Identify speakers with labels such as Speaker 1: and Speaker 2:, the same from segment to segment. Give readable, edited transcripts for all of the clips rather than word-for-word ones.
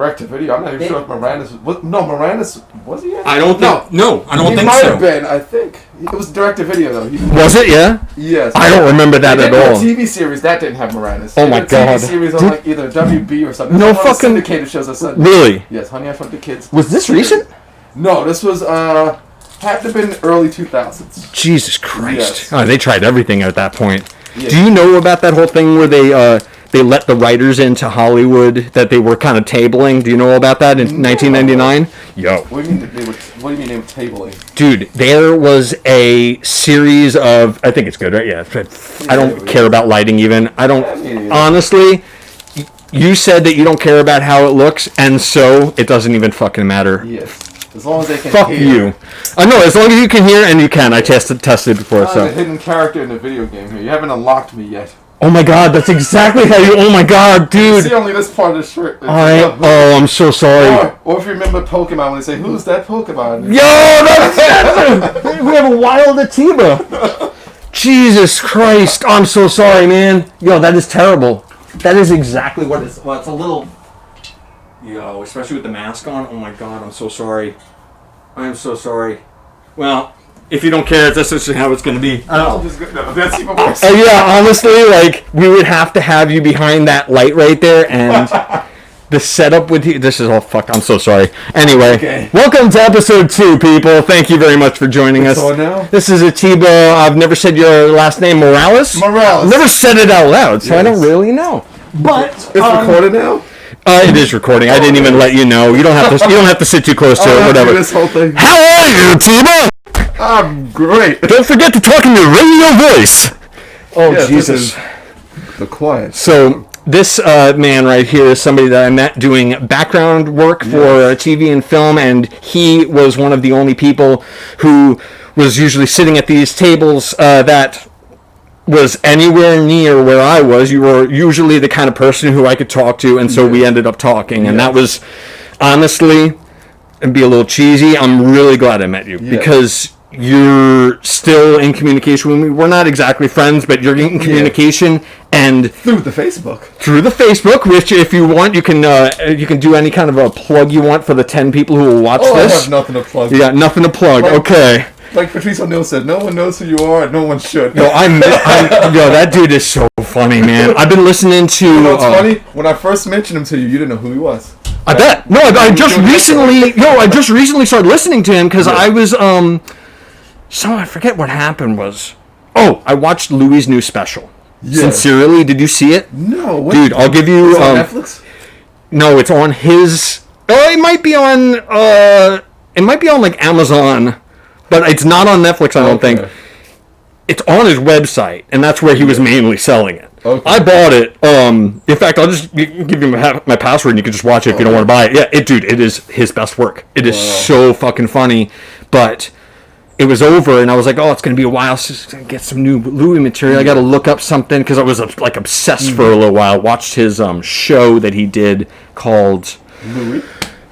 Speaker 1: direct-to-video. I'm not even sure if Moranis was... No, Moranis... Was he in?
Speaker 2: I don't think... No, I don't think so. He
Speaker 1: might have been, I think. It was direct-to-video, though.
Speaker 2: Was it, yeah?
Speaker 1: Yes.
Speaker 2: I don't remember that at all.
Speaker 1: A TV series, that didn't have Moranis.
Speaker 2: Oh, my God.
Speaker 1: A TV series on, like, either WB or something.
Speaker 2: No fucking...
Speaker 1: syndicated shows on Sunday.
Speaker 2: Really?
Speaker 1: Yes, Honey, I Shrunk the Kids.
Speaker 2: Was this recent?
Speaker 1: No, this was, had to have been early 2000s.
Speaker 2: Jesus Christ.
Speaker 1: Yes.
Speaker 2: Oh, they tried everything at that point.
Speaker 1: Yeah.
Speaker 2: Do you know about that whole thing where they let the writers into Hollywood that they were kind of tabling? Do you know about that in 1999? Yo.
Speaker 1: What do you mean they were tabling?
Speaker 2: Dude, there was a series of... I think it's good, right? Yeah. I don't care about lighting even. I don't... Honestly, you said that you don't care about how it looks, and so it doesn't even fucking matter.
Speaker 1: Yes. As long as they can
Speaker 2: Fuck
Speaker 1: hear.
Speaker 2: you. I know, as long as you can hear, and you can. I tested before, so...
Speaker 1: a hidden character in the video game here. You haven't unlocked me yet.
Speaker 2: Oh my God, that's exactly how you... Oh my God, dude.
Speaker 1: You see only this part of the shirt.
Speaker 2: I'm so sorry.
Speaker 1: Or if you remember Pokemon, when they say, who's that Pokemon?
Speaker 2: Yo, that's... We have a wild Atiba. Jesus Christ. I'm so sorry, man. Yo, that is terrible. That is exactly what it's... Well, it's a little... Yo, especially with the mask on. Oh my God, I'm so sorry. I am so sorry. Well, if you don't care, that's just how it's going to be.
Speaker 1: That's even worse.
Speaker 2: Yeah, honestly, like, we would have to have you behind that light right there, and the setup with you... This is all fucked. I'm so sorry. Anyway, Welcome to episode 2, people. Thank you very much for joining us.
Speaker 1: Now?
Speaker 2: This is Atiba. I've never said your last name, Morales?
Speaker 1: Morales.
Speaker 2: Never said it out loud, so I don't really know. But...
Speaker 1: It's recorded now?
Speaker 2: It is recording. I didn't even let you know. You don't have to. You don't have to sit too close to it. Whatever.
Speaker 1: This whole thing.
Speaker 2: How are you, Atiba?
Speaker 1: I'm great.
Speaker 2: Don't forget to talk in your radio voice. Oh,
Speaker 1: yeah,
Speaker 2: Jesus.
Speaker 1: The quiet.
Speaker 2: So this man right here is somebody that I met doing background work for TV and film, and he was one of the only people who was usually sitting at these tables that was anywhere near where I was. You were usually the kind of person who I could talk to, and so we ended up talking, and that was, honestly, and be a little cheesy, I'm really glad I met you, because you're still in communication with me. We're not exactly friends, but you're in communication, and...
Speaker 1: Through the Facebook.
Speaker 2: Through the Facebook, which, if you want, you can do any kind of a plug you want for the 10 people who will watch this.
Speaker 1: I have nothing to plug.
Speaker 2: You got nothing to plug, okay.
Speaker 1: Like Patrice O'Neal said, no one knows who you are, and no one should.
Speaker 2: Yo, that dude is so funny, man. I've been listening to...
Speaker 1: You know what's funny? When I first mentioned him to you, you didn't know who he was.
Speaker 2: I bet. No, I just recently started listening to him, because I was, so I forget what happened was... Oh, I watched Louis' new special. Yeah. Sincerely, did you see it?
Speaker 1: No. What?
Speaker 2: Dude, I'll give you...
Speaker 1: It's on Netflix?
Speaker 2: No, it's on his... Oh, it might be on, like, Amazon... But it's not on Netflix, I don't think. It's on his website, and that's where he was mainly selling it. Okay. I bought it. In fact, I'll just give you my password, and you can just watch it if you don't want to buy it. Yeah, it is his best work. It is so fucking funny. But it was over, and I was like, oh, it's going to be a while to get some new Louis material. I got to look up something, because I was like obsessed for a little while. Watched his show that he did called...
Speaker 1: Louis?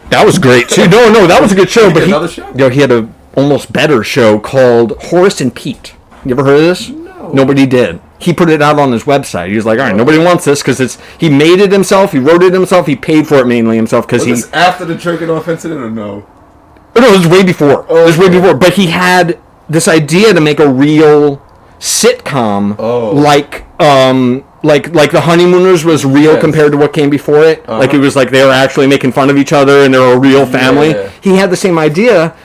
Speaker 2: That was great, too. No, that was a good show. But
Speaker 1: another show?
Speaker 2: He had a... almost better show called Horace and Pete. You ever heard of this?
Speaker 1: No.
Speaker 2: Nobody did. He put it out on his website. He was like, all right, nobody wants this, because he made it himself, he wrote it himself, he paid for it mainly himself, because he...
Speaker 1: Was this after the jerking off incident, or no?
Speaker 2: No, it was way before.
Speaker 1: Oh,
Speaker 2: it was way before. But he had this idea to make a real sitcom, like The Honeymooners was real compared to what came before it. Like, it was like they were actually making fun of each other, and they were a real family. Yeah. He had the same idea...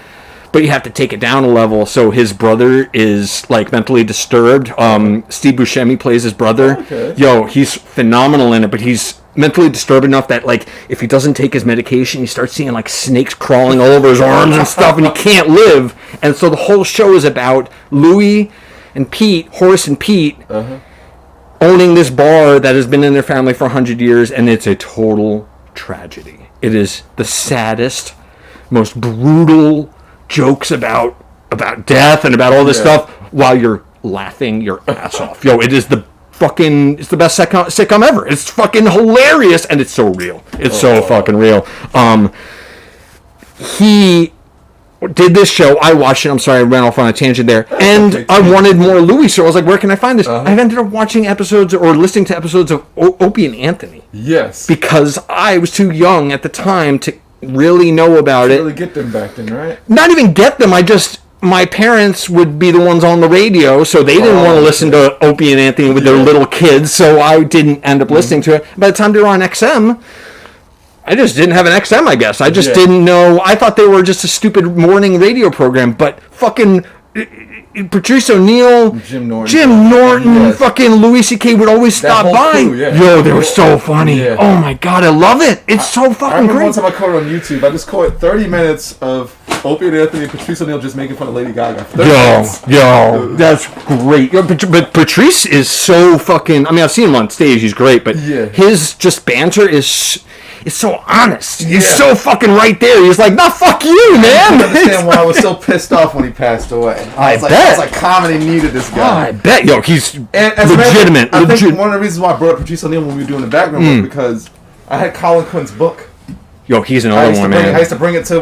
Speaker 2: But you have to take it down a level. So his brother is like mentally disturbed. Steve Buscemi plays his brother. Okay. Yo, he's phenomenal in it, but he's mentally disturbed enough that like if he doesn't take his medication, you start seeing like snakes crawling all over his arms and stuff, and he can't live. And so the whole show is about Louis and Pete, Horace and Pete, owning this bar that has been in their family for 100 years, and it's a total tragedy. It is the saddest, most brutal jokes about death and about all this stuff while you're laughing your ass off. Yo, it's the best sitcom ever. It's fucking hilarious, and it's so real. It's so fucking real. did this show. I watched it. I'm sorry, I ran off on a tangent there. And I wanted more Louis, so I was like, where can I find this? I've ended up watching episodes or listening to episodes of Opie and Anthony.
Speaker 1: Yes.
Speaker 2: Because I was too young at the time to really know about it.
Speaker 1: Really get them back then, right?
Speaker 2: Not even get them. My parents would be the ones on the radio, so they didn't want to listen to Opie and Anthony with their little kids, so I didn't end up listening to it. By the time they were on XM, I just didn't have an XM, I guess. I just didn't know. I thought they were just a stupid morning radio program, but fucking Patrice O'Neill, Jim Norton, fucking Louis C.K. would always stop by. Crew, Yo, they were so funny. Yeah. Oh my God, I love it. It's so fucking great.
Speaker 1: One time I caught it on YouTube. I just caught 30 minutes of Opie and Anthony and Patrice O'Neill just making fun of Lady Gaga.
Speaker 2: Yo, that's great. But Patrice is so fucking... I mean, I've seen him on stage. He's great, but his just banter is... It's so honest. He's so fucking right there. He's like, nah, fuck you, man.
Speaker 1: I don't understand why I was so pissed off when he passed away. I was like, comedy needed this guy.
Speaker 2: I bet. Yo, he's
Speaker 1: legitimate. I think one of the reasons why I brought up Patrice O'Neill when we were doing the background was because I had Colin Quinn's book.
Speaker 2: Yo, he's another one, man.
Speaker 1: I used to bring it to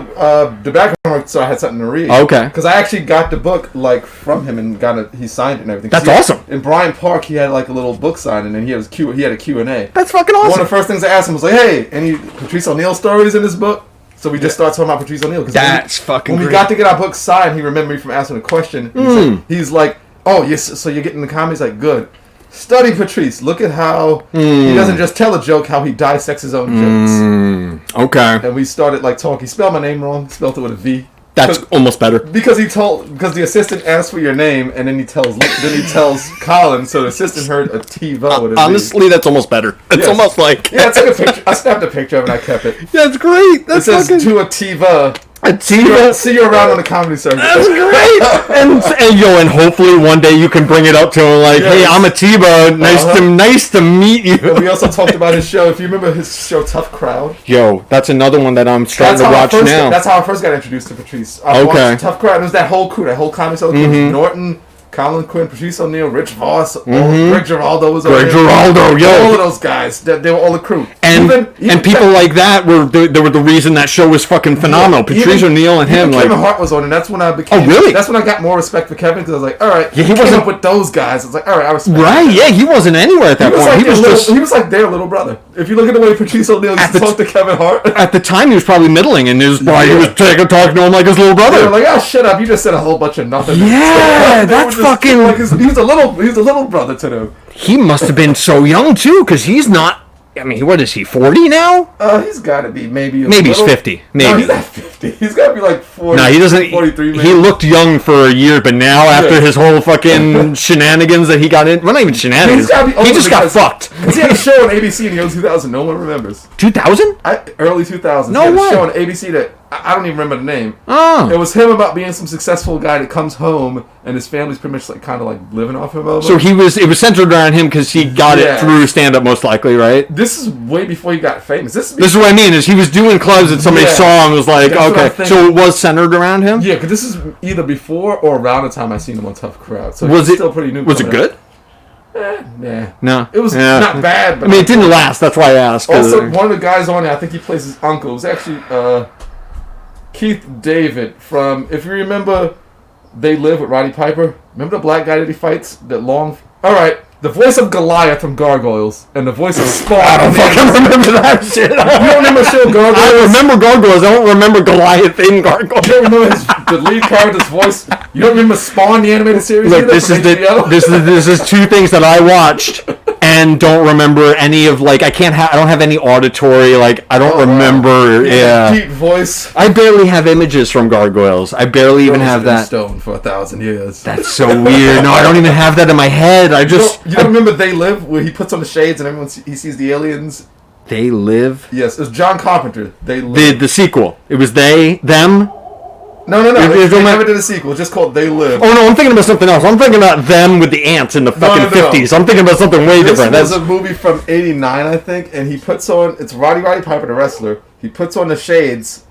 Speaker 1: the background so I had something to read.
Speaker 2: Okay.
Speaker 1: Because I actually got the book from him and he signed it and everything.
Speaker 2: That's awesome.
Speaker 1: In Bryant Park, he had like a little book signing and he had a Q&A.
Speaker 2: That's fucking awesome.
Speaker 1: One of the first things I asked him was like, hey, any Patrice O'Neill stories in this book? So we just started talking about Patrice O'Neill.
Speaker 2: That's fucking
Speaker 1: When we got to get our book signed, he remembered me from asking a question. He's like, oh, yes, so you're getting the comedy? He's like, good. Study Patrice. Look at how he doesn't just tell a joke, how he dissects his own jokes.
Speaker 2: Okay.
Speaker 1: And we started like talking. He spelled my name wrong. He spelled it with a V.
Speaker 2: That's almost better.
Speaker 1: Because the assistant asked for your name and then he tells Colin, so the assistant heard Atiba with a V.
Speaker 2: Honestly, that's almost better. It's almost like...
Speaker 1: Yeah, I took a picture. I snapped a picture of it and I kept it.
Speaker 2: That's great. It
Speaker 1: says to Atiba. See you around on the comedy circuit.
Speaker 2: That's great. and hopefully one day you can bring it up to him like, hey, I'm Atiba. Nice to meet you.
Speaker 1: And we also talked about his show. If you remember his show, Tough Crowd.
Speaker 2: Yo, that's another one that I'm starting to watch now.
Speaker 1: That's how I first got introduced to Patrice. I watched Tough Crowd. It was that whole crew, that whole comedy circuit. Norton, Colin Quinn, Patrice O'Neill, Rich Voss, Greg Giraldo was over there. All of those guys. They were all the crew.
Speaker 2: And people like that were the reason that show was fucking phenomenal. Patrice O'Neill and him.
Speaker 1: Kevin Hart was on, and that's when I became...
Speaker 2: Oh, really?
Speaker 1: That's when I got more respect for Kevin, because I was like, all right, he wasn't up with those guys. I was like, all right, I respect
Speaker 2: him. Yeah, he wasn't anywhere at that point.
Speaker 1: He was like their little brother. If you look at the way Patrice O'Neill used to talk to Kevin Hart...
Speaker 2: At the time, he was probably middling, and he was talking to him like his little brother.
Speaker 1: They were like, oh, shut up, you just said a whole bunch of nothing.
Speaker 2: Yeah, that's fucking...
Speaker 1: Like he was a little brother to them.
Speaker 2: He must have been so young too, because he's not. I mean, what is he? 40 now?
Speaker 1: He's got to be maybe
Speaker 2: he's 50. Maybe
Speaker 1: no, he's not 50. He's got to be like 40.
Speaker 2: No, he doesn't.
Speaker 1: 43. Maybe.
Speaker 2: He looked young for a year, but now after his whole fucking shenanigans that he got in, well, not even shenanigans. He just got fucked.
Speaker 1: He had a show on ABC in the early 2000s. No one remembers.
Speaker 2: 2000?
Speaker 1: Early 2000s.
Speaker 2: No way.
Speaker 1: He had a show on ABC that I don't even remember the name.
Speaker 2: Oh.
Speaker 1: It was him about being some successful guy that comes home and his family's pretty much like kind of like living off him.
Speaker 2: So it was centered around him because he got it through stand up most likely, right?
Speaker 1: This is way before he got famous. This is
Speaker 2: what I mean is he was doing clubs that somebody saw and was like, okay, so it was centered around him.
Speaker 1: Yeah, because this is either before or around the time I seen him on Tough Crowd. So was it still pretty new?
Speaker 2: Was it good?
Speaker 1: Nah.
Speaker 2: No.
Speaker 1: It was not bad. But
Speaker 2: I mean, it didn't last. That's why I asked.
Speaker 1: Also, one of the guys on it, I think he plays his uncle. It was actually Keith David from, if you remember, They Live with Roddy Piper. Remember the black guy that he fights? That long... Alright, the voice of Goliath from Gargoyles and the voice of Spawn.
Speaker 2: I don't fucking remember that shit. You
Speaker 1: don't remember the show Gargoyles?
Speaker 2: I remember Gargoyles. I don't remember Goliath in Gargoyles.
Speaker 1: You don't remember the lead character's voice? You don't remember Spawn, the animated series?
Speaker 2: Look, this is two things that I watched and don't remember any of, like, I don't have any auditory, like, I don't remember.
Speaker 1: Deep voice.
Speaker 2: I barely have images from Gargoyles. I barely even have that.
Speaker 1: Stone for 1,000 years.
Speaker 2: That's so weird. No, I don't even have that in my head.
Speaker 1: You don't remember They Live, where he puts on the shades and he sees the aliens?
Speaker 2: They Live?
Speaker 1: Yes, it was John Carpenter. They Live.
Speaker 2: The sequel. It was them.
Speaker 1: No. They never did a sequel. It's just called They Live.
Speaker 2: Oh, no, I'm thinking about something else. I'm thinking about them with the ants in the fucking 50s. I'm thinking about something way different.
Speaker 1: This was a movie from 89, I think, and he puts on... It's Roddy Piper, the wrestler. He puts on the shades,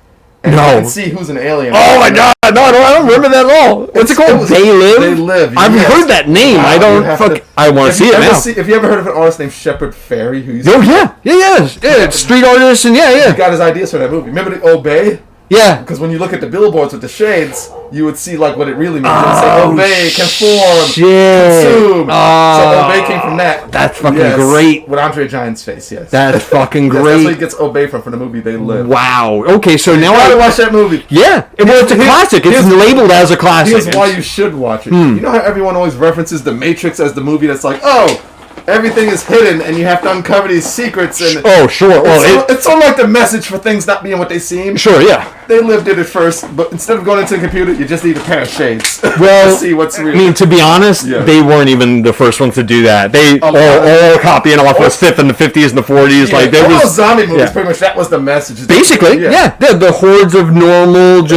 Speaker 1: and you can see who's an alien.
Speaker 2: Oh, my God. No, I don't remember that at all. What's it called? They Live?
Speaker 1: They Live.
Speaker 2: I've heard that name. Wow, I want to see it now.
Speaker 1: Have you ever heard of an artist named Shepard Fairey?
Speaker 2: Yeah. Street artist, and yeah.
Speaker 1: He got his ideas for that movie. Remember the Obey?
Speaker 2: Yeah.
Speaker 1: Because when you look at the billboards with the shades, you would see like what it really means. It would say obey, conform, consume. So obey came from that.
Speaker 2: That's fucking great.
Speaker 1: With Andre Giant's face, yes.
Speaker 2: That's fucking great.
Speaker 1: That's where he gets obey from the movie They Live.
Speaker 2: Wow. Okay, so now
Speaker 1: I gotta watch that movie.
Speaker 2: Yeah. Well, it's a classic. It's labeled as a classic.
Speaker 1: Here's why you should watch it. You know how everyone always references The Matrix as the movie that's like, oh, everything is hidden and you have to uncover these secrets. And
Speaker 2: sure. Well,
Speaker 1: it's sort of like the message for things not being what they seem.
Speaker 2: Sure, yeah.
Speaker 1: They lived it at first, but instead of going into the computer, you just need a pair of shades
Speaker 2: well,
Speaker 1: to see what's real.
Speaker 2: I mean, to be honest, they weren't even the first ones to do that. They all copying off of Sith in the 50s and the 40s.
Speaker 1: Yeah,
Speaker 2: like there was
Speaker 1: zombie movies. Pretty much that was the message.
Speaker 2: Basically, the hordes of normal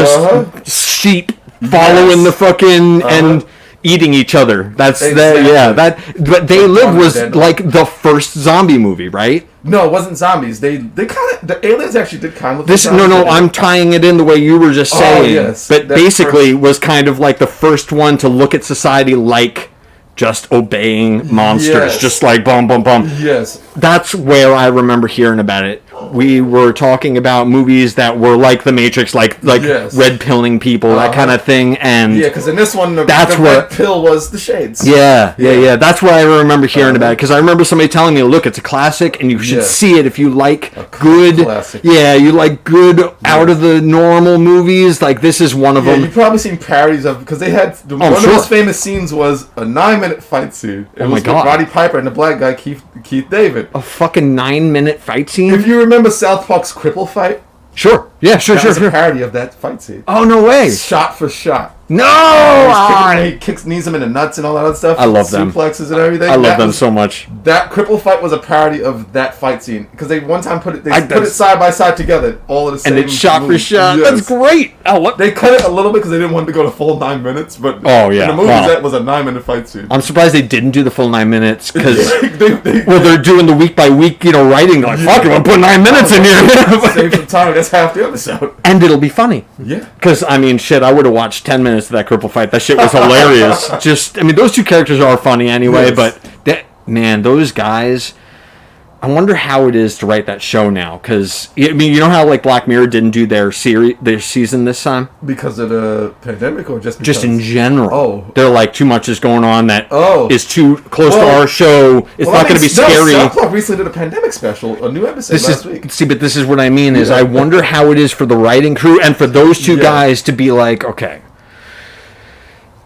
Speaker 2: sheep following the fucking and eating each other. That's But They Live was like the first zombie movie, right?
Speaker 1: No, it wasn't zombies. They kind of the aliens actually did kind of.
Speaker 2: I'm tying it in the way you were just saying.
Speaker 1: Yes,
Speaker 2: but basically was kind of like the first one to look at society like just obeying monsters, just like bum bum bum.
Speaker 1: Yes,
Speaker 2: that's where I remember hearing about it. We were talking about movies that were like The Matrix, like red pilling people, that kind of thing, and
Speaker 1: because in this one, the red pill was the shades.
Speaker 2: Yeah. That's where I remember hearing about it, because I remember somebody telling me, "Look, it's a classic, and you should see it if you like good,
Speaker 1: classic.
Speaker 2: You like good out of the normal movies. Like this is one of them."
Speaker 1: You've probably seen parodies of because they had one of the most famous scenes was a 9-minute fight scene. It was with Roddy Piper and the black guy Keith David.
Speaker 2: A fucking 9-minute fight scene.
Speaker 1: If you remember South Park's Cripple fight?
Speaker 2: Sure. Yeah, sure.
Speaker 1: That was a parody of that fight scene.
Speaker 2: Oh, no way.
Speaker 1: Shot for shot.
Speaker 2: No!
Speaker 1: He knees him in the nuts and all that other stuff.
Speaker 2: I love them.
Speaker 1: Suplexes and everything.
Speaker 2: I love them so much.
Speaker 1: That Cripple fight was a parody of that fight scene. Because they one time put it side by side together. All of the same.
Speaker 2: And it's shot for shot. Yes. That's great. Oh, what?
Speaker 1: They cut it a little bit because they didn't want it to go to full 9 minutes. But in the movie, that was a 9-minute fight scene.
Speaker 2: I'm surprised they didn't do the full 9 minutes. Because they're doing the week by week, writing. Like, fuck it, we'll put 9 minutes in here.
Speaker 1: Save some time. That's half the episode.
Speaker 2: And it'll be funny.
Speaker 1: Yeah.
Speaker 2: Because, I mean, shit, I would have watched 10 minutes of that Cripple fight. That shit was hilarious. Those two characters are funny anyway, but those guys, I wonder how it is to write that show now. Because, you know how, like, Black Mirror didn't do their season this time?
Speaker 1: Because of the pandemic or just because?
Speaker 2: Just in general.
Speaker 1: Oh.
Speaker 2: They're like, too much is going on that is too close to our show. It's not going to be scary.
Speaker 1: South Park recently did a pandemic special, a new episode last week.
Speaker 2: See, but this is what I mean, is I wonder how it is for the writing crew and for those two guys to be like, okay,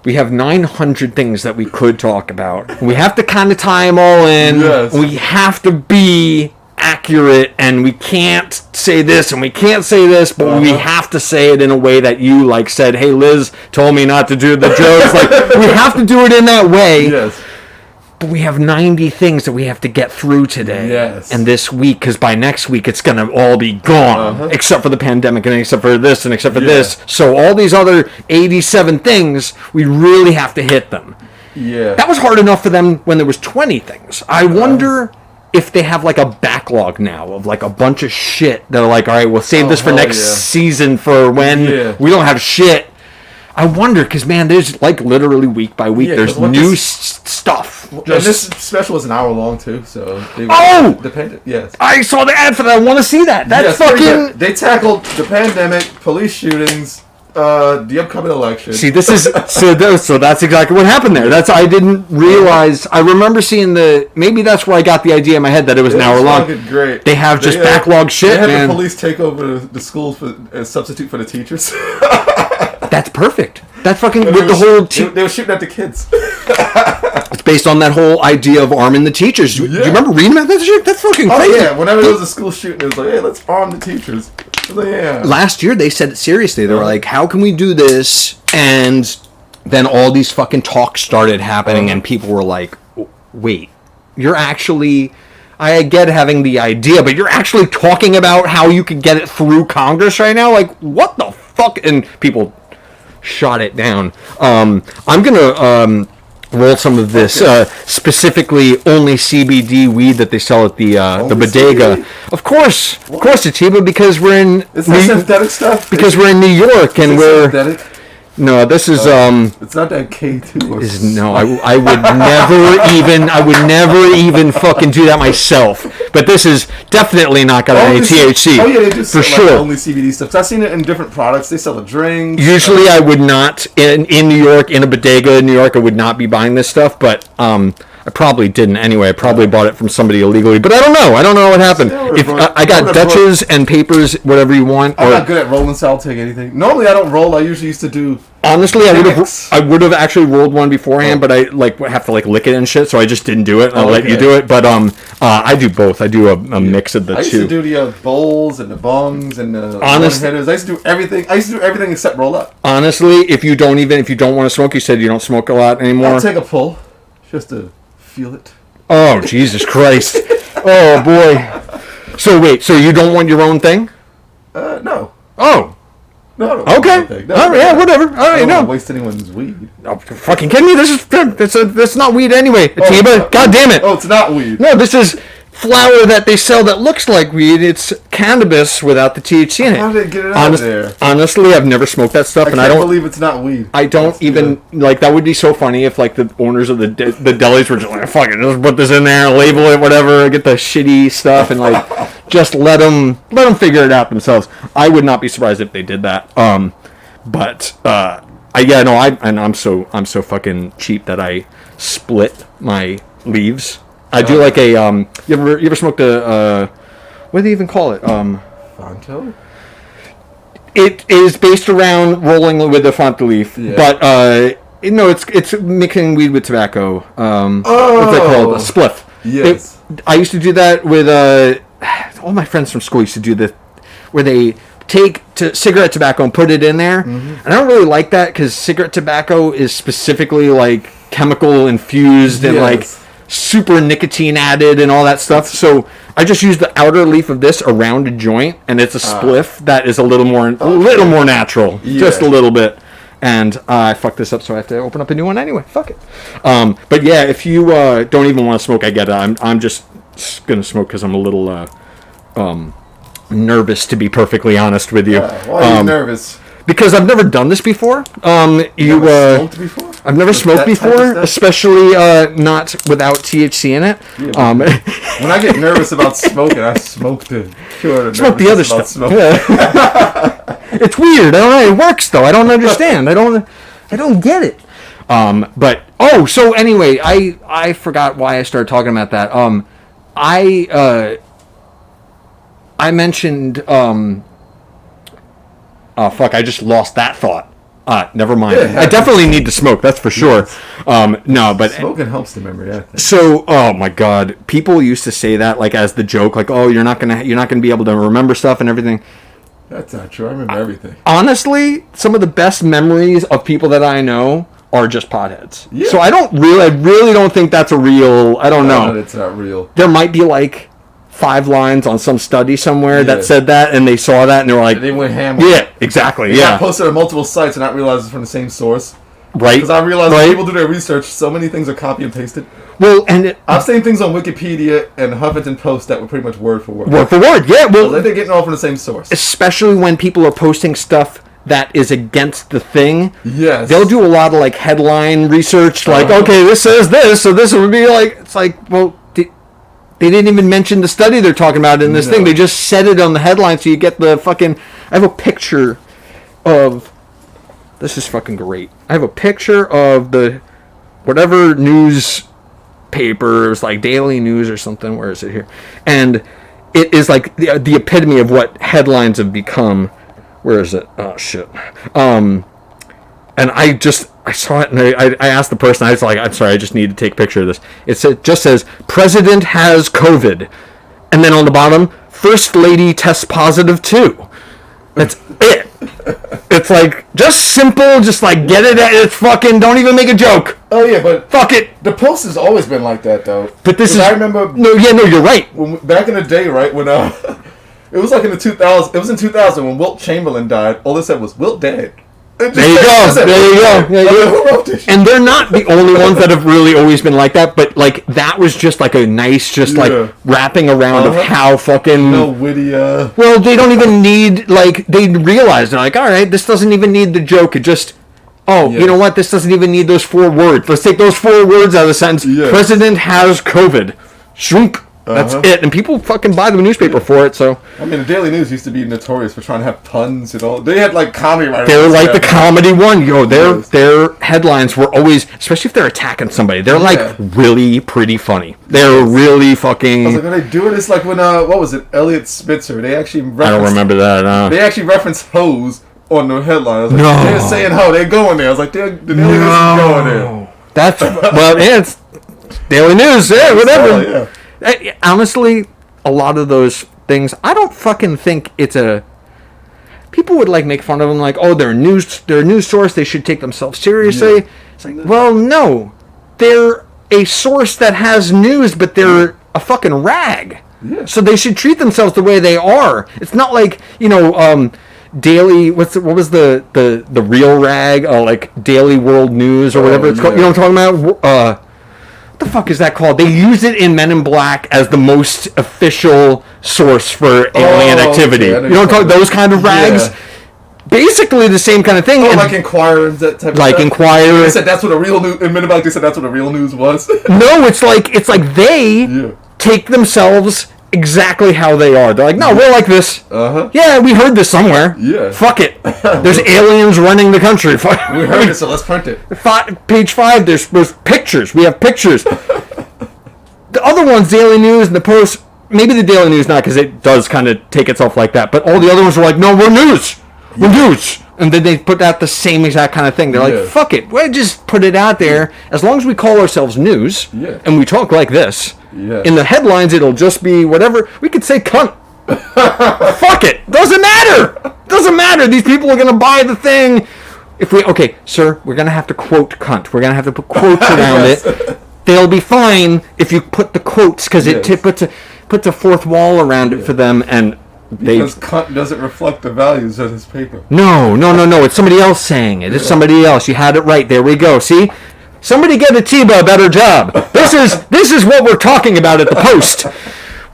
Speaker 2: we have 900 things that we could talk about. We have to kind of tie them all in.
Speaker 1: Yes.
Speaker 2: We have to be accurate, and we can't say this and we can't say this, but we have to say it in a way that you said, hey, Liz told me not to do the jokes. We have to do it in that way.
Speaker 1: Yes.
Speaker 2: But we have 90 things that we have to get through today and this week, because by next week it's going to all be gone, except for the pandemic and except for this and except for this. So all these other 87 things, we really have to hit them.
Speaker 1: Yeah.
Speaker 2: That was hard enough for them when there was 20 things. I wonder if they have a backlog now of a bunch of shit. They're like, all right, we'll save this for next season for when we don't have shit. I wonder, because, man, there's, literally week by week, there's new stuff.
Speaker 1: And this special is an hour long, too, so... Dependent, yes.
Speaker 2: I saw the ad for that. I want to see that. That's fucking...
Speaker 1: They tackled the pandemic, police shootings, the upcoming election.
Speaker 2: See, this is... so that's exactly what happened there. I didn't realize... I remember seeing maybe that's where I got the idea in my head that it was an hour long.
Speaker 1: Great.
Speaker 2: They have just backlog shit,
Speaker 1: man. They
Speaker 2: had
Speaker 1: the police take over the schools as substitute for the teachers.
Speaker 2: That's perfect. That's fucking with the whole...
Speaker 1: They were shooting at the kids.
Speaker 2: It's based on that whole idea of arming the teachers. Do you remember reading about that shit? That's fucking crazy.
Speaker 1: Oh, yeah. Whenever there was a school shooting, it was like, hey, let's arm the teachers.
Speaker 2: Last year, they said it seriously. They were like, how can we do this? And then all these fucking talks started happening, and people were like, wait, you're actually... I get having the idea, but you're actually talking about how you could get it through Congress right now? What the fuck? And people shot it down. I'm going to roll some of this, specifically only CBD weed that they sell at the bodega.
Speaker 1: CBD?
Speaker 2: Of course, Atiba, because we're in...
Speaker 1: Is that synthetic stuff?
Speaker 2: Because we're in New York, and we're...
Speaker 1: Synthetic?
Speaker 2: No, this is
Speaker 1: It's not that K2.
Speaker 2: No, I would never even fucking do that myself. But this is definitely not got any THC.
Speaker 1: Oh yeah, they do
Speaker 2: for
Speaker 1: sell,
Speaker 2: sure.
Speaker 1: Only CBD stuff. I've seen it in different products. They sell the drinks.
Speaker 2: Usually, I would not in New York, in a bodega in New York, I would not be buying this stuff. But I probably didn't anyway. I probably bought it from somebody illegally. But I don't know. I don't know what happened. If I got Dutches and papers, whatever you want.
Speaker 1: I'm not good at rolling, so I'll take anything. Normally, I don't roll. I usually used to do.
Speaker 2: Honestly, I would have actually rolled one beforehand, but I have to lick it and shit, so I just didn't do it. I'll let you do it, but I do both. I do a mix of the two.
Speaker 1: I used to do the bowls and the bongs and the hitters. I used to do everything. I used to do everything except roll up.
Speaker 2: Honestly, if you don't want to smoke, you said you don't smoke a lot anymore.
Speaker 1: I'll take a pull just to feel it.
Speaker 2: Oh Jesus Christ! Oh boy. So wait, so you don't want your own thing?
Speaker 1: No.
Speaker 2: Oh.
Speaker 1: No,
Speaker 2: okay. No, yeah, whatever. All right,
Speaker 1: I don't want to waste anyone's weed.
Speaker 2: Oh, you're fucking kidding me? That's not weed anyway. Atiba, God damn it.
Speaker 1: Oh, it's not weed.
Speaker 2: No, this is flower that they sell that looks like weed. It's cannabis without the THC in it.
Speaker 1: How did they get it out there?
Speaker 2: Honestly, I've never smoked that stuff,
Speaker 1: I can't believe it's not weed.
Speaker 2: I don't even that would be so funny if the owners of the delis were just like, fuck it, just put this in there, label it, whatever, get the shitty stuff, and just let them figure it out themselves. I would not be surprised if they did that. I'm so fucking cheap that I split my leaves. I do like a you ever smoked a what do they even call it?
Speaker 1: Fonto?
Speaker 2: It is based around rolling with the Fonto leaf, but it's mixing weed with tobacco. What's that called? A spliff.
Speaker 1: Yes.
Speaker 2: I used to do that with all my friends from school used to do this, where they take cigarette tobacco and put it in there. Mm-hmm. And I don't really like that because cigarette tobacco is specifically chemical infused and super nicotine added and all that stuff. So I just use the outer leaf of this around a joint, and it's a spliff that is a little more natural, just a little bit. And I fucked this up, so I have to open up a new one anyway. Fuck it. But yeah, if you don't even want to smoke, I get it. I'm just gonna smoke because I'm a little nervous, to be perfectly honest with you.
Speaker 1: Why are you nervous?
Speaker 2: Because I've never done this before.
Speaker 1: You smoked before?
Speaker 2: I've never smoked before, especially not without THC in it.
Speaker 1: Yeah, when I get nervous about smoking, I smoke to cure
Speaker 2: smoke the other stuff. Yeah. It's weird. I don't know. It works though. I don't understand. I don't get it. So anyway, I forgot why I started talking about that. I mentioned. I just lost that thought. Never mind. I definitely need to smoke. That's for sure. Yes.
Speaker 1: Smoking helps the memory. I think.
Speaker 2: So, oh my God, people used to say that as the joke, oh, you're not gonna be able to remember stuff and everything.
Speaker 1: That's not true. I remember everything.
Speaker 2: Honestly, some of the best memories of people that I know are just potheads.
Speaker 1: Yeah.
Speaker 2: So I really don't think that's a real. I don't know.
Speaker 1: It's not real.
Speaker 2: There might be 5 lines on some study somewhere that said that, and they saw that, and they were like...
Speaker 1: They went ham.
Speaker 2: Yeah, exactly,
Speaker 1: I posted on multiple sites and not realize it's from the same source.
Speaker 2: Right.
Speaker 1: Because I realized when people do their research, so many things are copy and pasted.
Speaker 2: Well, and...
Speaker 1: I've seen things on Wikipedia and Huffington Post that were pretty much word for word.
Speaker 2: Word for word, yeah. Well,
Speaker 1: they're getting all from the same source.
Speaker 2: Especially when people are posting stuff that is against the thing.
Speaker 1: Yes.
Speaker 2: They'll do a lot of, headline research, okay, this says this, so this would be well... They didn't even mention the study they're talking about in this thing. They just said it on the headline, so you get the fucking... I have a picture of... This is fucking great. I have a picture of the... Whatever newspaper, it was Daily News or something. Where is it here? And it is the epitome of what headlines have become. Where is it? Oh, shit. And I saw it, and I asked the person, I was like, I'm sorry, I just need to take a picture of this. It just says, President has COVID. And then on the bottom, First Lady tests positive too. That's it. It's just simple, just get it at it's fucking, don't even make a joke.
Speaker 1: Oh yeah, but...
Speaker 2: Fuck it.
Speaker 1: The Post has always been like that, though.
Speaker 2: But this is...
Speaker 1: I remember...
Speaker 2: No, you're right.
Speaker 1: Back in the day, right, when... it was in the 2000s, it was in 2000 when Wilt Chamberlain died, all they said was, Wilt dead.
Speaker 2: There you go. Yeah. And they're not the only ones that have really always been like that, but that was just a nice, wrapping around of how fucking...
Speaker 1: No witty,
Speaker 2: Well, they don't even need, they realize, they're all right, this doesn't even need the joke, it just Oh, you know what? This doesn't even need those 4 words. Let's take those 4 words out of the sentence. Yes. President has COVID. Shunk. That's it. And people fucking buy the newspaper for it, so.
Speaker 1: I mean, the Daily News used to be notorious for trying to have puns and all. They had, like, comedy writers.
Speaker 2: They're like the comedy one. Yo, their headlines were always, especially if they're attacking somebody, they're, like, really pretty funny. They're really fucking...
Speaker 1: I was like, are they doing this? Like when, what was it? Elliot Spitzer. They actually referenced...
Speaker 2: I don't remember that,
Speaker 1: They actually referenced hoes on the headline. I was like, they're saying hoe. They're going there. I was like, the Daily News is going there.
Speaker 2: That's... Well, yeah, it's Daily News. Yeah, whatever. Honestly, a lot of those things, I don't fucking think it's a... People would like make fun of them, like, oh, they're a news source, they should take themselves seriously. Yeah. It's like, well, no, they're a source that has news, but they're a fucking rag. Yeah. So they should treat themselves the way they are. It's not like, Daily, what was the real rag? Like Daily World News or whatever it's called. You know what I'm talking about? What the fuck is that called? They use it in Men in Black as the most official source for alien activity. Okay. You know what I'm talking about? Those kind of rags? Yeah. Basically the same kind of thing.
Speaker 1: Like Inquirer, that type of
Speaker 2: like
Speaker 1: stuff?
Speaker 2: Inquirer.
Speaker 1: They said that's what a real news... In Men in Black, they said that's what a real news was.
Speaker 2: No, it's like they take themselves exactly how they are. They're like, no, we're like this. Yeah, we heard this somewhere. Yeah. Fuck it. There's aliens running the country.
Speaker 1: We heard it, so let's print it.
Speaker 2: Page 5, there's pictures. We have pictures. The other ones, Daily News and the Post, maybe the Daily News not, because it does kind of take itself like that, but all the other ones are like, no, we're news. We're news. And then they put out the same exact kind of thing. They're like, fuck it. We'll just put it out there. As long as we call ourselves news, and we talk like this, in the headlines it'll just be whatever. We could say cunt. Fuck it. Doesn't matter. Doesn't matter. These people are going to buy the thing. Okay, sir, we're going to have to quote cunt. We're going to have to put quotes around it. They'll be fine if you put the quotes, because it puts a fourth wall around it for them, and...
Speaker 1: Because cunt doesn't reflect the values of his paper.
Speaker 2: No. It's somebody else saying it. It's somebody else. You had it right. There we go. See? Somebody get Atiba a better job. This is what we're talking about at the Post.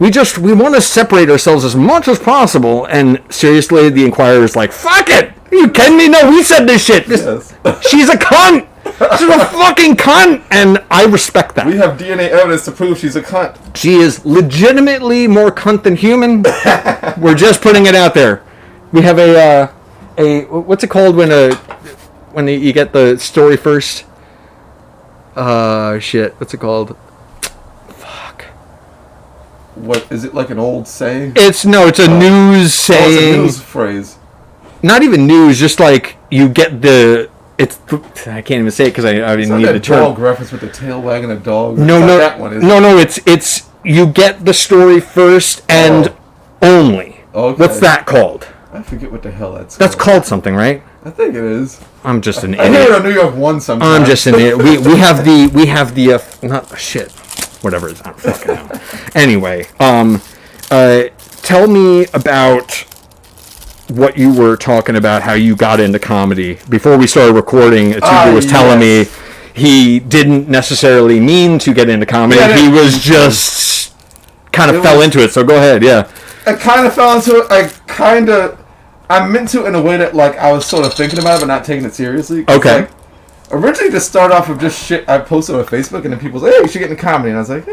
Speaker 2: We want to separate ourselves as much as possible. And seriously, the Inquirer is like, fuck it. Are you kidding me? No, we said this shit. She's a cunt. She's a fucking cunt, and I respect that.
Speaker 1: We have DNA evidence to prove she's a cunt.
Speaker 2: She is legitimately more cunt than human. We're just putting it out there. We have a what's it called when you get the story first? Shit. What's it called? Fuck.
Speaker 1: What is it, like an old saying?
Speaker 2: It's a news saying.
Speaker 1: It's a news phrase.
Speaker 2: Not even news. Just like you get the. I can't even say it because I didn't need the term.
Speaker 1: Dog reference with the tail wagging a dog.
Speaker 2: No.
Speaker 1: That one,
Speaker 2: no. It's you get the story first and only. Okay. What's that called?
Speaker 1: I forget what the hell that's called.
Speaker 2: That's called something, right?
Speaker 1: I think it is.
Speaker 2: I'm just an idiot.
Speaker 1: I hear it on New York One sometimes.
Speaker 2: I'm just an idiot. We have the not shit. Whatever it is. I don't fucking know. Anyway, tell me about what you were talking about, how you got into comedy. Before we started recording, Atiba was telling me he didn't necessarily mean to get into comedy. He was just kind of fell into it. So go ahead,
Speaker 1: I kind of fell into it. I meant to in a way that like I was sort of thinking about it but not taking it seriously.
Speaker 2: Okay.
Speaker 1: Like, originally to start off with just shit I posted on Facebook, and then people was like, hey, you should get into comedy. And I was like,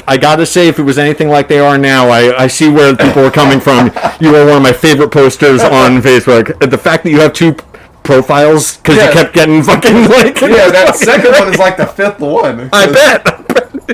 Speaker 2: I gotta say, if it was anything like they are now, I see where people are coming from. You are one of my favorite posters on Facebook. The fact that you have 2 profiles, because you kept getting fucking like...
Speaker 1: Yeah, that second one is like the 5th one.
Speaker 2: I bet.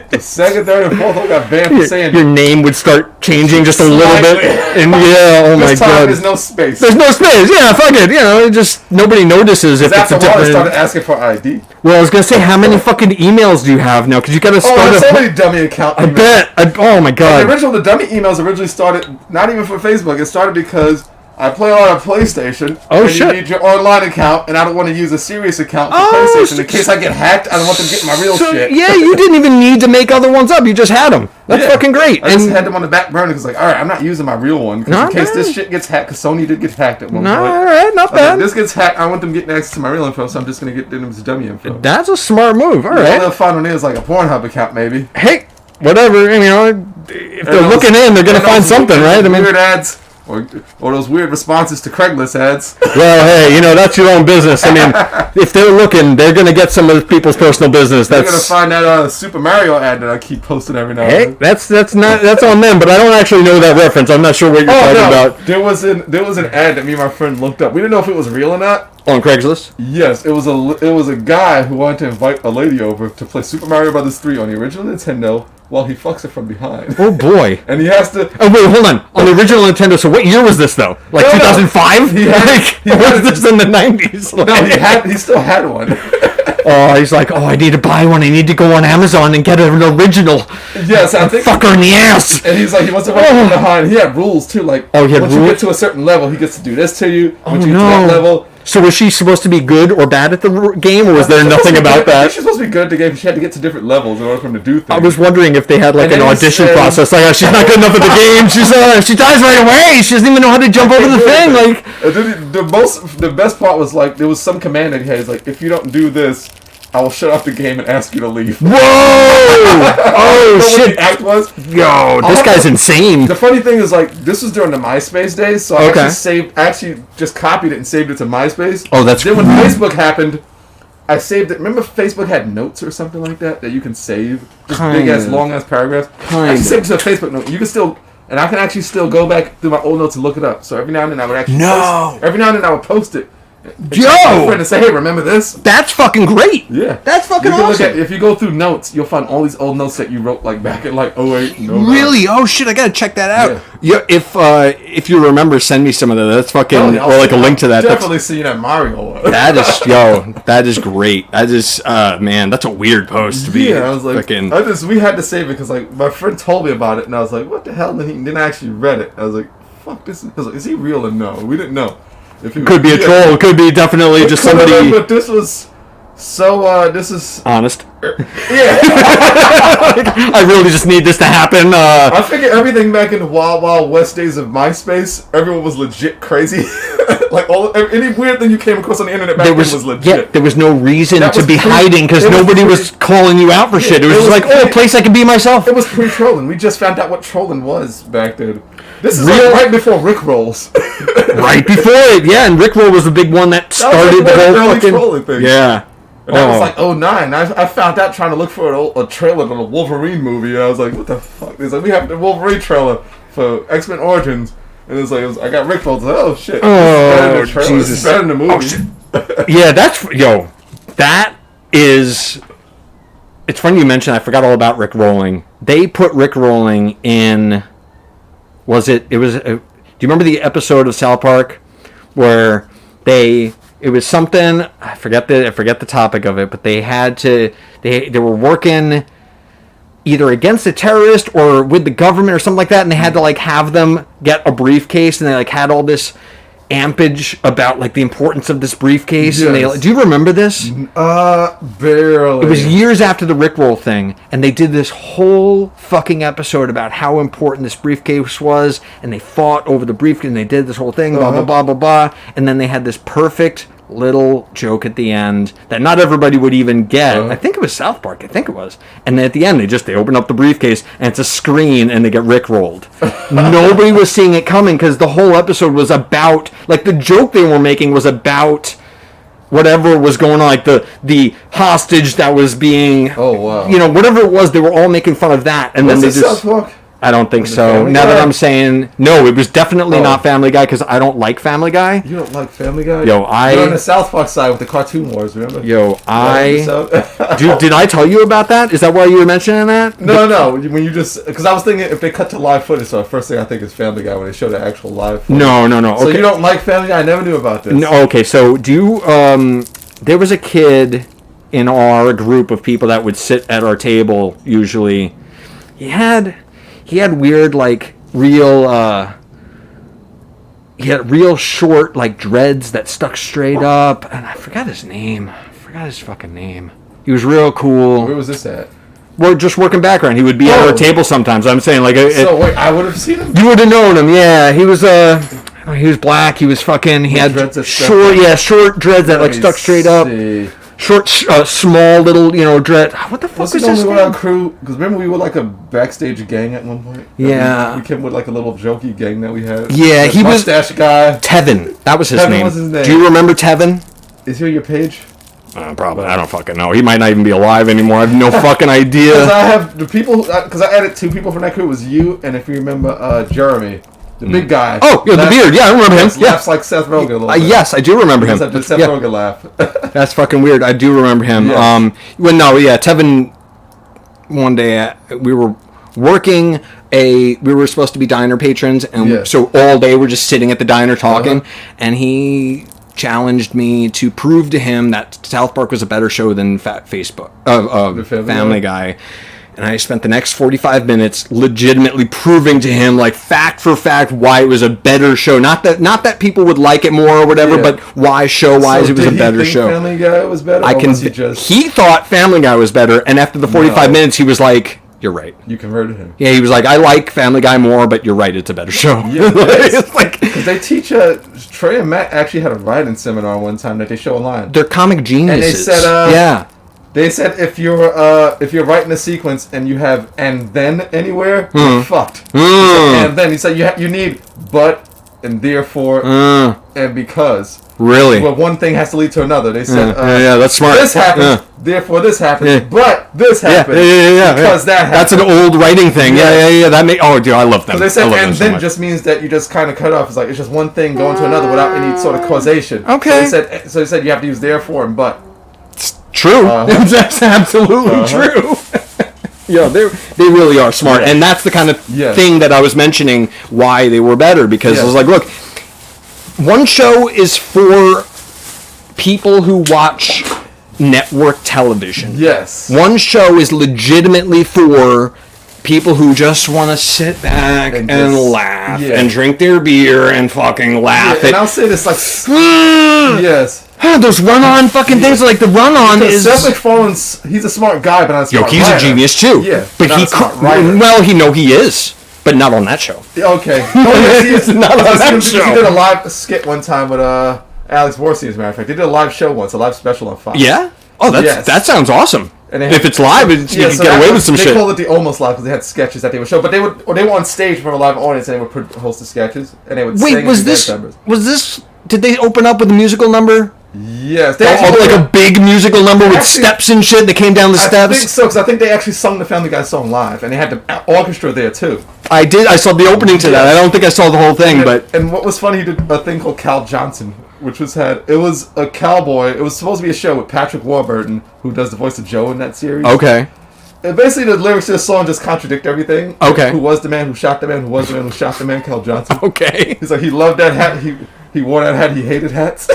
Speaker 1: The second, third, and fourth one got banned for saying...
Speaker 2: Your name would start changing just a little bit. And oh my god.
Speaker 1: This time there's no space.
Speaker 2: There's no space, yeah, fuck it. Just nobody notices if it's a different...
Speaker 1: I started asking for ID.
Speaker 2: Well, I was going to say, how many fucking emails do you have now? Because you got to start...
Speaker 1: there's so many dummy account emails.
Speaker 2: I bet. Oh my god.
Speaker 1: The dummy emails originally started, not even for Facebook, it started because... I play on a PlayStation.
Speaker 2: Shit.
Speaker 1: You need your online account, and I don't want to use a serious account for PlayStation in case I get hacked. I don't want them getting my real shit.
Speaker 2: Yeah, you didn't even need to make other ones up. You just had them. That's fucking great.
Speaker 1: I just had them on the back burner because, like, all right, I'm not using my real one in case this shit gets hacked. Because Sony did get hacked at one point.
Speaker 2: All right, not bad.
Speaker 1: This gets hacked. I want them getting access to my real info, so I'm just gonna get them as dummy info.
Speaker 2: That's a smart move. All right.
Speaker 1: All they'll find on there is like a Pornhub account, maybe.
Speaker 2: Hey, whatever. If they're looking in, they're gonna find something, right?
Speaker 1: Weird ads. or those weird responses to Craigslist ads.
Speaker 2: Well, hey, that's your own business. I mean, if they're looking, they're gonna get some of people's personal business.
Speaker 1: They're gonna find that Super Mario ad that I keep posting every now and then.
Speaker 2: Hey, that's on them. But I don't actually know that reference. I'm not sure what you're talking about.
Speaker 1: There was an ad that me and my friend looked up. We didn't know if it was real or not.
Speaker 2: On Craigslist?
Speaker 1: Yes, it was a guy who wanted to invite a lady over to play Super Mario Brothers 3 on the original Nintendo while he fucks her from behind.
Speaker 2: Oh boy!
Speaker 1: And he has to.
Speaker 2: Oh wait, hold on. On the original Nintendo. So what year was this though? Like 2005?
Speaker 1: He had
Speaker 2: this in the 90s.
Speaker 1: No, he still had one.
Speaker 2: Oh, he's like, I need to buy one. I need to go on Amazon and get an original.
Speaker 1: Yes, I think.
Speaker 2: Fuck her in the ass.
Speaker 1: And he's like, he wants to run behind. He had rules too. Like,
Speaker 2: he had
Speaker 1: once
Speaker 2: rules?
Speaker 1: you get to a certain level, he gets to do this to you. Once you get to that level.
Speaker 2: So was she supposed to be good or bad at the game, or was there nothing about that?
Speaker 1: I think she's supposed to be good at the game. She had to get to different levels in order for him to do things.
Speaker 2: I was wondering if they had like an audition process. Like, she's not good enough at the game. She dies right away. She doesn't even know how to jump over the thing. Like,
Speaker 1: the best part was like there was some command that he had. He's like, if you don't do this, I will shut off the game and ask you to leave.
Speaker 2: Whoa! Oh shit!
Speaker 1: What the act was?
Speaker 2: Yo, this guy's insane.
Speaker 1: The funny thing is, like, this was during the MySpace days, so I actually just copied it and saved it to MySpace.
Speaker 2: Oh, that's.
Speaker 1: Then when Facebook happened, I saved it. Remember, Facebook had notes or something like that you can save, just big ass, long ass paragraphs. I saved it to a Facebook note. You can still. And I can actually still go back through my old notes and look it up. So every now and then I would actually post, every now and then I would post it.
Speaker 2: Yo!
Speaker 1: My friend to say, hey, remember this?
Speaker 2: That's fucking great.
Speaker 1: Yeah.
Speaker 2: That's fucking awesome.
Speaker 1: If you go through notes, you'll find all these old notes that you wrote like back in like 08.
Speaker 2: Really? Oh shit! I gotta check that out. Yeah. If you remember, send me some of that. That's fucking or like a link to that.
Speaker 1: Definitely see that Mario.
Speaker 2: That is great. That is man, that's a weird post to be.
Speaker 1: Yeah, I was like, we had to save it because like my friend told me about it and I was like, what the hell? And then I actually read it. I was like, fuck this. I was like, is he real or no? We didn't know.
Speaker 2: Could be a troll. Could be definitely just somebody.
Speaker 1: But this was so. This is
Speaker 2: honest.
Speaker 1: Yeah.
Speaker 2: I really just need this to happen.
Speaker 1: I figured everything back in the Wild West days of MySpace, everyone was legit crazy. Like any weird thing you came across on the internet back then was legit.
Speaker 2: Yeah, there was no reason to be hiding because nobody was calling you out for shit. It was just like, a place I can be myself.
Speaker 1: It was pre-trolling. We just found out what trolling was back then. This is like right before Rickrolls.
Speaker 2: Right before it, yeah. And Rickroll was the big one that started the whole fucking
Speaker 1: trolling thing.
Speaker 2: Yeah.
Speaker 1: And that was like 09. I found out trying to look for a trailer to the Wolverine movie. And I was like, what the fuck? It's like, we have the Wolverine trailer for X-Men Origins. And it's like, I got Rick Rolls. Like, oh, shit.
Speaker 2: Oh, Jesus.
Speaker 1: It's better than the movie.
Speaker 2: Oh, shit. Yeah, that is... It's funny you mentioned, I forgot all about Rick Rolling. They put Rick Rolling in... do you remember the episode of South Park where it was something, I forget the topic of it, but they were working either against a terrorist or with the government or something like that, and they had to like have them get a briefcase, and they like had all this ampage about like the importance of this briefcase. Yes. And do you remember this?
Speaker 1: Barely.
Speaker 2: It was years after the Rickroll thing, and they did this whole fucking episode about how important this briefcase was, and they fought over the briefcase, and they did this whole thing, blah, blah, blah, blah, blah, and then they had this perfect little joke at the end that not everybody would even get. I think it was South Park. I think it was. And then at the end, they open up the briefcase, and it's a screen, and they get Rickrolled. Nobody was seeing it coming, because the whole episode was about, like, the joke they were making was about whatever was going on, like the hostage that was being, whatever it was, they were all making fun of that. And then they just...
Speaker 1: South Park?
Speaker 2: I don't think so. Now that I'm saying, no, it was definitely not Family Guy, because I don't like Family Guy.
Speaker 1: You don't like Family Guy?
Speaker 2: You're
Speaker 1: on the South Park side with the Cartoon Wars, remember?
Speaker 2: Did I tell you about that? Is that why you were mentioning that?
Speaker 1: No. When you just, because I was thinking if they cut to live footage, so the first thing I think is Family Guy when they show the actual live footage.
Speaker 2: No.
Speaker 1: Okay. So you don't like Family Guy? I never knew about this.
Speaker 2: No, okay, so do you, there was a kid in our group of people that would sit at our table, usually. He had weird, like, real short, like, dreads that stuck straight up, and I forgot his name. I forgot his fucking name. He was real cool.
Speaker 1: Where was this at?
Speaker 2: We're just working background. He would be at our table sometimes. I'm saying, like...
Speaker 1: wait, I would have seen him?
Speaker 2: You would have known him, yeah. He was black, he was fucking... He had short dreads that, like, stuck straight up. small little, dread. What the fuck was his name?
Speaker 1: Our crew? Because remember we were like a backstage gang at one point.
Speaker 2: Yeah.
Speaker 1: We came with like a little jokey gang that we had.
Speaker 2: Yeah, he was
Speaker 1: mustache guy.
Speaker 2: Tevin. That was his name.
Speaker 1: Tevin was his name.
Speaker 2: Do you remember Tevin?
Speaker 1: Is he on your page?
Speaker 2: Probably. I don't fucking know. He might not even be alive anymore. I have no fucking idea.
Speaker 1: Because I have the people. Because I added 2 people from that crew. It was you, and if you remember, Jeremy. The big guy.
Speaker 2: Oh, yeah, the beard. Yeah, I remember him.
Speaker 1: Laughs like Seth Rogen a little bit.
Speaker 2: Yes, I do remember him.
Speaker 1: The Seth Rogen laugh.
Speaker 2: That's fucking weird. I do remember him.
Speaker 1: Yes.
Speaker 2: Tevin, one day, we were working we were supposed to be diner patrons, and so all day we're just sitting at the diner talking, and he challenged me to prove to him that South Park was a better show than Family Guy. And I spent the next 45 minutes legitimately proving to him, like fact for fact, why it was a better show. Not that people would like it more or whatever, but why show-wise it was a better show.
Speaker 1: Family Guy was better?
Speaker 2: He thought Family Guy was better, and after the 45 minutes, he was like, "You're right."
Speaker 1: You converted him.
Speaker 2: Yeah, he was like, "I like Family Guy more, but you're right, it's a better show."
Speaker 1: Yeah, it's like because they teach. Trey and Matt actually had a writing seminar one time that they show online.
Speaker 2: They're comic geniuses.
Speaker 1: And they said,
Speaker 2: yeah.
Speaker 1: They said if you're writing a sequence and you have and then anywhere, you're fucked. And then he said you need but and therefore and because.
Speaker 2: Really?
Speaker 1: Well, one thing has to lead to another. They said
Speaker 2: that's smart.
Speaker 1: This happens, therefore this happens, but this happens because that happens.
Speaker 2: That's an old writing thing. Yeah. That dude, I love them.
Speaker 1: So they said and then just means that you just kind of cut off. It's like it's just one thing going to another without any sort of causation.
Speaker 2: Okay.
Speaker 1: So they said you have to use therefore and but.
Speaker 2: True. That's absolutely true. Yeah, they really are smart, and that's the kind of thing that I was mentioning why they were better, because I was like, look, one show is for people who watch network television.
Speaker 1: Yes.
Speaker 2: One show is legitimately for people who just want to sit back and laugh and drink their beer and fucking laugh.
Speaker 1: And I'll say this like, yes.
Speaker 2: Those run-on fucking things, like the run-on is...
Speaker 1: Seth MacFarlane's, he's a smart guy, but not a smart
Speaker 2: he's
Speaker 1: writer.
Speaker 2: A genius too.
Speaker 1: Yeah,
Speaker 2: but he is, but not on that show.
Speaker 1: Okay.
Speaker 2: He's not on that show.
Speaker 1: He did a live skit one time with Alex Borstein, as a matter of fact. They did a live show once, a live special on Fox.
Speaker 2: Yeah? Oh, that sounds awesome. And if it's live, you can get away with some shit.
Speaker 1: They called it the almost live because they had sketches that they would show, but they were on stage for a live audience and they would host the sketches and they would sing.
Speaker 2: Wait, was this? Did they open up with a musical number?
Speaker 1: Yes,
Speaker 2: they like a big musical number with steps and shit that came down the steps.
Speaker 1: I think so, because I think they actually sung the Family Guy song live, and they had the orchestra there too.
Speaker 2: I saw the opening to that. I don't think I saw the whole thing,
Speaker 1: and what was funny, he did a thing called Cal Johnson, which was it was a cowboy. It was supposed to be a show with Patrick Warburton, who does the voice of Joe in that series.
Speaker 2: Okay.
Speaker 1: And basically, the lyrics to the song just contradict everything.
Speaker 2: Okay.
Speaker 1: Who was the man who shot the man? Who was the man who shot the man? Cal Johnson.
Speaker 2: Okay.
Speaker 1: He's like, he loved that hat. He wore that hat. He hated hats.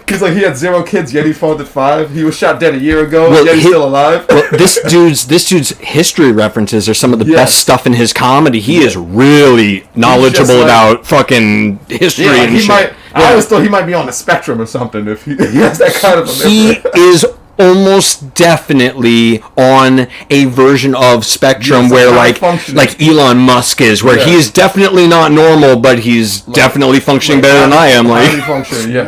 Speaker 1: He's like, he had 0 kids, yet he fathered 5. He was shot dead a year ago, yet he's still alive.
Speaker 2: Well, this dude's history references are some of the best stuff in his comedy. He is really knowledgeable about fucking history and shit.
Speaker 1: I always thought he might be on the spectrum or something if he has that kind of a memory.
Speaker 2: He is almost definitely on a version of Spectrum where like Elon Musk is, where he is definitely not normal, but he's definitely functioning better than I am. Like,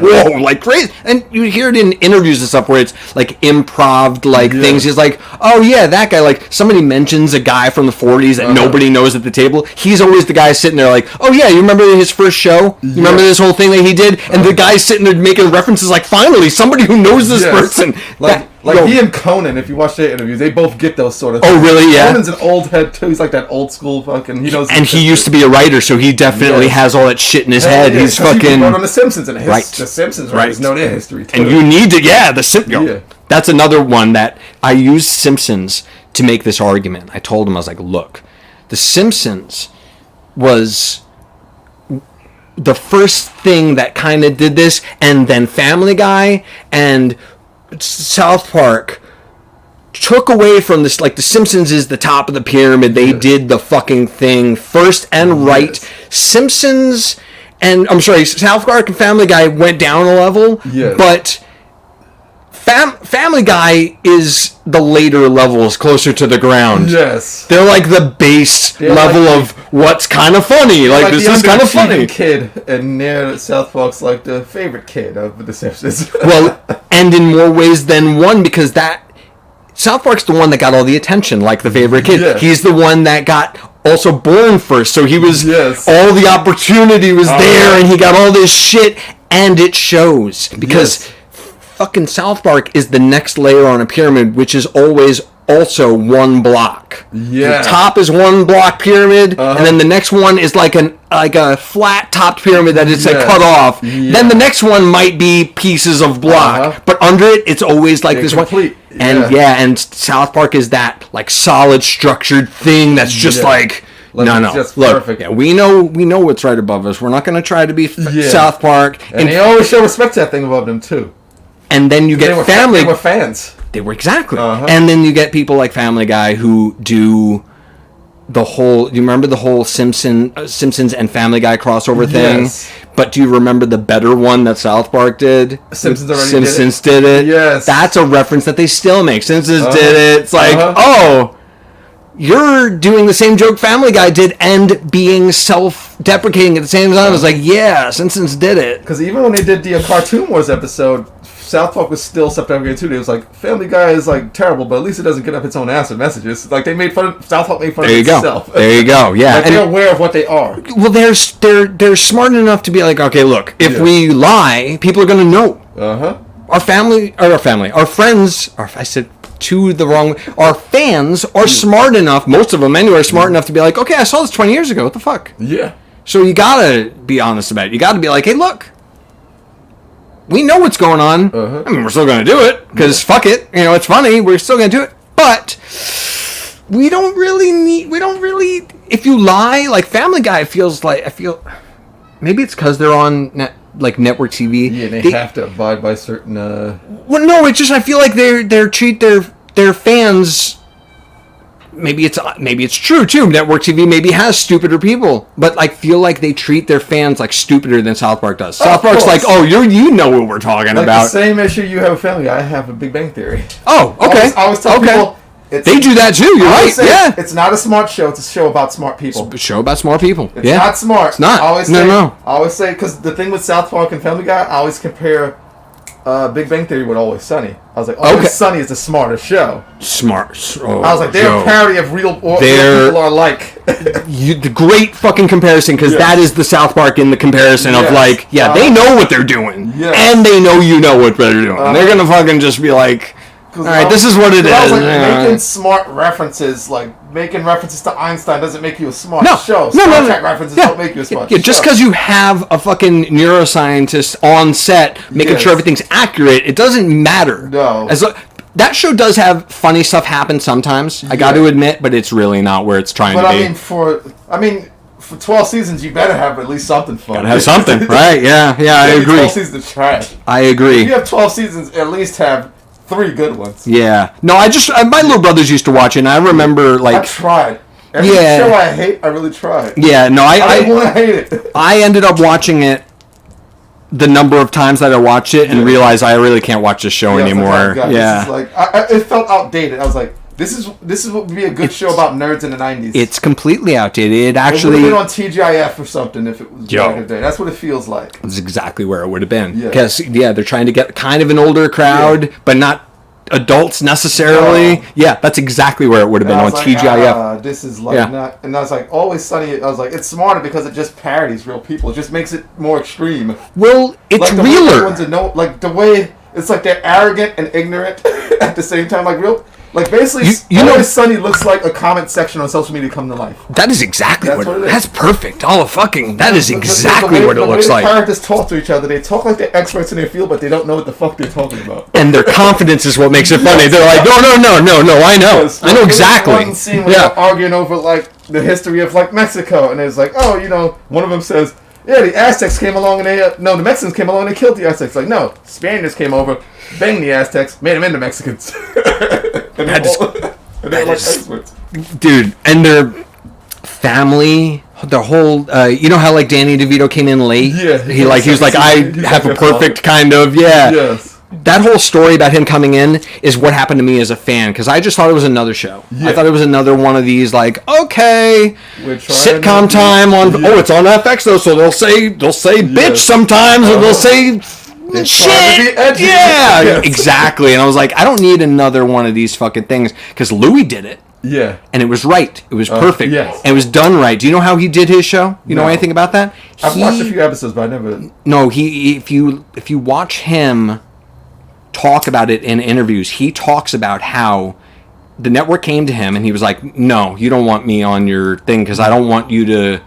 Speaker 2: whoa, like crazy. And you hear it in interviews and stuff where it's like improv things. He's like, oh yeah, that guy. Like somebody mentions a guy from the 40s that nobody knows at the table. He's always the guy sitting there like, oh yeah, you remember his first show? You remember this whole thing that he did? And the guy's sitting there making references like, finally, somebody who knows this person.
Speaker 1: He and Conan, if you watch their interviews, they both get those sort of things.
Speaker 2: Oh, really? Yeah.
Speaker 1: Conan's an old head, too. He's like that old school fucking... He knows.
Speaker 2: And he used to be a writer, so he definitely has all that shit in his head. He's fucking...
Speaker 1: He wrote on The Simpsons, and the Simpsons writers know their history, too.
Speaker 2: And you need to... Yeah, the Simpsons... That's another one that I used Simpsons to make this argument. I told him, I was like, look, The Simpsons was... the first thing that kind of did this, and then Family Guy and South Park took away from this. Like, The Simpsons is the top of the pyramid. They did the fucking thing first and right. Simpsons and South Park and Family Guy went down a level, but Family Guy is the later levels, closer to the ground.
Speaker 1: Yes.
Speaker 2: They're like the base level of what's kind of funny. Like this is kind of funny.
Speaker 1: Kid, and near South Park's like the favorite kid of The Simpsons.
Speaker 2: Well, and in more ways than one, because that South Park's the one that got all the attention, like the favorite kid.
Speaker 1: Yes.
Speaker 2: He's the one that got also born first, so he was all the opportunity was there, and he got all this shit, and it shows because fucking South Park is the next layer on a pyramid, which is always also one block.
Speaker 1: Yeah.
Speaker 2: The top is one block pyramid, and then the next one is like a flat topped pyramid that is like cut off. Yeah. Then the next one might be pieces of block, but under it, it's always like this complete one. And and South Park is that like solid structured thing that's just like. No.
Speaker 1: Just
Speaker 2: look,
Speaker 1: perfect.
Speaker 2: Yeah, we know what's right above us. We're not going to try to be South Park.
Speaker 1: And they always show respect to that thing above them too.
Speaker 2: And then you get family.
Speaker 1: They were fans.
Speaker 2: They were exactly. And then you get people like Family Guy who do the whole. Do you remember the whole Simpsons and Family Guy crossover thing? Yes. But do you remember the better one that South Park did?
Speaker 1: Simpsons
Speaker 2: did it.
Speaker 1: Yes.
Speaker 2: That's a reference that they still make. Simpsons did it. It's like, you're doing the same joke Family Guy did and being self-deprecating at the same time. I was like, yeah, Simpsons did it.
Speaker 1: Because even when they did the Cartoon Wars episode, South Park was still self-deprecating too. It was like, Family Guy is like terrible, but at least it doesn't get up its own ass with messages. Like they made fun of South Park, made fun of itself.
Speaker 2: There you go. Yeah,
Speaker 1: like, they're aware of what they are.
Speaker 2: Well, they're smart enough to be like, okay, look, if we lie, people are gonna know. Our friends. I said. Our fans are smart enough, most of them anyway, are smart enough to be like, okay, I saw this 20 years ago, what the fuck?
Speaker 1: Yeah.
Speaker 2: So you gotta be honest about it. You gotta be like, hey, look, we know what's going on. I mean, we're still gonna do it, because fuck it, it's funny, we're still gonna do it, but we don't really, if you lie, like Family Guy maybe it's because they're on network TV.
Speaker 1: Yeah, they have to abide by certain.
Speaker 2: Well, no, it's just I feel like they treat their fans. Maybe it's true too. Network TV maybe has stupider people, but I feel like they treat their fans like stupider than South Park does. South Park's like, oh, you know what we're talking about.
Speaker 1: The same issue you have with Family Guy, I have a Big Bang Theory.
Speaker 2: Oh, okay.
Speaker 1: I always tell people.
Speaker 2: They do that too. You're right. Yeah.
Speaker 1: It's not a smart show. It's a show about smart people.
Speaker 2: It's a show about smart people.
Speaker 1: It's not smart.
Speaker 2: It's not.
Speaker 1: I always say, because the thing with South Park and Family Guy, I always compare Big Bang Theory with Always Sunny. I was like, Always Sunny is the smarter show.
Speaker 2: Smart. Oh,
Speaker 1: I was like, they're a parody of real people are like.
Speaker 2: The great fucking comparison, because that is the South Park in the comparison of like, they know what they're doing, and they know what they're doing. They're gonna fucking just be like. All right, this is what it is.
Speaker 1: I was like, making smart references, like making references to Einstein, doesn't make you a smart show. Star Trek references don't make you a smart show.
Speaker 2: Just because you have a fucking neuroscientist on set making sure everything's accurate, it doesn't matter.
Speaker 1: No.
Speaker 2: That show does have funny stuff happen sometimes. I got to admit, but it's really not where it's trying to be.
Speaker 1: For 12 seasons, you better have at least something fun.
Speaker 2: Gotta have something, right? Yeah, I agree.
Speaker 1: 12 seasons is trash.
Speaker 2: I agree.
Speaker 1: If you have 12 seasons, at least have 3 good ones.
Speaker 2: Yeah. No, my little brothers used to watch it, and I remember, like...
Speaker 1: I tried. Every show I hate, I really tried.
Speaker 2: Yeah, no, I
Speaker 1: want to hate it.
Speaker 2: I ended up watching it the number of times that I watched it and realized I really can't watch this show anymore.
Speaker 1: This is like, it felt outdated. I was like, this is what would be a good show about nerds in the 90s.
Speaker 2: It's completely outdated. It actually...
Speaker 1: It would have been on TGIF or something if it was back in the day. That's what it feels like.
Speaker 2: That's exactly where it would have been. Because, they're trying to get kind of an older crowd, but not adults necessarily. No. Yeah, that's exactly where it would have been on TGIF.
Speaker 1: This is like not... And I was like, Always Sunny, I was like, it's smarter because it just parodies real people. It just makes it more extreme.
Speaker 2: Well, it's
Speaker 1: like
Speaker 2: realer.
Speaker 1: The way... It's like they're arrogant and ignorant at the same time. Like real... Like, basically, Always Sunny looks like a comment section on social media come to life.
Speaker 2: That is exactly what it is. That's perfect. That is exactly what it looks like.
Speaker 1: The characters talk to each other. They talk like they're experts in their field, but they don't know what the fuck they're talking about.
Speaker 2: And their confidence is what makes it funny. They're like, no, I know.
Speaker 1: Yes,
Speaker 2: I know exactly.
Speaker 1: One scene where they're arguing over, like, the history of, like, Mexico. And it's like, one of them says... Yeah, the Aztecs came along and the Mexicans came along and they killed the Aztecs. Like, no, Spaniards came over, banged the Aztecs, made them into Mexicans. and they're like experts.
Speaker 2: Dude, and their family, the whole, you know how like Danny DeVito came in late?
Speaker 1: Yeah.
Speaker 2: He was like, I have a perfect kind of,
Speaker 1: Yes.
Speaker 2: That whole story about him coming in is what happened to me as a fan, because I just thought it was another show. Yeah. I thought it was another one of these, like, okay, sitcom time on. Oh, it's on FX though, so they'll say bitch sometimes, or they'll say shit, yeah, exactly. And I was like, I don't need another one of these fucking things because Louis did it.
Speaker 1: Yeah,
Speaker 2: and it was right. It was perfect.
Speaker 1: Yes,
Speaker 2: and it was done right. Do you know how he did his show? You know anything about that?
Speaker 1: I've watched a few episodes, but I never.
Speaker 2: No, if you watch him talk about it in interviews, he talks about how the network came to him and he was like, "No, you don't want me on your thing because I don't want you to."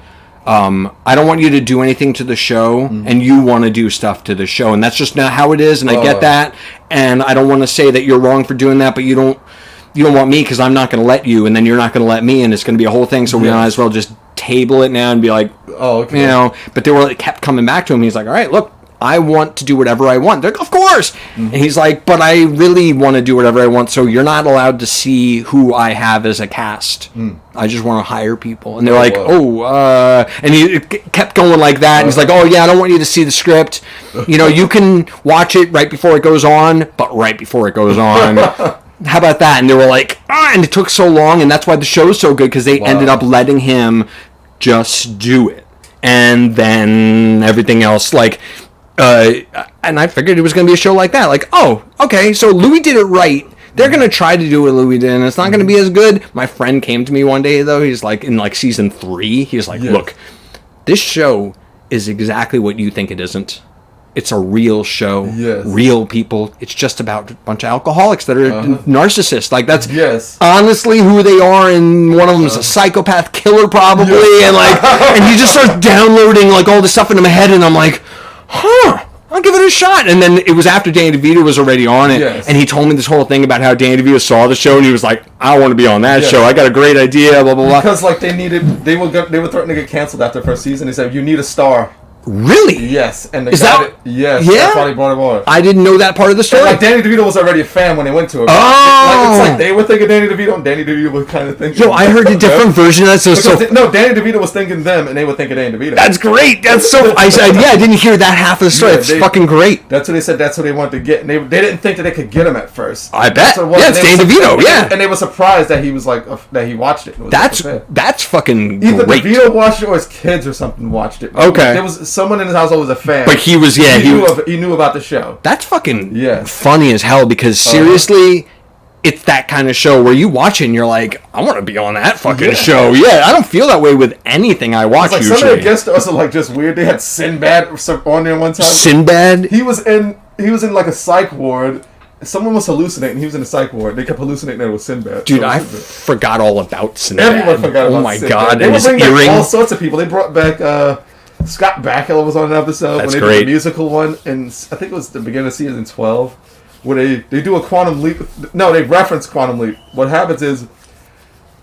Speaker 2: I don't want you to do anything to the show, and you want to do stuff to the show, and that's just not how it is. And I get that, and I don't want to say that you're wrong for doing that, but you don't want me because I'm not going to let you, and then you're not going to let me, and it's going to be a whole thing. So we might as well just table it now and be like, oh, okay, you know. But they kept coming back to him. He's like, all right, look, I want to do whatever I want. They're like, of course. And he's like, but I really want to do whatever I want, so you're not allowed to see who I have as a cast. I just want to hire people. And they're like, and he kept going like that. And he's like, oh, yeah, I don't want you to see the script. You know, you can watch it right before it goes on, but right before it goes on. How about that? And they were like, and it took so long, and that's why the show's so good, because they ended up letting him just do it. And then everything else, like... and I figured it was going to be a show like that. Like, oh, okay, so Louis did it right. They're going to try to do what Louis did, and it's not going to be as good. My friend came to me one day, though. He's like, in like season 3, he's like, look, this show is exactly what you think it isn't. It's a real show, real people. It's just about a bunch of alcoholics that are narcissists. Like, that's honestly who they are, and one of them is a psychopath killer, probably, and he just starts downloading, like, all this stuff into my head, and I'm like... I'll give it a shot. And then it was after Danny DeVito was already on it, and he told me this whole thing about how Danny DeVito saw the show, and he was like, I want to be on that show. I got a great idea, blah, blah, blah.
Speaker 1: Because, like, they were threatening to get canceled after the first season. They said, you need a star.
Speaker 2: Really?
Speaker 1: Yes. And
Speaker 2: that's
Speaker 1: why they brought him on.
Speaker 2: I didn't know that part of the story.
Speaker 1: And, like, Danny DeVito was already a fan when they went to it.
Speaker 2: Oh!
Speaker 1: It's like they were thinking Danny DeVito, and Danny DeVito was kind of thinking...
Speaker 2: Yo, I heard a different version of that.
Speaker 1: No, Danny DeVito was thinking them, and they were thinking Danny DeVito.
Speaker 2: That's great. That's so... I didn't hear that half of the story. It's fucking great.
Speaker 1: That's what they said. That's what they wanted to get. And they didn't think that they could get him at first.
Speaker 2: I bet. It's Danny DeVito,
Speaker 1: And they were surprised that he was like... that he watched it.
Speaker 2: That's fucking
Speaker 1: Either
Speaker 2: great.
Speaker 1: Either DeVito watched it or his kids or something watched it.
Speaker 2: Okay.
Speaker 1: There was someone in his house that was a fan.
Speaker 2: But he was,
Speaker 1: he knew about the show.
Speaker 2: That's fucking funny as hell, because seriously, it's that kind of show where you watch it and you're like, I want to be on that fucking show. Yeah, I don't feel that way with anything I watch usually.
Speaker 1: Some of the guest stars are like just weird. They had Sinbad on there one time.
Speaker 2: Sinbad?
Speaker 1: He was in like a psych ward. Someone was hallucinating. He was in a psych ward. They kept hallucinating that it was Sinbad.
Speaker 2: Dude, I forgot all about Sinbad.
Speaker 1: Everyone forgot about Sinbad.
Speaker 2: Oh my god.
Speaker 1: They were bringing back all sorts of people. They brought back... Scott Bakula was on an episode when they did the musical one, and I think it was the beginning of season 12, where they do a quantum leap. No, they reference quantum leap. What happens is,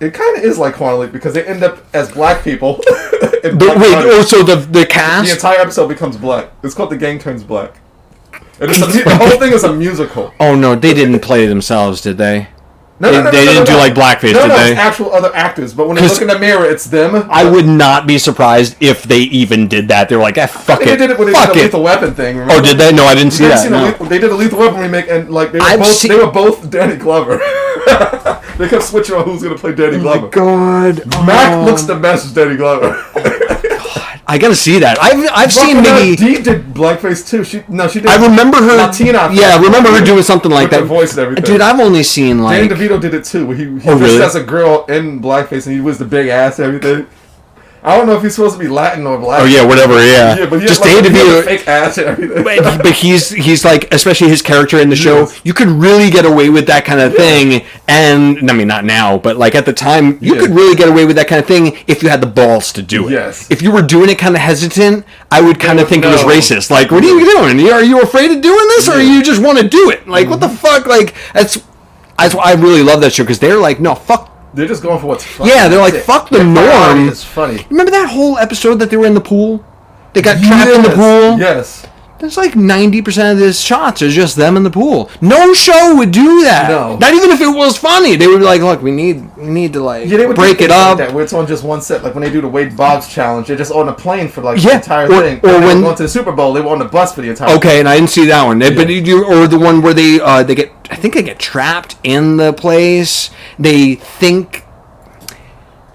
Speaker 1: it kind of is like quantum leap, because they end up as black people.
Speaker 2: So the cast?
Speaker 1: The entire episode becomes black. It's called The Gang Turns Black. And the whole thing is a musical.
Speaker 2: Oh no, they didn't play themselves, did they? No, they didn't do like blackface, did they?
Speaker 1: It's actual other actors, but when they look in the mirror, it's them.
Speaker 2: I would not be surprised if they even did that. They were like, fuck it.
Speaker 1: They did it when they did the Lethal Weapon thing. Remember?
Speaker 2: Oh, did they? No, I didn't see that.
Speaker 1: They did a Lethal Weapon remake, and like they were both Danny Glover. They kept switching on who's going to play Danny Glover.
Speaker 2: Oh my god.
Speaker 1: Mac looks the best as Danny Glover.
Speaker 2: I gotta see that. I've seen maybe
Speaker 1: Dee did blackface too. She did.
Speaker 2: I remember her.
Speaker 1: Latina.
Speaker 2: Yeah, I remember her doing something like that.
Speaker 1: With her voice and everything.
Speaker 2: Dude, I've only seen like
Speaker 1: Danny DeVito did it too. Where he
Speaker 2: really?
Speaker 1: as a girl in blackface, and he was the big ass and everything. I don't know if he's supposed to be Latin or black.
Speaker 2: Oh yeah, whatever. Yeah,
Speaker 1: yeah, but
Speaker 2: just Danny DeVito,
Speaker 1: fake ass and everything.
Speaker 2: But he's like, especially his character in the show, you could really get away with that kind of thing. And I mean, not now, but like at the time, you could really get away with that kind of thing if you had the balls to do it.
Speaker 1: Yes.
Speaker 2: If you were doing it kind of hesitant, I would kind of think it was racist. Like, what are you doing? Are you afraid of doing this, or you just want to do it? Like, what the fuck? Like, that's why I really love that show, because they're like, no, fuck.
Speaker 1: They're just going for what's funny.
Speaker 2: Yeah, they're like, fuck the norm.
Speaker 1: It's funny.
Speaker 2: Remember that whole episode that they were in the pool? They got trapped in the pool?
Speaker 1: Yes.
Speaker 2: There's like 90% of this shots are just them in the pool. No show would do that.
Speaker 1: No.
Speaker 2: Not even if it was funny. They would be like, look, we need to like break it up.
Speaker 1: Like that, where it's on just one set. Like when they do the Wade Boggs challenge, they're just on a plane for like the entire thing. Or when they were going to the Super Bowl, they were on the bus for the entire thing.
Speaker 2: Okay, and I didn't see that one. But or the one where they get, I think they get trapped in the place. They think,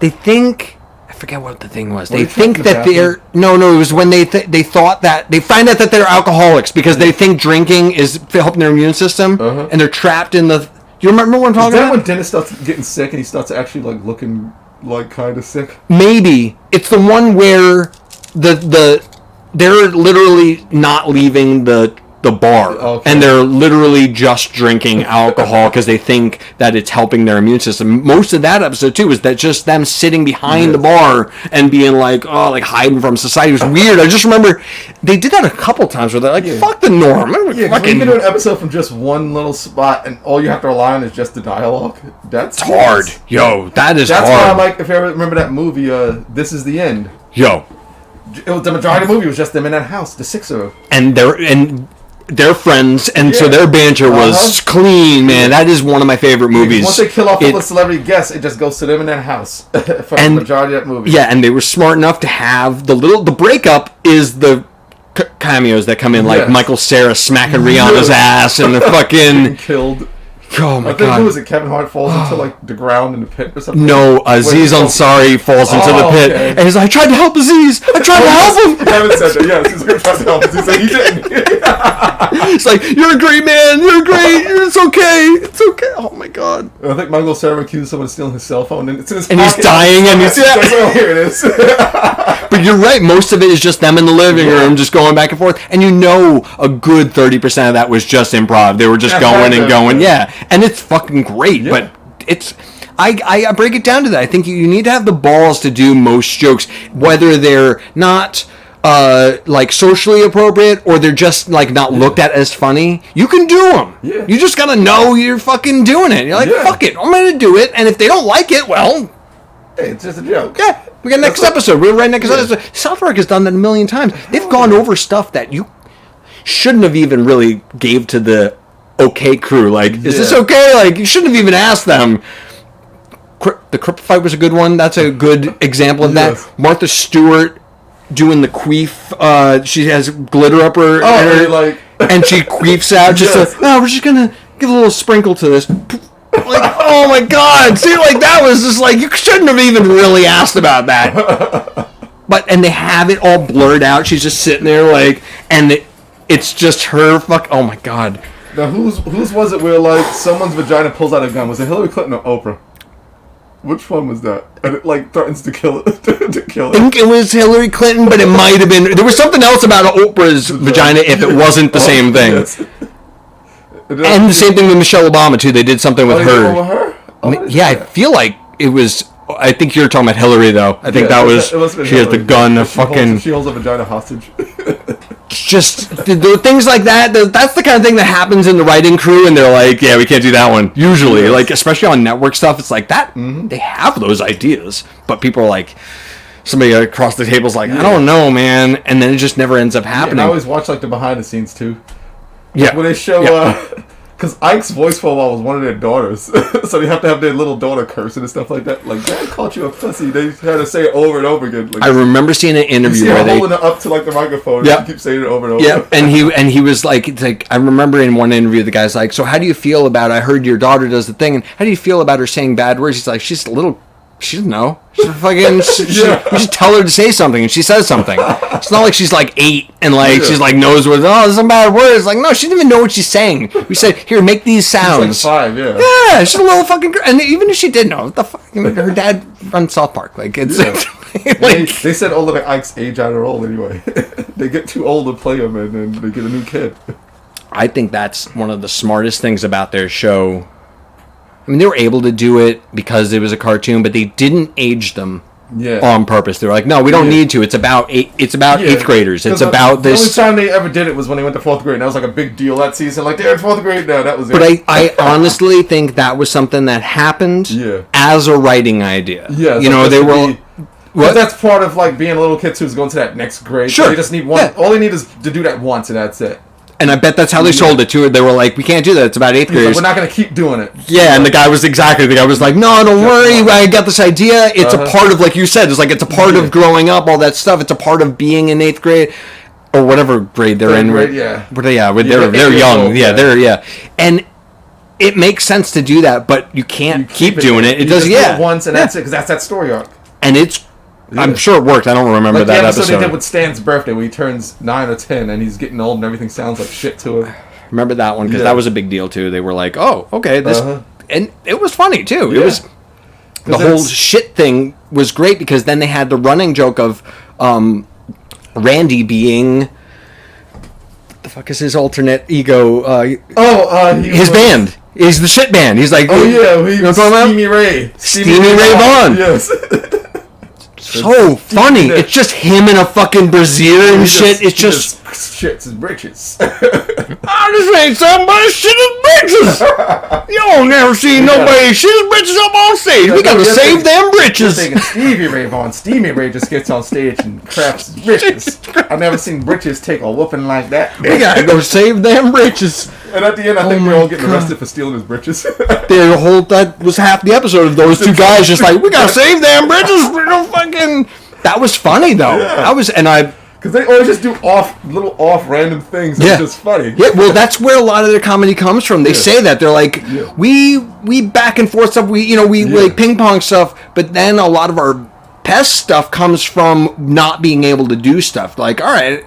Speaker 2: I forget what the thing was. They think that they're no. It was when they thought that they find out that they're alcoholics because they think drinking is helping their immune system, and they're trapped in the. You remember what I'm talking about?
Speaker 1: Is that when Dennis starts getting sick and he starts actually like looking like kind of sick?
Speaker 2: Maybe it's the one where they're literally not leaving the bar, and they're literally just drinking alcohol because they think that it's helping their immune system. Most of that episode too was that just them sitting behind the bar and being like hiding from society. It was weird. I just remember they did that a couple times where they're like, fuck the norm.
Speaker 1: Fucking do an episode from just one little spot and all you have to rely on is just the dialogue. That's
Speaker 2: hard. Yo, that is
Speaker 1: that's
Speaker 2: hard.
Speaker 1: That's why if you ever remember that movie, This Is the End.
Speaker 2: Yo.
Speaker 1: It was, the majority of the movie was just them in that house, the six of them.
Speaker 2: And they're friends, and so their banter was clean, man. That is one of my favorite movies.
Speaker 1: Once they kill off all the celebrity guests, it just goes to them in that house for the majority of that movie.
Speaker 2: Yeah, and they were smart enough to have the breakup is the cameos that come in, like Michael Cera smacking Rihanna's ass and the fucking
Speaker 1: killed.
Speaker 2: Oh my god!
Speaker 1: I think who was it? Kevin Hart falls into like the ground in the pit or something.
Speaker 2: No, Aziz Ansari falls into the pit, and he's like, "I tried to help Aziz. I tried to help him."
Speaker 1: Kevin said that. Yes, he's going to try to help Aziz. He didn't.
Speaker 2: It's like, "You're a great man. You're great. It's okay. It's okay." Oh my god!
Speaker 1: I think Michael Cera accused someone of stealing his cell phone, and it's in his
Speaker 2: and
Speaker 1: pocket.
Speaker 2: He's dying, and he's
Speaker 1: here it is.
Speaker 2: But you're right. Most of it is just them in the living room, just going back and forth, and a good 30% of that was just improv. They were just going and going, and it's fucking great, but it's I break it down to that. I think you need to have the balls to do most jokes, whether they're not like socially appropriate or they're just like not looked at as funny. You can do them. You just gotta know you're fucking doing it. You're like, fuck it, I'm gonna do it, and if they don't like it, well,
Speaker 1: hey, it's just a joke.
Speaker 2: Yeah, we got next episode. We're right next episode. South Park has done that a million times. They've gone over stuff that you shouldn't have even really gave to the okay crew. Like, is this okay? Like, you shouldn't have even asked them. The Crip fight was a good one. That's a good example of that. Martha Stewart doing the queef. She has glitter up her, and she queefs out. We're just gonna give a little sprinkle to this. Like, oh my god! See, like that was just like you shouldn't have even really asked about that. And they have it all blurred out. She's just sitting there like, and it's just her. Oh my god!
Speaker 1: Now whose was it where like someone's vagina pulls out a gun? Was it Hillary Clinton or Oprah? Which one was that? And it like threatens to kill it.
Speaker 2: I think it was Hillary Clinton, but it might have been. There was something else about Oprah's vagina if it wasn't the same thing. Yes. And the same thing with Michelle Obama too. They did something with her. I feel like it was. I think you're talking about Hillary though. I think that was. She has the gun.
Speaker 1: She holds a vagina hostage.
Speaker 2: Just the things like that. That's the kind of thing that happens in the writing crew, and they're like, "Yeah, we can't do that one." Usually, like especially on network stuff, it's like that. They have those ideas, but people are like, somebody across the table's like, "I don't know, man," and then it just never ends up happening.
Speaker 1: I always watch like the behind the scenes too. Yeah, when they show, because Ike's voice for a while was one of their daughters, so they have to have their little daughter cursing and stuff like that. Like, Dad called you a pussy. They had to say it over and over again. Like,
Speaker 2: I remember seeing an interview where they
Speaker 1: holding it up to like the microphone. And keep saying it over and over.
Speaker 2: Yeah, and he was like, it's like I remember in one interview the guy's like, so how do you feel about? I heard your daughter does the thing, and how do you feel about her saying bad words? He's like, she's a little. She doesn't know. She's fucking. You just tell her to say something, and she says something. It's not like she's like 8 and like she's like knows what. Oh, there's some bad words. Like no, she didn't even know what she's saying. We said, here, make these sounds.
Speaker 1: She's like 5, yeah.
Speaker 2: Yeah, she's a little fucking girl. And even if she did know, what the fuck? Her dad runs South Park. Like it's.
Speaker 1: Like, they said all of the Ike's age out are old anyway. They get too old to play them, and then they get a new kid.
Speaker 2: I think that's one of the smartest things about their show. I mean, they were able to do it because it was a cartoon, but they didn't age them on purpose. They were like, no, we don't need to. It's about 8th graders. It's about this.
Speaker 1: The only time they ever did it was when they went to 4th grade. And that was like a big deal that season. Like, they're in 4th grade now. That was it.
Speaker 2: But I honestly think that was something that happened as a writing idea.
Speaker 1: Yeah.
Speaker 2: You know, they were...
Speaker 1: Well, that's part of like being a little kid who's going to that next grade.
Speaker 2: Sure.
Speaker 1: So they just need one. All they need is to do that once, and that's it.
Speaker 2: And I bet that's how they sold it too. They were like, we can't do that. It's about 8th graders.
Speaker 1: Like, we're not going to keep doing it.
Speaker 2: Yeah, and the guy was like, no, don't worry. I got this idea. It's a part of, like you said, it's like it's a part of growing up, all that stuff. It's a part of being in 8th grade. Or whatever grade they're in.
Speaker 1: Grade, yeah.
Speaker 2: They're young. Old, And it makes sense to do that, but you can't keep doing it. It does,
Speaker 1: do it once, and that's it, because that's that story arc.
Speaker 2: And it's I'm sure it worked. I don't remember
Speaker 1: like
Speaker 2: that
Speaker 1: the episode
Speaker 2: episode.
Speaker 1: they did with Stan's birthday, where he turns 9 or 10, and he's getting old, and everything sounds like shit to him.
Speaker 2: Remember that one because that was a big deal too. They were like, "Oh, okay, this," and it was funny too. It was the whole shit thing was great because then they had the running joke of Randy being. The fuck is his alternate ego? His band. He's the shit band. He's like,
Speaker 1: he was Steamy Ray.
Speaker 2: Steamy Ray Vaughan.
Speaker 1: Yes.
Speaker 2: So funny. It's just him in a fucking brassiere and shit. It's just
Speaker 1: shits his britches.
Speaker 2: I just ain't somebody shit his britches. You don't never see nobody shit his britches up on stage. We gotta save them britches.
Speaker 1: You're thinking Stevie Ray Vaughan. Steamy Ray just gets on stage and craps his britches. I've never seen britches take a whooping like that.
Speaker 2: We gotta go save them britches.
Speaker 1: And at the end, I think they're all getting arrested for stealing his britches.
Speaker 2: That was half the episode of those two guys just like, we gotta save them britches. We're no fucking. That was funny though.
Speaker 1: Because they always just do little random things. It's just funny.
Speaker 2: Yeah, well, that's where a lot of their comedy comes from. They say that they're like, we back and forth stuff. We like ping pong stuff, but then a lot of our pest stuff comes from not being able to do stuff. Like, all right,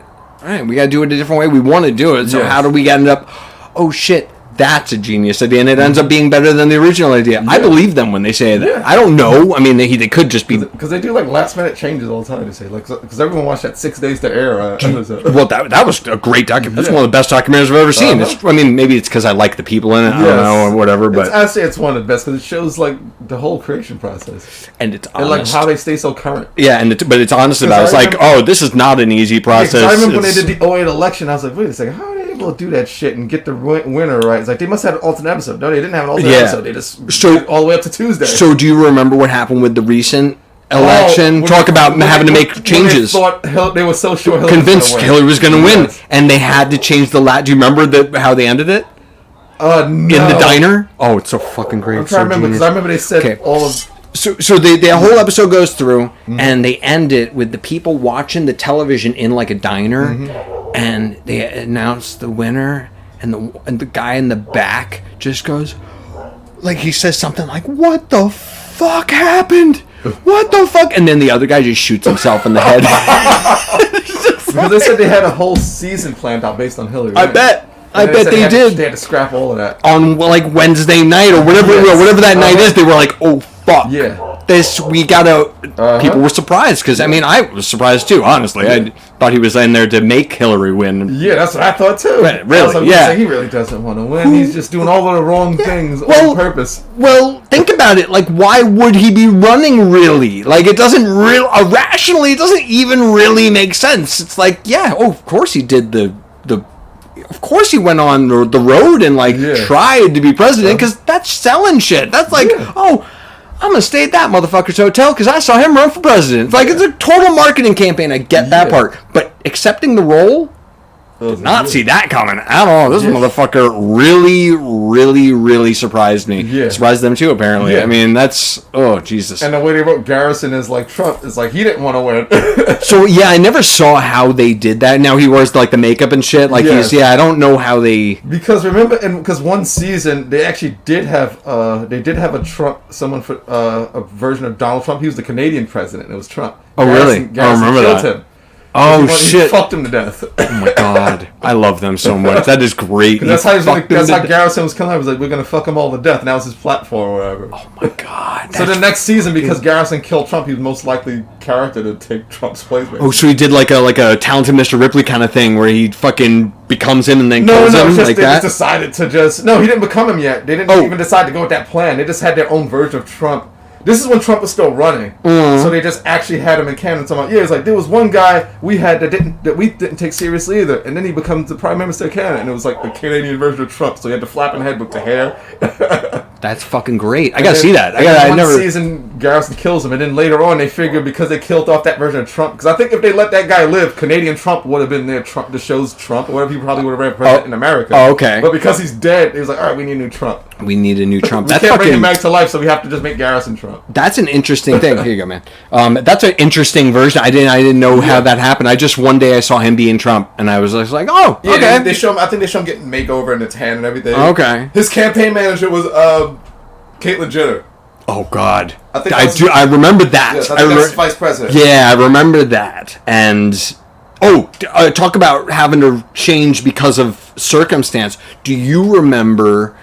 Speaker 2: we got to do it a different way. We want to do it. So how do we end up? Oh shit. That's a genius idea, and it ends up being better than the original idea. I believe them when they say that. Yeah. I don't know. I mean, they could just be...
Speaker 1: Because they do, like, last-minute changes all the time, they say. Like, because everyone watched that 6 Days to Air episode.
Speaker 2: Well, that was a great documentary. That's one of the best documentaries I've ever seen. I mean, maybe it's because I like the people in it. I don't know, or whatever, but...
Speaker 1: I'd say it's one of the best, because it shows, like, the whole creation process.
Speaker 2: And it's honest.
Speaker 1: And, like, how they stay so current.
Speaker 2: Yeah, but it's honest about it. It's like, this is not an easy process.
Speaker 1: I remember when they did the 08 election, I was like, wait a second, how are they able to do that shit and get the winner right? It's like, they must have an alternate episode. No, they didn't have an alternate episode. They just did it all the way up to Tuesday.
Speaker 2: So do you remember what happened with the recent election? Talk about having to make changes.
Speaker 1: They were so sure
Speaker 2: convinced Hillary was going to win, and they had to change the Do you remember how they ended it?
Speaker 1: No.
Speaker 2: In the diner? Oh, it's so fucking great.
Speaker 1: I'm trying to remember because I remember they said all of...
Speaker 2: So the whole episode goes through, and they end it with the people watching the television in like a diner, and they announce the winner, and the guy in the back just goes, like he says something like, "What the fuck happened? What the fuck?" And then the other guy just shoots himself in the head.
Speaker 1: Because they said they had a whole season planned out based on Hillary.
Speaker 2: I bet they did.
Speaker 1: They had to scrap all of that
Speaker 2: on like Wednesday night or whatever that night is. They were like, "Oh fuck, we gotta." People were surprised because I mean I was surprised too. Honestly, I thought he was in there to make Hillary win.
Speaker 1: Yeah, that's what I thought too.
Speaker 2: Really?
Speaker 1: He really doesn't want to win. He's just doing all of the wrong things on purpose.
Speaker 2: Well, think about it. Like, why would he be running? Really? Like, it doesn't rationally. It doesn't even really make sense. It's like, of course he did Of course he went on the road and tried to be president because that's selling shit. That's like, I'm going to stay at that motherfucker's hotel because I saw him run for president. It's like, it's a total marketing campaign. I get that part. But accepting the role, did not see that coming at all. This motherfucker really, really, really surprised me. Yeah. Surprised them too, apparently. Yeah. I mean, that's... Oh, Jesus.
Speaker 1: And the way they wrote Garrison is like Trump. It's like he didn't want to win.
Speaker 2: So, I never saw how they did that. Now he wears, like, the makeup and shit. Like, I don't know how they...
Speaker 1: Because remember, because one season, they actually did have a Trump... Someone for a version of Donald Trump. He was the Canadian president. It was Trump.
Speaker 2: Oh, really?
Speaker 1: Garrison
Speaker 2: I remember
Speaker 1: killed
Speaker 2: that.
Speaker 1: him.
Speaker 2: Oh, shit.
Speaker 1: He fucked him to death.
Speaker 2: Oh, my God. I love them so much. That is great.
Speaker 1: That's how Garrison was killing him. He was like, we're going to fuck them all to death. And that was his platform or whatever.
Speaker 2: Oh, my God.
Speaker 1: So the next season, because Garrison killed Trump, he was most likely character to take Trump's place. Basically.
Speaker 2: Oh, so he did like a talented Mr. Ripley kind of thing where he fucking becomes him and then kills him like
Speaker 1: they
Speaker 2: that?
Speaker 1: Just decided to he didn't become him yet. They didn't even decide to go with that plan. They just had their own version of Trump. This is when Trump was still running, so they just actually had him in canon. It's like there was one guy we had that we didn't take seriously either, and then he becomes the prime minister of Canada, and it was like the Canadian version of Trump. So he had the flapping head with the hair.
Speaker 2: That's fucking great. I gotta see that.
Speaker 1: One season Garrison kills him, and then later on they figure because they killed off that version of Trump. Because I think if they let that guy live, Canadian Trump would have been there. Trump, the show's Trump, or whatever. He probably would have ran president in America.
Speaker 2: Oh, okay.
Speaker 1: But because he's dead, he was like, all right, we need a new Trump.
Speaker 2: We need a new Trump.
Speaker 1: We can't bring him back to life, so we have to just make Garrison Trump.
Speaker 2: That's an interesting thing. Here you go, man. That's an interesting version. I didn't know how that happened. I just one day I saw him being Trump, and I was like, oh, okay.
Speaker 1: Yeah, they show him. I think they show him getting makeover in his hand and everything.
Speaker 2: Okay.
Speaker 1: His campaign manager was Caitlyn Jenner.
Speaker 2: Oh God,
Speaker 1: I
Speaker 2: remember that.
Speaker 1: Yes, I think that's vice president.
Speaker 2: Yeah, I remember that. And talk about having to change because of circumstance. Do you remember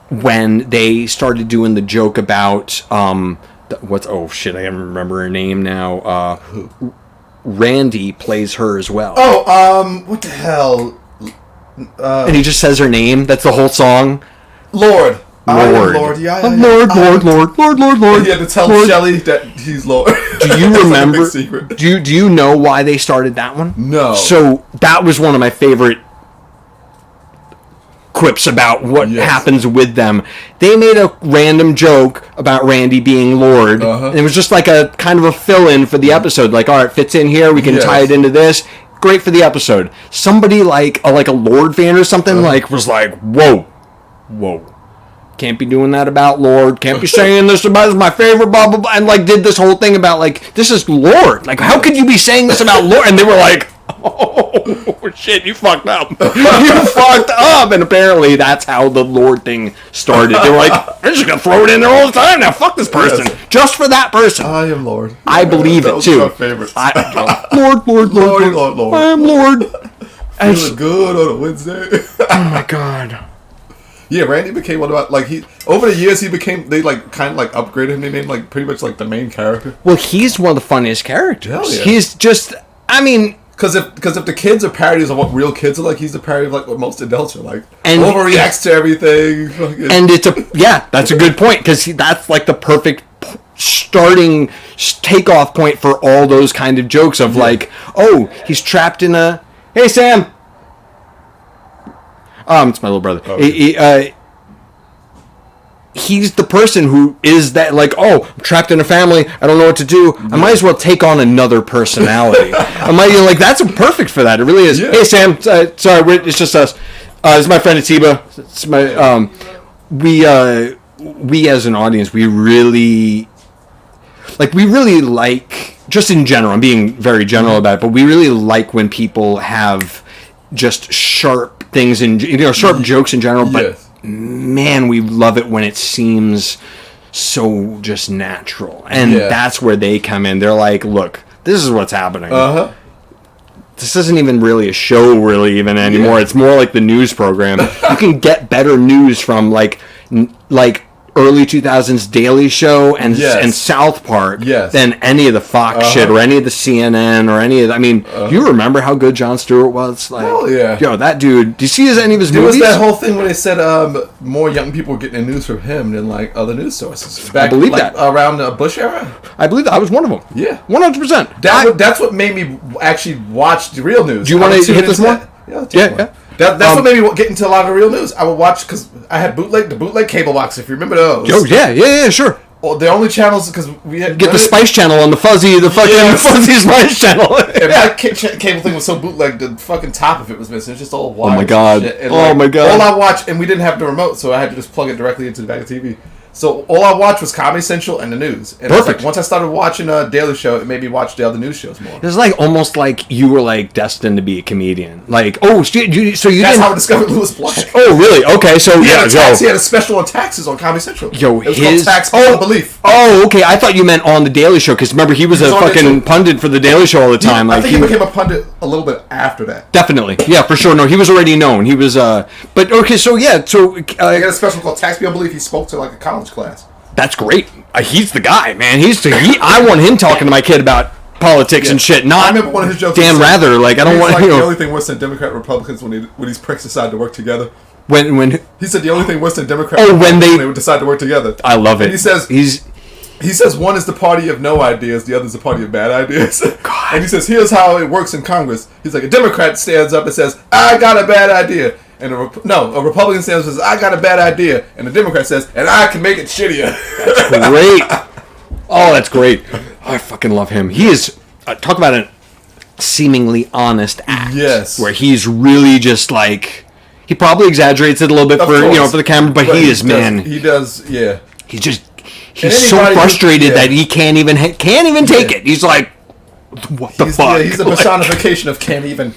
Speaker 2: when they started doing the joke about what's? Oh shit, I can't remember her name now. Randy plays her as well.
Speaker 1: Oh, what the hell?
Speaker 2: And he just says her name. That's the whole song.
Speaker 1: Lord. Lord.
Speaker 2: Yeah. Lord.
Speaker 1: He had to tell Shelley that he's Lord.
Speaker 2: Do you remember?
Speaker 1: Like a big secret.
Speaker 2: Do you know why they started that one?
Speaker 1: No.
Speaker 2: So that was one of my favorite quips about what happens with them. They made a random joke about Randy being Lord. And it was just like a kind of a fill-in for the episode. Like, all right, fits in here. We can tie it into this. Great for the episode. Somebody like a Lord fan or something was like, whoa. Can't be doing that about Lord. Can't be saying this about my favorite, blah, blah, blah. And, did this whole thing about, this is Lord. How could you be saying this about Lord? And they were like, oh, shit, you fucked up. You fucked up. And apparently that's how the Lord thing started. They were like, I'm just going to throw it in there all the time now. Fuck this person. Yes. Just for that person.
Speaker 1: I am Lord.
Speaker 2: I believe it, too.
Speaker 1: My favorite.
Speaker 2: Lord. I am Lord.
Speaker 1: Feeling good on a Wednesday.
Speaker 2: Oh, my God.
Speaker 1: Yeah, Randy became one about over the years they kind of upgraded him. They made him pretty much the main character.
Speaker 2: Well, he's one of the funniest characters.
Speaker 1: Hell yeah.
Speaker 2: He's just,
Speaker 1: because if the kids are parodies of what real kids are like, he's the parody of what most adults are like.
Speaker 2: And
Speaker 1: overreacts to everything.
Speaker 2: And that's a good point because that's the perfect starting takeoff point for all those kind of jokes of he's trapped in a hey Sam. It's my little brother. Okay. He's the person who is that I'm trapped in a family. I don't know what to do. I might as well take on another personality. That's perfect for that. It really is. Yeah. Hey Sam, sorry, it's just us. This is my friend Atiba. It's my we as an audience, we really like just in general. I'm being very general about it, but we really like when people have just sharp things and sharp jokes in general, but man, we love it when it seems so just natural, and that's where they come in. They're like, look, this is what's happening. This isn't even really a show even anymore. It's more like the news program. You can get better news from like early 2000s Daily Show and South Park than any of the Fox shit or any of the CNN or any of the, you remember how good Jon Stewart was?
Speaker 1: Hell yeah.
Speaker 2: Yo, that dude, do you see any of his movies?
Speaker 1: There was that whole thing where they said more young people were getting their news from him than other news sources.
Speaker 2: I believe that.
Speaker 1: Around the Bush era?
Speaker 2: I believe that. I was one of them.
Speaker 1: Yeah.
Speaker 2: 100%.
Speaker 1: That's what made me actually watch the real news.
Speaker 2: Do you want to hit this more?
Speaker 1: Yeah. That's what made me get into a lot of the real news. I would watch because I had the bootleg cable box. If you remember those.
Speaker 2: Oh yeah, sure.
Speaker 1: Well, the only channels because we had
Speaker 2: get the Spice Channel on the fuzzy Spice Channel.
Speaker 1: And my cable thing was so bootleg, the fucking top of it was missing. It's just all wired.
Speaker 2: Oh my god! My god!
Speaker 1: All I watched, and we didn't have the remote, so I had to just plug it directly into the back of the TV. So all I watched was Comedy Central and the news. And
Speaker 2: perfect.
Speaker 1: Once I started watching Daily Show, it made me watch the other news shows more.
Speaker 2: It was almost like you were destined to be a comedian. So you
Speaker 1: That's
Speaker 2: didn't.
Speaker 1: how I discovered Louis Black.
Speaker 2: Oh really? Okay, so
Speaker 1: he had a special on taxes on Comedy Central.
Speaker 2: Yo,
Speaker 1: it was called Tax Beyond Belief.
Speaker 2: Oh, okay. I thought you meant on the Daily Show because remember he was a fucking pundit for the Daily Show all the time.
Speaker 1: I think he became a pundit a little bit after that.
Speaker 2: Definitely, yeah, for sure. No, he was already known. He was but okay, so yeah, so
Speaker 1: he got a special called Tax Beyond Belief. He spoke to a college class.
Speaker 2: That's great. He's the guy, man. I want him talking to my kid about politics and shit. Not
Speaker 1: I remember one of his jokes.
Speaker 2: Dan Rather, I don't want.
Speaker 1: The only thing worse than Democrat Republicans when these pricks decide to work together.
Speaker 2: When
Speaker 1: he said the only thing worse than Democrat when they would decide to work together.
Speaker 2: I love it.
Speaker 1: And he says one is the party of no ideas, the other is the party of bad ideas. God. And he says here's how it works in Congress. He's like a Democrat stands up and says I got a bad idea. And a Republican stands and says, I got a bad idea. And the Democrat says, and I can make it shittier.
Speaker 2: That's great. Oh, that's great. I fucking love him. He is, talk about a seemingly honest act.
Speaker 1: Yes.
Speaker 2: Where he's really just he probably exaggerates it a little bit for the camera, but he is, man.
Speaker 1: He does, yeah.
Speaker 2: He's so frustrated that he can't even take it. He's like, what the fuck?
Speaker 3: Yeah, he's the personification of can't even.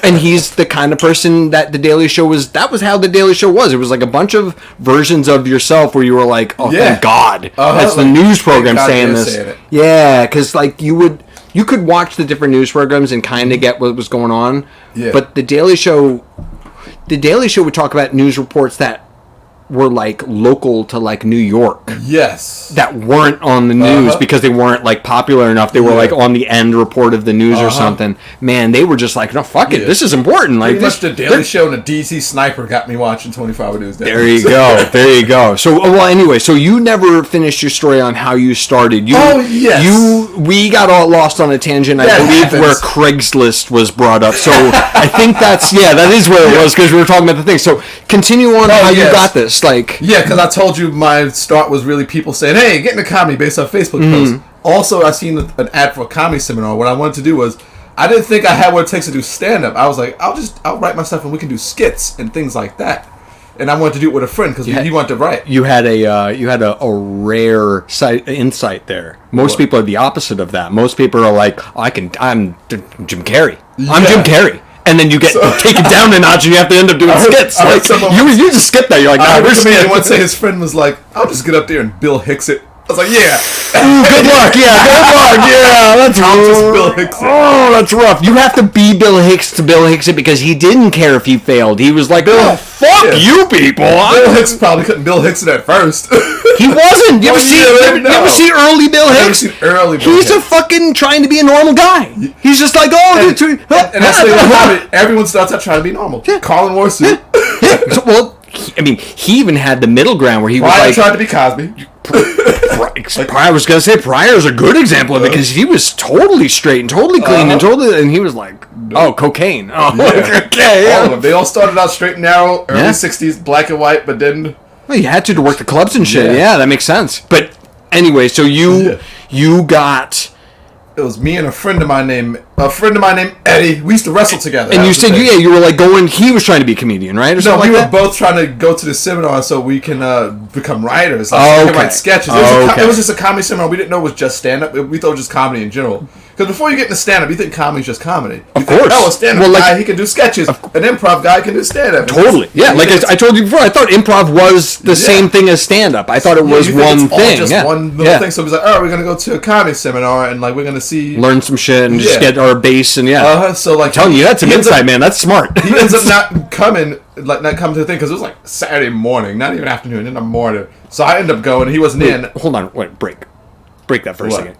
Speaker 2: And he's the kind of person that The Daily Show was. That was how The Daily Show was. It was like a bunch of versions of yourself where you were like, oh, thank God. That's the news program saying this. Yeah, because like you could watch the different news programs and kind of get what was going on.
Speaker 3: Yeah.
Speaker 2: But The Daily Show would talk about news reports that were like local to like New York.
Speaker 3: Yes.
Speaker 2: That weren't on the news because they weren't like popular enough. They were like on the end report of the news or something. Man, they were just like, no, fuck it. This is important. Like
Speaker 3: pretty much The Daily Show and the DC Sniper got me watching 24-hour news.
Speaker 2: There you go. There you go. So, well, anyway, so you never finished your story on how you started. We got all lost on a tangent, I believe, where Craigslist was brought up. So I think that is where it was because we were talking about the thing. So continue on how you got this. Like,
Speaker 3: yeah, because I told you my start was really people saying, hey, get into comedy based on Facebook posts. Also, I seen an ad for a comedy seminar. What I wanted to do was, I didn't think I had what it takes to do stand-up. I was like, I'll write my stuff and we can do skits and things like that. And I wanted to do it with a friend because he wanted to write.
Speaker 2: You had a rare insight there. Most people are the opposite of that. Most people are like, I'm Jim Carrey. I'm Jim Carrey. And then you get taken down a notch and you have to end up doing skits. You just skip that. You're like, nah, we're skip.
Speaker 3: Once his friend was like, I'll just get up there and Bill Hicks it. I was like, yeah.
Speaker 2: Ooh, good luck. Yeah, good luck. Yeah, that's rough.
Speaker 3: Bill Hicks it.
Speaker 2: Oh, that's rough. You have to be Bill Hicks to Bill Hicks it because he didn't care if he failed. He was like, fuck you people.
Speaker 3: Bill Hicks probably couldn't Bill Hicks it at first.
Speaker 2: He wasn't. You ever see early Bill Hicks?
Speaker 3: I've never seen early Bill Hicks.
Speaker 2: He's a fucking trying to be a normal guy. He's just like,
Speaker 3: and that's like everyone starts out trying to be normal. Yeah. Colin Warsu.
Speaker 2: Yeah. Well, he even had the middle ground where he was like,
Speaker 3: tried to be Cosby.
Speaker 2: I was gonna say Pryor's a good example of it because he was totally straight and totally clean and he was like, cocaine. Oh,
Speaker 3: yeah.
Speaker 2: Okay.
Speaker 3: All of them. They all started out straight and narrow, early 60s, black and white, but then.
Speaker 2: Well, you had to work the clubs and shit. Yeah, that makes sense. But anyway, so you got.
Speaker 3: It was me and a friend of mine named Eddie. We used to wrestle together.
Speaker 2: And you said, you were like going. He was trying to be a comedian, right?
Speaker 3: No, we were both trying to go to the seminar so we can become writers. Like, we can write sketches. It was just a comedy seminar. We didn't know it was just stand up. We thought it was just comedy in general. Because before you get into stand up, you think comedy's just comedy.
Speaker 2: Of course.
Speaker 3: A stand up guy, he can do sketches. An improv guy can do stand up.
Speaker 2: Totally. Yeah. Like I told you before, I thought improv was the same thing as stand up. I thought it was one thing.
Speaker 3: Just one little thing. So it was like, all right, we're gonna go to a comedy seminar and like we're gonna learn
Speaker 2: some shit and just get our base and
Speaker 3: so like
Speaker 2: I'm telling you, that's some insight, man. That's smart.
Speaker 3: He ends up not coming to the thing because it was like Saturday morning, not even afternoon, in the morning. So I ended up going. He wasn't in.
Speaker 2: Hold on, break that for a second.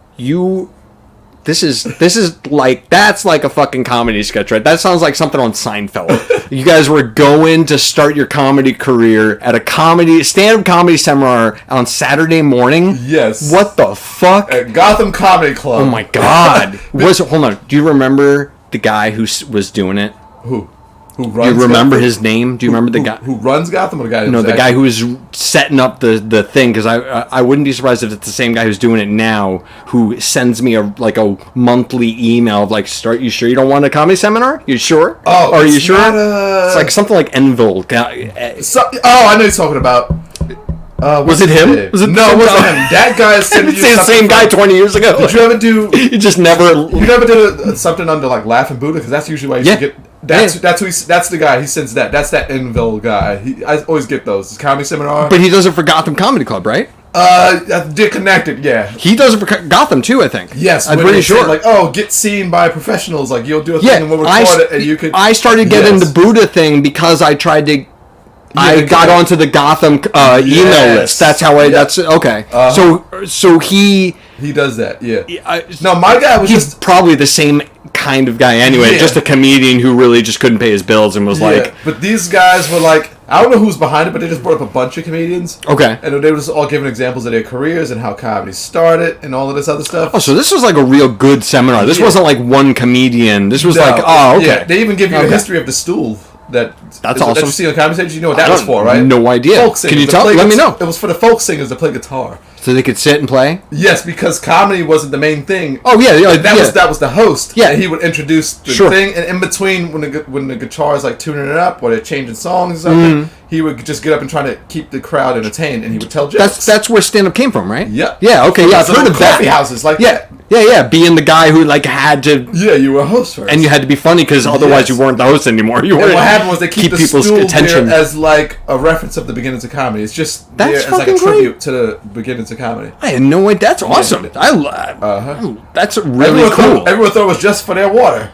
Speaker 2: This is like that's like a fucking comedy sketch, right? That sounds like something on Seinfeld. You guys were going to start your comedy career at a stand-up comedy seminar on Saturday morning.
Speaker 3: Yes.
Speaker 2: What the fuck?
Speaker 3: At Gotham Comedy Club.
Speaker 2: Oh my god. Hold on. Do you remember the guy who was doing it?
Speaker 3: Who runs?
Speaker 2: Do you remember his name? Do you remember the guy
Speaker 3: who runs Gotham? Or the guy?
Speaker 2: No, the guy who was setting up the thing. Because I wouldn't be surprised if it's the same guy who's doing it now, who sends me a monthly email of like, you sure you don't want a comedy seminar? You sure?
Speaker 3: Oh,
Speaker 2: are you sure? It's like something like Enville.
Speaker 3: I know you're talking about.
Speaker 2: Was it him?
Speaker 3: No, it wasn't him. That guy sent you
Speaker 2: the same guy 20 years ago.
Speaker 3: Did you ever do?
Speaker 2: You just never.
Speaker 3: You never did something under like Laughing Buddha because that's usually why you get. That's the guy. He sends that. That's that Enville guy. I always get those. It's comedy seminar.
Speaker 2: But he does it for Gotham Comedy Club, right?
Speaker 3: Did Connected, yeah.
Speaker 2: He does it for Gotham too, I think.
Speaker 3: Yes,
Speaker 2: I'm pretty sure.
Speaker 3: Like, get seen by professionals. Like, you'll do a thing and we'll record it, and you could.
Speaker 2: I started getting the Buddha thing because I tried to. I got onto the Gotham email list. That's how I. That's okay. So he
Speaker 3: does that. Yeah. No, my guy was
Speaker 2: he's probably the same kind of guy anyway. Just a comedian who really just couldn't pay his bills and was like.
Speaker 3: But these guys were like, I don't know who's behind it, but they just brought up a bunch of comedians.
Speaker 2: Okay.
Speaker 3: And they were just all giving examples of their careers and how comedy started and all of this other stuff.
Speaker 2: Oh, so this was like a real good seminar. This wasn't like one comedian. This was okay.
Speaker 3: Yeah, they even give you a history of the stool. That's awesome. That you see on the comedy stage, you know what that was for, right?
Speaker 2: No idea.
Speaker 3: Folk singers.
Speaker 2: Can you tell? Let me know.
Speaker 3: It was for the folk singers to play guitar,
Speaker 2: so they could sit and play.
Speaker 3: Yes, because comedy wasn't the main thing.
Speaker 2: Oh yeah,
Speaker 3: that was the host.
Speaker 2: Yeah,
Speaker 3: and he would introduce the thing, and in between when the guitar is like tuning it up or they're changing songs or something, he would just get up and try to keep the crowd entertained, and he would tell jokes.
Speaker 2: That's where stand-up came from, right?
Speaker 3: Yeah.
Speaker 2: Yeah, okay, yeah, I've heard of that.
Speaker 3: Coffee houses like that.
Speaker 2: Yeah, being the guy who like had to...
Speaker 3: Yeah, you were a host first.
Speaker 2: And you had to be funny because otherwise you weren't the host anymore. And
Speaker 3: what happened was they keep the
Speaker 2: people's
Speaker 3: stool
Speaker 2: attention
Speaker 3: there as like a reference of the beginnings of comedy. It's just
Speaker 2: that's
Speaker 3: there as like a tribute to the beginnings of comedy.
Speaker 2: I had no idea. That's awesome. That's really cool.
Speaker 3: Everyone thought it was just for their water.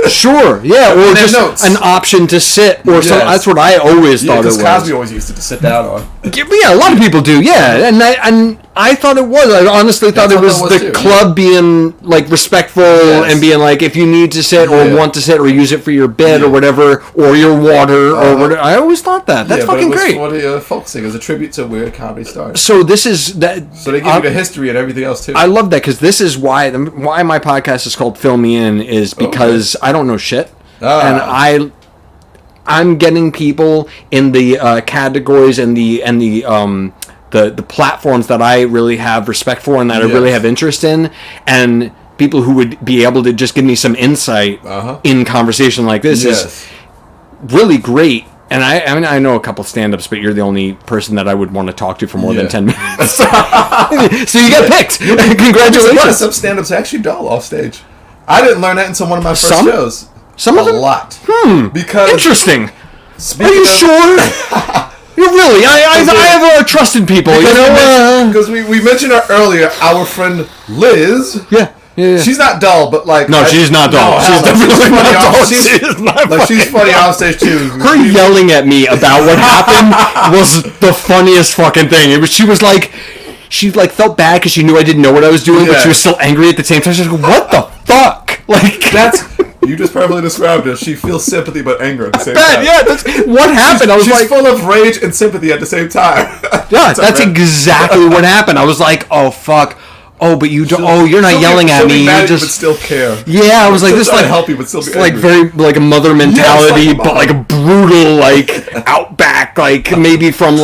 Speaker 2: Sure, yeah, or just notes. An option to sit, or something. That's what I always thought it was.
Speaker 3: Because Cosby always used to sit down on.
Speaker 2: Yeah, a lot of people do. Yeah, and I thought it was. I honestly thought it was the club being like respectful and being like, if you need to sit or want to sit or use it for your bed or whatever, or your water or whatever. I always thought that. That's fucking great.
Speaker 3: For the folk singers, a tribute to where comedy started.
Speaker 2: So this is that.
Speaker 3: So they give you the history and everything else too.
Speaker 2: I love that because this is why my podcast is called Fill Me In is because I don't know shit. And I'm getting people in the categories and the platforms that I really have respect for and that I really have interest in, and people who would be able to just give me some insight in conversation like this is really great. And I know a couple stand-ups, but you're the only person that I would want to talk to for more than 10 minutes. So you got picked. Congratulations.
Speaker 3: Some stand-ups are actually dull off stage. I didn't learn that until one of my first shows.
Speaker 2: Some of them?
Speaker 3: A lot.
Speaker 2: Because interesting. Are you sure? You really? I have trusted people.
Speaker 3: Because we mentioned her earlier, our friend Liz.
Speaker 2: Yeah.
Speaker 3: She's not dull, but like...
Speaker 2: No, she's not dull. She's definitely not dull.
Speaker 3: She's funny on stage too.
Speaker 2: Her yelling at me about what happened was the funniest fucking thing. She was like... She like felt bad because she knew I didn't know what I was doing, but she was still angry at the same time. She's like, what the fuck? Like...
Speaker 3: That's... You just perfectly described it. She feels sympathy but anger at the same time.
Speaker 2: Yeah, that's what happened.
Speaker 3: She's full of rage and sympathy at the same time.
Speaker 2: Yeah, that's exactly what happened. I was like, oh fuck. Oh, but you don't. Oh, you're not yelling at me. You just
Speaker 3: still care.
Speaker 2: Yeah, I was like, this like
Speaker 3: help you, but still be
Speaker 2: like very like a mother mentality, but like a brutal like outback, like maybe from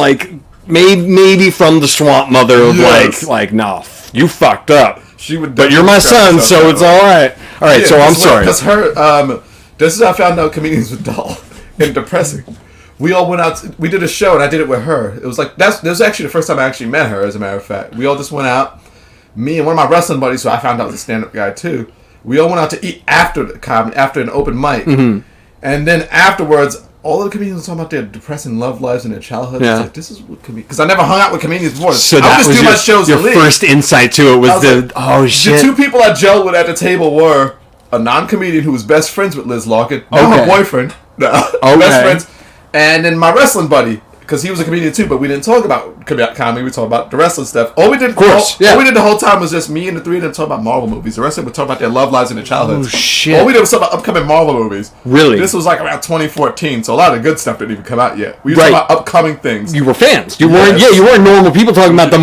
Speaker 2: maybe from the swamp mother of like nah, you fucked up.
Speaker 3: She would,
Speaker 2: but you're my son, so it's all right. All right, so I'm sorry.
Speaker 3: Because this is how I found out comedians were dull and depressing. We all went out. We did a show, and I did it with her. It was like this was actually the first time I actually met her. As a matter of fact, we all just went out. Me and one of my wrestling buddies, who I found out was a stand-up guy too. We all went out to eat after an open mic, and then afterwards, all the comedians were talking about their depressing love lives and their childhood. Yeah. Like, this is what because I never hung out with comedians before.
Speaker 2: So I would just do my shows. Your first insight to it was shit.
Speaker 3: The two people I gelled with at the table were a non-comedian who was best friends with Liz Larkin, her boyfriend, best friends, and then my wrestling buddy. Because he was a comedian too, but we didn't talk about comedy. We talked about the wrestling stuff. All we did, all we did the whole time was just me and the three of them talk about Marvel movies. The rest of them would talk about their love lives and their childhoods.
Speaker 2: Oh shit!
Speaker 3: All we did was talk about upcoming Marvel movies.
Speaker 2: Really?
Speaker 3: This was like around 2014, so a lot of good stuff didn't even come out yet. We were talking about upcoming things.
Speaker 2: You were fans. You weren't. Yeah, you weren't normal people talking about the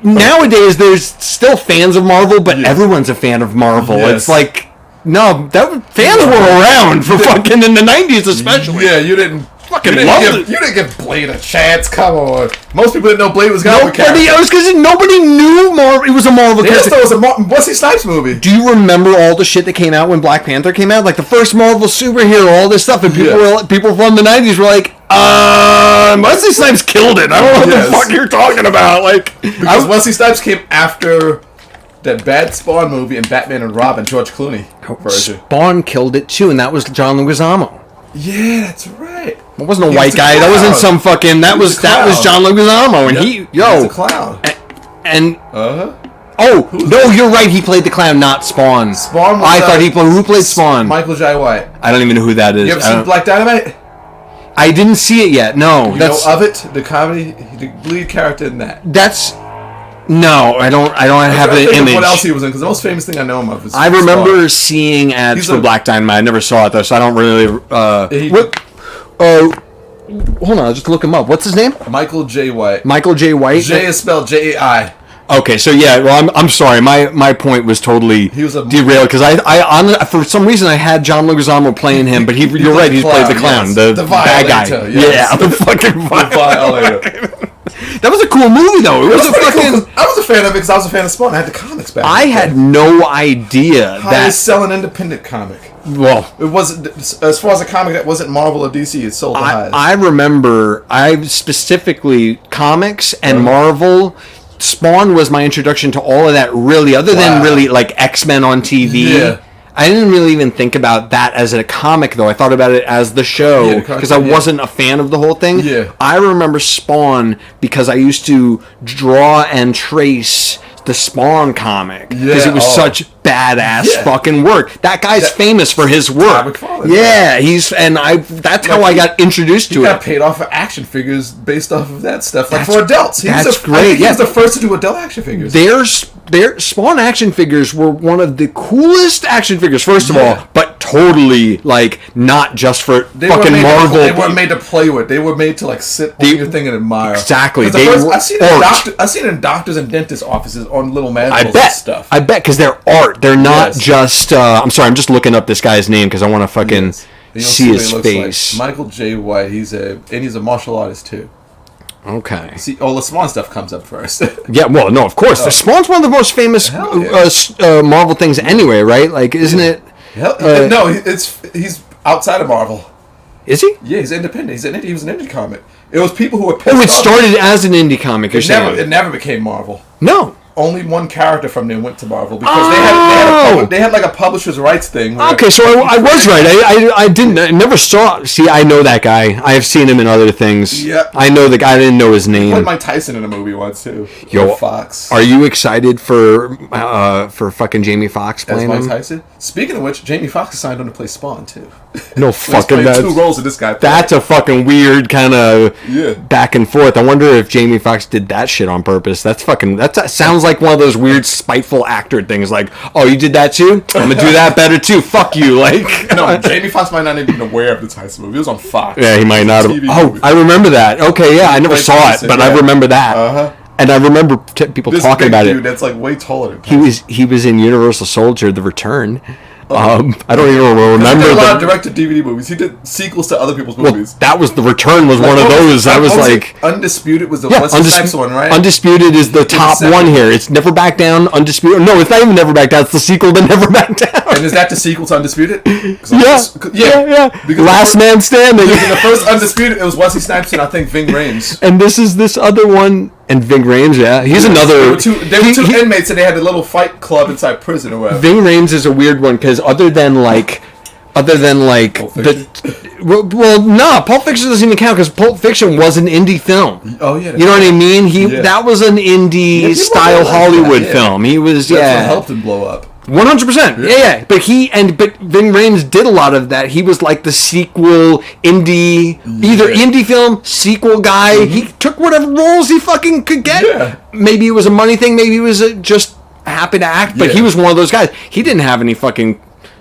Speaker 2: Nowadays, there's still fans of Marvel, but everyone's a fan of Marvel. It's like fans were around for fucking in the 90s, especially.
Speaker 3: Yeah, you didn't. You didn't give Blade a chance. Come on. Most people didn't know Blade was going to be
Speaker 2: nobody knew Marvel. It was a Marvel.
Speaker 3: They just thought it was a Wesley Snipes movie.
Speaker 2: Do you remember all the shit that came out when Black Panther came out? Like the first Marvel superhero, all this stuff, and people from the 90s were like, Wesley Snipes killed it. I don't know what the fuck you're talking about. Like,
Speaker 3: because Wesley Snipes came after that bad Spawn movie and Batman and Robin, George Clooney version.
Speaker 2: Spawn killed it too, and that was John Leguizamo.
Speaker 3: Yeah, that's right.
Speaker 2: It wasn't a white guy. That wasn't some fucking. That was John Leguizamo, and he was
Speaker 3: a clown.
Speaker 2: Oh no, you're right. He played the clown, not Spawn.
Speaker 3: Spawn.
Speaker 2: I thought he played. Who played Spawn?
Speaker 3: Michael J. White.
Speaker 2: I don't even know who that is.
Speaker 3: You ever seen Black Dynamite?
Speaker 2: I didn't see it yet. No,
Speaker 3: you know of it. The comedy, the lead character in that.
Speaker 2: No, I don't have an image.
Speaker 3: What else he was in? Because the most famous thing I know him of is
Speaker 2: I remember seeing ads for Black Dynamite. I never saw it though, so I don't really. Hold on, I'll just look him up. What's his name?
Speaker 3: Michael J. White.
Speaker 2: Michael J. White.
Speaker 3: J is spelled J-A-I.
Speaker 2: Okay, so yeah, well, I'm sorry. My point was totally derailed because I for some reason I had John Leguizamo playing him, but you're right. He's played the clown, the bad guy.
Speaker 3: Yes.
Speaker 2: Yeah, the fucking violator. That was a cool movie, though. It was a fucking.
Speaker 3: Cool, I was a fan of it because I was a fan of Spawn. I had the comics back.
Speaker 2: I had no idea
Speaker 3: that selling independent comic.
Speaker 2: Well,
Speaker 3: it wasn't, as far as a comic that wasn't Marvel or DC, it sold the highest.
Speaker 2: I remember, specifically comics and Marvel. Spawn was my introduction to all of that, really, other than really like X-Men on TV. Yeah. I didn't really even think about that as a comic, though. I thought about it as the show, because I wasn't a fan of the whole thing.
Speaker 3: Yeah.
Speaker 2: I remember Spawn because I used to draw and trace the Spawn comic, because it was such badass fucking work. That guy's famous for his work. That's how I got introduced to it. He
Speaker 3: got paid off for action figures based off of that stuff, like for adults. That's great. He was the first to do adult action figures.
Speaker 2: Their Spawn action figures were one of the coolest action figures, first of all, but totally, like, not just for fucking Marvel.
Speaker 3: They weren't made to play with. They were made to, like, sit on your thing and admire.
Speaker 2: Exactly.
Speaker 3: I've seen it in doctors and dentist offices on little manholes and stuff.
Speaker 2: I bet, because they're art. They're not just... I'm sorry, I'm just looking up this guy's name because I want to fucking see his face.
Speaker 3: Like. Michael J. White. He's a martial artist, too.
Speaker 2: Okay.
Speaker 3: See, all the Spawn stuff comes up first.
Speaker 2: Yeah, well, no, of course. The Spawn's one of the most famous Marvel things anyway, right? Like, isn't it?
Speaker 3: No, he's outside of Marvel.
Speaker 2: Is he?
Speaker 3: Yeah, he's independent. He was an indie comic. It was people who were pissed
Speaker 2: it started as an indie comic.
Speaker 3: It never became Marvel.
Speaker 2: No.
Speaker 3: Only one character from there went to Marvel because they had like a publisher's rights thing.
Speaker 2: Okay, so I was right. I never saw. See, I know that guy. I have seen him in other things.
Speaker 3: Yeah,
Speaker 2: I know the guy. I didn't know his name.
Speaker 3: He played Mike Tyson in a movie once too. Fox.
Speaker 2: Are you excited for fucking Jamie Foxx playing
Speaker 3: Mike Tyson? Speaking of which, Jamie Foxx is signed on to play Spawn too.
Speaker 2: No fucking. That's
Speaker 3: 2 roles of this guy.
Speaker 2: That's a fucking weird kind of back and forth. I wonder if Jamie Foxx did that shit on purpose. That sounds like one of those weird spiteful actor things, like, oh, you did that too? I'm gonna do that better too. Fuck you, like.
Speaker 3: No, Jamie Foxx might not even be aware of the Tyson movie. It was on Fox.
Speaker 2: Yeah, he might not have. Oh, I remember that. Okay, yeah, I never saw it, but I remember that. And I remember people talking about it.
Speaker 3: That's like way taller than Tyson.
Speaker 2: He was in Universal Soldier: The Return. I don't even remember.
Speaker 3: He did a lot of direct-to-DVD movies. He did sequels to other people's movies.
Speaker 2: That was The Return was one of those. I was like...
Speaker 3: Undisputed was the next one, right?
Speaker 2: Undisputed is the top one here. It's Never Back Down, Undisputed... No, it's not even Never Back Down. It's the sequel to Never Back Down.
Speaker 3: And is that the sequel to Undisputed?
Speaker 2: Yeah. Last Man Standing.
Speaker 3: In the first Undisputed, it was Wesley Snipes and I think Ving Rhames.
Speaker 2: And this is this other one... And Ving Rhames, he's another.
Speaker 3: There were two inmates, and they had a little fight club inside prison or whatever.
Speaker 2: Ving Rhames is a weird one because other than like Pulp Fiction? Pulp Fiction doesn't even count because Pulp Fiction was an indie film.
Speaker 3: Oh yeah,
Speaker 2: you know what I mean? That was an indie style Hollywood film. He was
Speaker 3: That's what helped him blow up.
Speaker 2: 100%. Yeah. But Ving Rhames did a lot of that. He was like the sequel indie film sequel guy. Mm-hmm. He took whatever roles he fucking could get. Yeah. Maybe it was a money thing. Maybe he was just happy to act. But he was one of those guys. He didn't have any fucking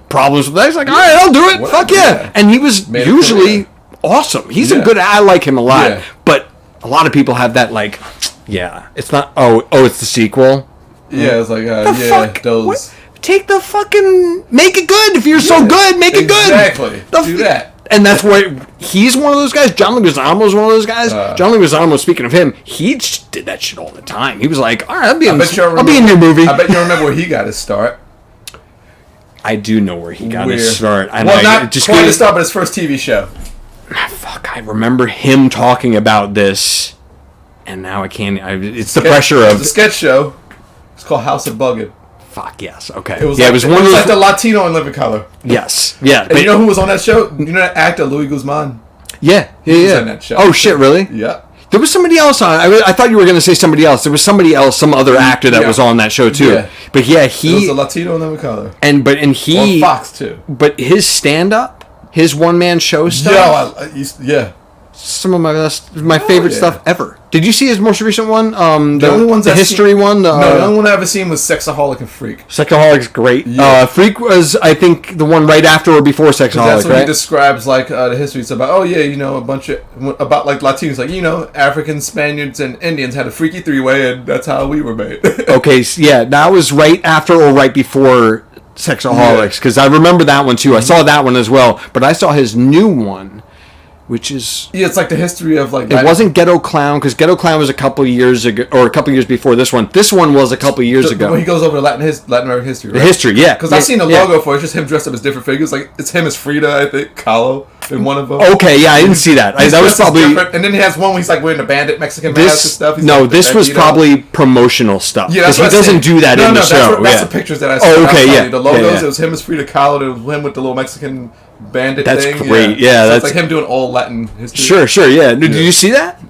Speaker 2: problems with that. He's like, all right, I'll do it. Well, fuck yeah. And he was usually awesome. He's a good. I like him a lot. Yeah. But a lot of people have that like, it's not. Oh, it's the sequel.
Speaker 3: Yeah, it's like those.
Speaker 2: What? Take the fucking... Make it good. If you're so good, make it good.
Speaker 3: Exactly. Do that.
Speaker 2: And that's why he's one of those guys. John Leguizamo's one of those guys. John Leguizamo, speaking of him, he did that shit all the time. He was like, all right, I'll be in your movie.
Speaker 3: I bet you remember where he got his start.
Speaker 2: I do know where he got his start.
Speaker 3: Not just quite his start, but his first TV show.
Speaker 2: Fuck, I remember him talking about this, and now I can't... it's the pressure of...
Speaker 3: It's a sketch show. It's called House of Buggin'.
Speaker 2: Fuck yes, okay.
Speaker 3: It was like the Latino in Living Color.
Speaker 2: Yes, yeah.
Speaker 3: And you know who was on that show? You know that actor Luis Guzman?
Speaker 2: Yeah.
Speaker 3: He was on that show.
Speaker 2: Oh shit, really?
Speaker 3: Yeah.
Speaker 2: There was somebody else on. I thought you were going to say somebody else. There was somebody else, some other actor that was on that show too. Yeah. But he
Speaker 3: was a Latino in Living Color.
Speaker 2: And he
Speaker 3: on Fox too.
Speaker 2: But his stand-up, his one-man show stuff.
Speaker 3: Yeah.
Speaker 2: Some of my favorite stuff ever. Did you see his most recent one?
Speaker 3: The only ones
Speaker 2: the history one.
Speaker 3: The only one I ever seen was Sexaholic and Freak.
Speaker 2: Sexaholic's great. Yeah. Freak was, I think, the one right after or before Sexaholic. That's what
Speaker 3: he describes like the history. It's about a bunch of about like Latinos, like Africans, Spaniards, and Indians had a freaky 3-way, and that's how we were made.
Speaker 2: Okay, so that was right after or right before Sexaholics, because I remember that one too. I saw that one as well, but I saw his new one. which is
Speaker 3: it's like the history of like.
Speaker 2: It wasn't Ghetto Clown because Ghetto Clown was a couple of years ago, or a couple of years before this one. This one was a couple of years ago.
Speaker 3: When he goes over Latin American history, right?
Speaker 2: The history, yeah.
Speaker 3: Because I've seen the logo for it. It's just him dressed up as different figures. Like it's him as Frida, I think, Kahlo in one of them.
Speaker 2: Okay, yeah, I didn't see that. That was probably.
Speaker 3: And then he has one where he's like wearing the bandit Mexican mask and stuff.
Speaker 2: This was probably promotional stuff.
Speaker 3: Yeah, that's
Speaker 2: he doesn't do that in the show.
Speaker 3: That's the pictures that I saw.
Speaker 2: Oh, okay, yeah.
Speaker 3: The logos, it was him as Frida Kahlo. It was him with the little Mexican bandit
Speaker 2: that's
Speaker 3: thing.
Speaker 2: Great.
Speaker 3: So that's like him doing all Latin history.
Speaker 2: Sure, yeah. Did you see that?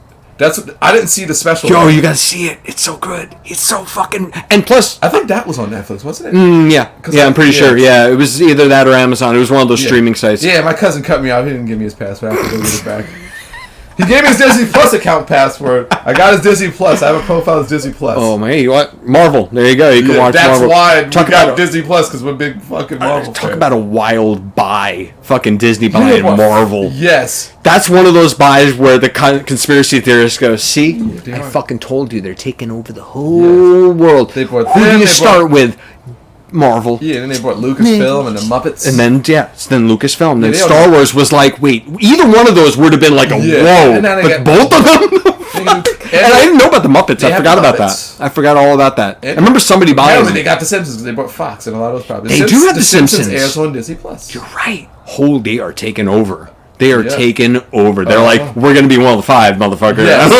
Speaker 3: I didn't see the special.
Speaker 2: Yo, you gotta see it. It's so good. It's so fucking. And plus,
Speaker 3: I think that was on Netflix, wasn't it?
Speaker 2: Yeah, I'm pretty sure. Yeah, it was either that or Amazon. It was one of those streaming sites.
Speaker 3: Yeah, my cousin cut me out. He didn't give me his password. I have to go get it back. He gave me his Disney Plus account password. I got his Disney Plus. I have a profile as Disney Plus.
Speaker 2: Oh man, you what? Marvel. There you go. You can watch Marvel.
Speaker 3: That's why we got Disney Plus, because we're big fucking Marvel fans.
Speaker 2: Talk about a wild buy. Fucking Disney buying Marvel.
Speaker 3: Yes.
Speaker 2: That's one of those buys where the conspiracy theorists go, see? I fucking told you they're taking over the whole world. Who do you start with? Marvel.
Speaker 3: Yeah, and then they brought Lucasfilm and the Muppets.
Speaker 2: And then, then Lucasfilm. Then Star Wars was like, wait, either one of those would have been like a whoa. But both of them? And I didn't know about the Muppets. I forgot about that. I forgot all about that. I remember somebody buying them.
Speaker 3: They got The Simpsons because they brought Fox and a lot of those properties.
Speaker 2: They do have The Simpsons.
Speaker 3: Airs on Disney Plus.
Speaker 2: You're right. They are taking over. They are taking over. They're like, we're going to be one of the 5, motherfucker.
Speaker 3: Yes.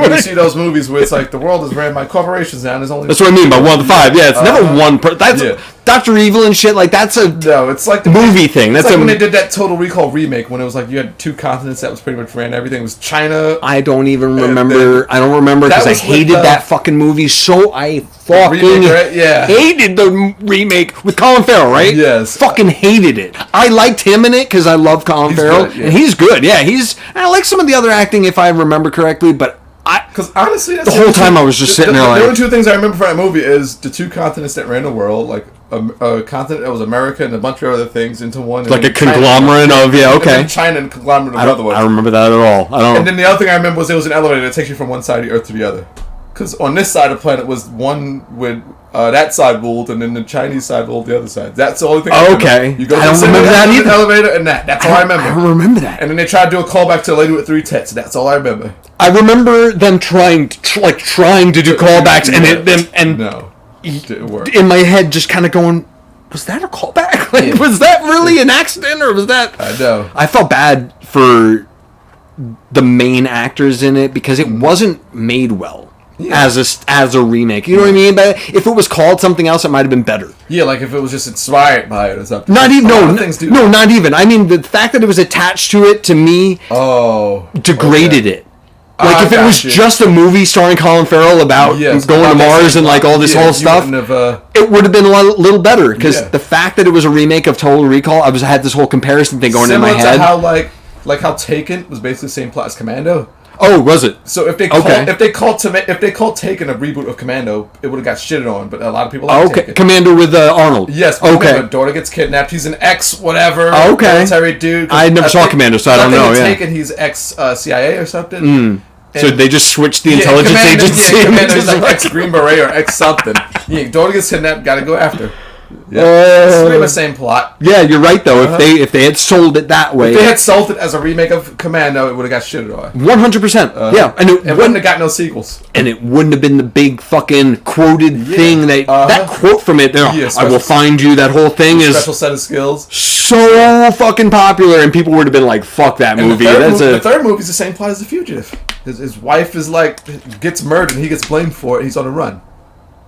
Speaker 3: You see those movies where it's like, the world is ran by corporations now, and there's only...
Speaker 2: That's what I mean by one of the 5. Yeah, it's never one... That's Dr. Evil and shit, like, that's a...
Speaker 3: No, it's like the
Speaker 2: movie thing. That's
Speaker 3: like when they did that Total Recall remake, when it was like, you had 2 continents that was pretty much ran everything. It was China...
Speaker 2: I don't even remember. I don't remember, because I hated that fucking movie, so I fucking hated the remake with Colin Farrell, right?
Speaker 3: Yes.
Speaker 2: Fucking hated it. I liked him in it, because I love Colin Farrell, and he's good. Yeah, I like some of the other acting, if I remember correctly, but
Speaker 3: because honestly,
Speaker 2: the whole time I was just sitting there like...
Speaker 3: The only 2 things I remember from that movie is the 2 continents that ran the world, like a continent that was America and a bunch of other things into one.
Speaker 2: Like a conglomerate of,
Speaker 3: and China and conglomerate of other ones.
Speaker 2: I remember that at all.
Speaker 3: And then the other thing I remember was there was an elevator that takes you from one side of the earth to the other. Because on this side of the planet was one with that side ruled, and then the Chinese side ruled the other side. That's the only thing I remember.
Speaker 2: Okay.
Speaker 3: You go
Speaker 2: I don't remember that either.
Speaker 3: Elevator and that's all I remember.
Speaker 2: I don't remember that.
Speaker 3: And then they tried to do a callback to the lady with 3 tits. That's all I remember.
Speaker 2: I remember them trying to do callbacks, and
Speaker 3: no, it didn't work.
Speaker 2: In my head, just kind of going, was that a callback? Like, was that really an accident, or was that?
Speaker 3: I know.
Speaker 2: I felt bad for the main actors in it because it wasn't made well. Yeah. As a remake, you know what I mean? But if it was called something else, it might have been better.
Speaker 3: Yeah, like if it was just inspired by it or something.
Speaker 2: Not even not even. I mean, the fact that it was attached to it to me, degraded it. Like if it was just a movie starring Colin Farrell about going to Mars and like all this whole stuff, it would have been a little better because the fact that it was a remake of Total Recall, I had this whole comparison thing going in my head.
Speaker 3: Similar to how how Taken was basically the same plot as Commando.
Speaker 2: Oh, was it?
Speaker 3: So if they called Taken a reboot of Commando, it would have got shitted on. But a lot of people like Taken.
Speaker 2: Commando with Arnold.
Speaker 3: Yes. Okay. Daughter gets kidnapped. He's an ex whatever. Military dude.
Speaker 2: I never saw Commando, so I don't know.
Speaker 3: Taken, he's ex CIA or something.
Speaker 2: So they just switched the intelligence agency.
Speaker 3: Commando's like ex Green Beret or ex something. Daughter gets kidnapped. Got to go after. It's pretty much the same plot.
Speaker 2: Yeah, you're right though. If they had sold it that way,
Speaker 3: if they had sold it as a remake of Commando, it would have got shitted on.
Speaker 2: 100%. Yeah,
Speaker 3: and it wouldn't have got no sequels.
Speaker 2: And it wouldn't have been the big fucking quoted thing that quote from it. I will find you. That whole thing is
Speaker 3: special set of skills.
Speaker 2: So fucking popular, and people would have been like, "Fuck that movie."
Speaker 3: The third movie is the same plot as The Fugitive. His wife is gets murdered, and he gets blamed for it. He's on the run.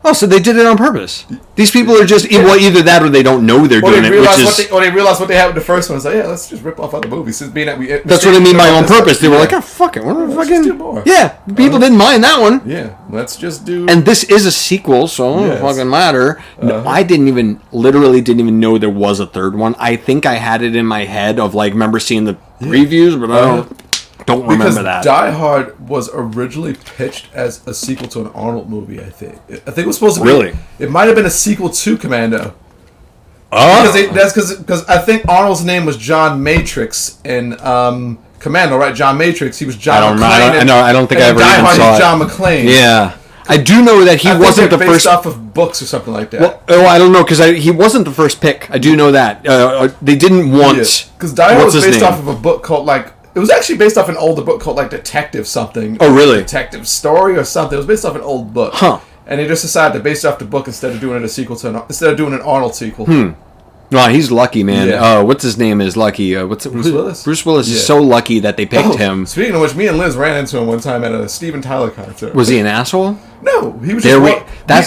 Speaker 2: Oh, so they did it on purpose. These people are just either that or they don't know they're doing it.
Speaker 3: Or they realize what they had with the first one. It's like, let's just rip off other movies. Since being that
Speaker 2: that's what I mean by on purpose. They were like, fuck it, let's do more. Yeah, people didn't mind that one.
Speaker 3: Yeah, let's just do.
Speaker 2: And this is a sequel, so it doesn't fucking matter. No, I literally didn't even know there was a third one. I think I had it in my head of remember seeing the previews, but I don't remember that.
Speaker 3: Die Hard was originally pitched as a sequel to an Arnold movie, I think. I think it was supposed to be...
Speaker 2: Really?
Speaker 3: It might have been a sequel to Commando.
Speaker 2: Oh.
Speaker 3: Because I think Arnold's name was John Matrix in Commando, right? John Matrix. He was John McClane.
Speaker 2: I don't think I ever even saw it.
Speaker 3: John McClane.
Speaker 2: Yeah. I do know that he wasn't the first...
Speaker 3: based off of books or something like that.
Speaker 2: Well, I don't know, because he wasn't the first pick. I do know that. They didn't want...
Speaker 3: Because Die Hard was based off of a book called, It was actually based off an older book called like Detective something.
Speaker 2: Oh, really?
Speaker 3: Detective Story or something. It was based off an old book.
Speaker 2: Huh.
Speaker 3: And they just decided to base it off the book instead of doing it a sequel to instead of doing an Arnold sequel.
Speaker 2: Well, he's lucky, man.
Speaker 3: Yeah.
Speaker 2: What's his name is lucky. Bruce
Speaker 3: Willis?
Speaker 2: Bruce Willis is so lucky that they picked him.
Speaker 3: Speaking of which, me and Liz ran into him one time at a Steven Tyler concert.
Speaker 2: Was he an asshole?
Speaker 3: No, he was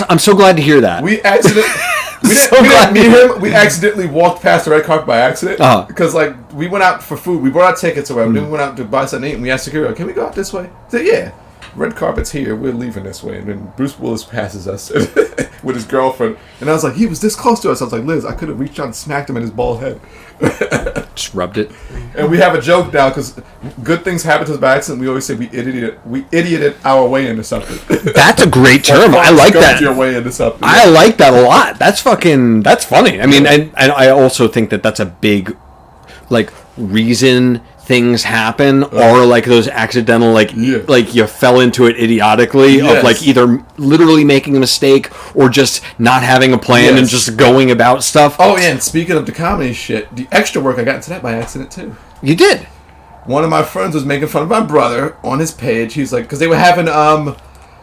Speaker 2: I'm so glad to hear that.
Speaker 3: We didn't meet him. We accidentally walked past the red carpet by accident. Because like we went out for food. We brought our tickets or whatever. Then we went out to buy something to eat. And we asked security, "Can we go out this way?" I said, "Yeah." Red carpet's here. We're leaving this way. And then Bruce Willis passes us with his girlfriend. And I was like, he was this close to us. I was like, Liz, I could have reached out and smacked him in his bald head.
Speaker 2: Just rubbed it.
Speaker 3: And we have a joke now because good things happen to us by accident. We always say we idioted our way into something.
Speaker 2: That's a great term. I like that.
Speaker 3: Your way into something.
Speaker 2: I like that a lot. That's funny. I mean, and I also think that that's a big, like, reason things happen, or like those accidental, like you fell into it idiotically, of like either literally making a mistake or just not having a plan and just going about stuff.
Speaker 3: Oh yeah, and speaking of the comedy shit, the extra work, I got into that by accident too.
Speaker 2: You did?
Speaker 3: One of my friends was making fun of my brother on his page. He's like, because they were having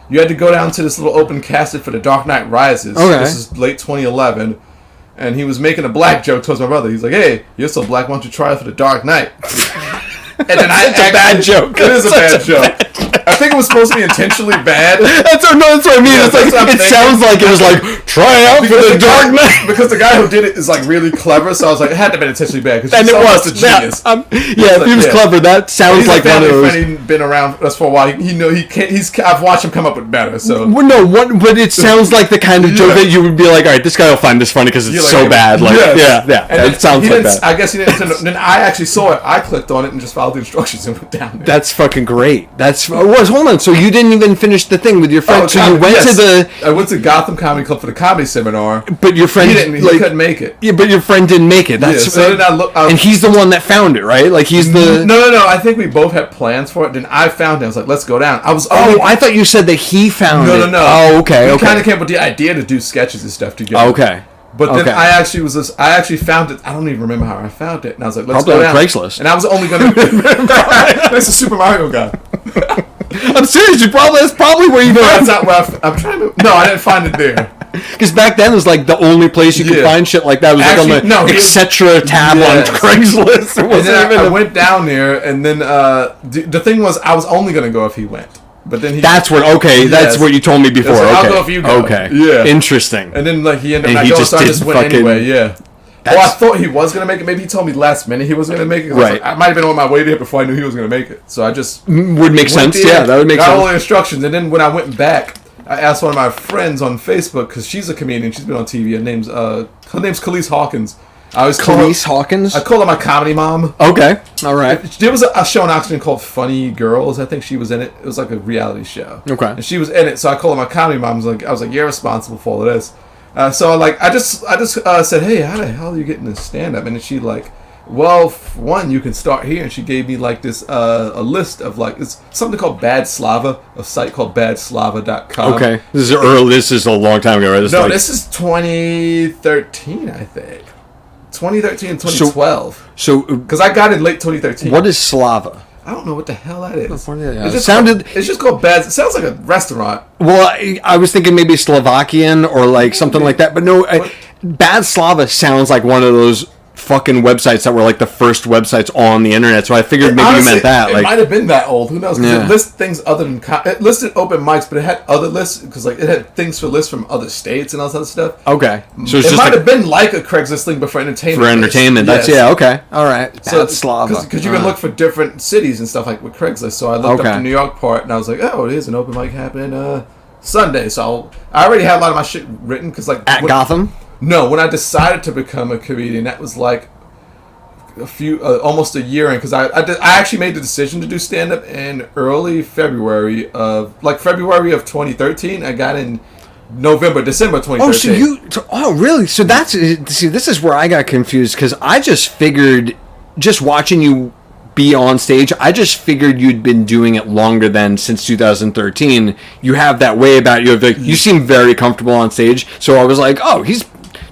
Speaker 3: you had to go down to this little open casket for The Dark Knight Rises.
Speaker 2: Okay.
Speaker 3: This is late 2011. And he was making a black joke towards my brother. He's like, "Hey, you're so black, why don't you try it for The Dark Knight?" And then
Speaker 2: it's a bad joke.
Speaker 3: It is a bad joke. I think it was supposed to be intentionally bad.
Speaker 2: That's what I mean.
Speaker 3: Yeah,
Speaker 2: it's like it sounds like it was like try out for the Dark Knight.
Speaker 3: Because the guy who did it is like really clever, so I was like, it had to have been intentionally bad.
Speaker 2: And it was
Speaker 3: a genius.
Speaker 2: If he was clever, that sounds like one of those.
Speaker 3: He's been around us for a while. He can't. I've watched him come up with better. So
Speaker 2: but it sounds like the kind of joke that you would be like, all right, this guy will find this funny because it's so bad. Like, and it sounds like that.
Speaker 3: I guess he didn't. Then I actually saw it. I clicked on it and just followed the instructions and went down there.
Speaker 2: That's fucking great. Hold on. So you didn't even finish the thing with your friend. So you went to
Speaker 3: I went to Gotham Comedy Club for the comedy seminar.
Speaker 2: But your friend
Speaker 3: he couldn't make it.
Speaker 2: Yeah, but your friend didn't make it. That's
Speaker 3: so then I look,
Speaker 2: and he's the one that found it, right? Like he's the
Speaker 3: No. I think we both had plans for it. Then I found it. I was like, let's go down.
Speaker 2: I thought you said that he found it.
Speaker 3: No.
Speaker 2: Oh, okay.
Speaker 3: We kind of came up with the idea to do sketches and stuff together.
Speaker 2: Okay.
Speaker 3: But then I actually found it. I don't even remember how I found it. And I was like, let's
Speaker 2: probably
Speaker 3: go down.
Speaker 2: Craigslist.
Speaker 3: And I was only going to... That's a Super Mario guy.
Speaker 2: I'm serious. That's probably where you found it.
Speaker 3: That's not where I'm trying to... No, I didn't find it there.
Speaker 2: Because back then it was like the only place you could find shit like that. It was
Speaker 3: actually,
Speaker 2: like on the etc. tab on Craigslist.
Speaker 3: And then I went down there, and then the thing was, I was only going to go if he went. But then
Speaker 2: that's what what you told me before.
Speaker 3: Like,
Speaker 2: okay.
Speaker 3: I'll go if you go.
Speaker 2: Okay.
Speaker 3: Yeah.
Speaker 2: Interesting.
Speaker 3: And then like he ended up not going, so I just went anyway. Yeah. Well, I thought he was gonna make it. Maybe he told me last minute he was gonna make it.
Speaker 2: Right.
Speaker 3: I might have been on my way there before I knew he was gonna make it. So I just
Speaker 2: would make sense. Yeah, that would make sense.
Speaker 3: Got all the instructions, and then when I went back, I asked one of my friends on Facebook because she's a comedian. She's been on TV. Her name's Khalees Hawkins.
Speaker 2: Khalees Hawkins?
Speaker 3: I call her my comedy mom.
Speaker 2: Okay. All right.
Speaker 3: There was a show on Oxygen called Funny Girls. I think she was in it. It was like a reality show.
Speaker 2: Okay.
Speaker 3: And she was in it, so I called her my comedy mom. I was like, you're responsible for all of this. So like, I just said, hey, how the hell are you getting this stand up? And then she like, well, one, you can start here. And she gave me like this a list of like, it's something called Bad Slava, a site called badslava.com.
Speaker 2: Okay. This is a long time ago, right?
Speaker 3: This is 2013, I think. 2013 and 2012.
Speaker 2: So
Speaker 3: because I got in late 2013.
Speaker 2: What is Slava?
Speaker 3: I don't know what the hell that is.
Speaker 2: It's
Speaker 3: just called Bad. It sounds like a restaurant.
Speaker 2: Well, I was thinking maybe Slovakian or like something like that, but no. Bad Slava sounds like one of those fucking websites that were like the first websites on the internet. So I figured maybe you meant that.
Speaker 3: It might have been that old. Who knows? Because it lists things other than it listed open mics, but it had other lists because like it had things for lists from other states and all that other stuff.
Speaker 2: Okay, so
Speaker 3: it might have been like a Craigslist thing, but for entertainment.
Speaker 2: For entertainment, that's okay. All right. Bad Slava.
Speaker 3: Because you can look for different cities and stuff like with Craigslist. So I looked up the New York part, and I was like, oh, there's an open mic happening Sunday. So I already had a lot of my shit written because like
Speaker 2: at Gotham.
Speaker 3: No, when I decided to become a comedian, that was like almost a year in, because I actually made the decision to do stand up in early February of 2013. I got in December 2013.
Speaker 2: Really? So this is where I got confused, because I just figured, just watching you be on stage, I just figured you'd been doing it longer than since 2013. You have that way about you. You seem very comfortable on stage, so I was like, oh, he's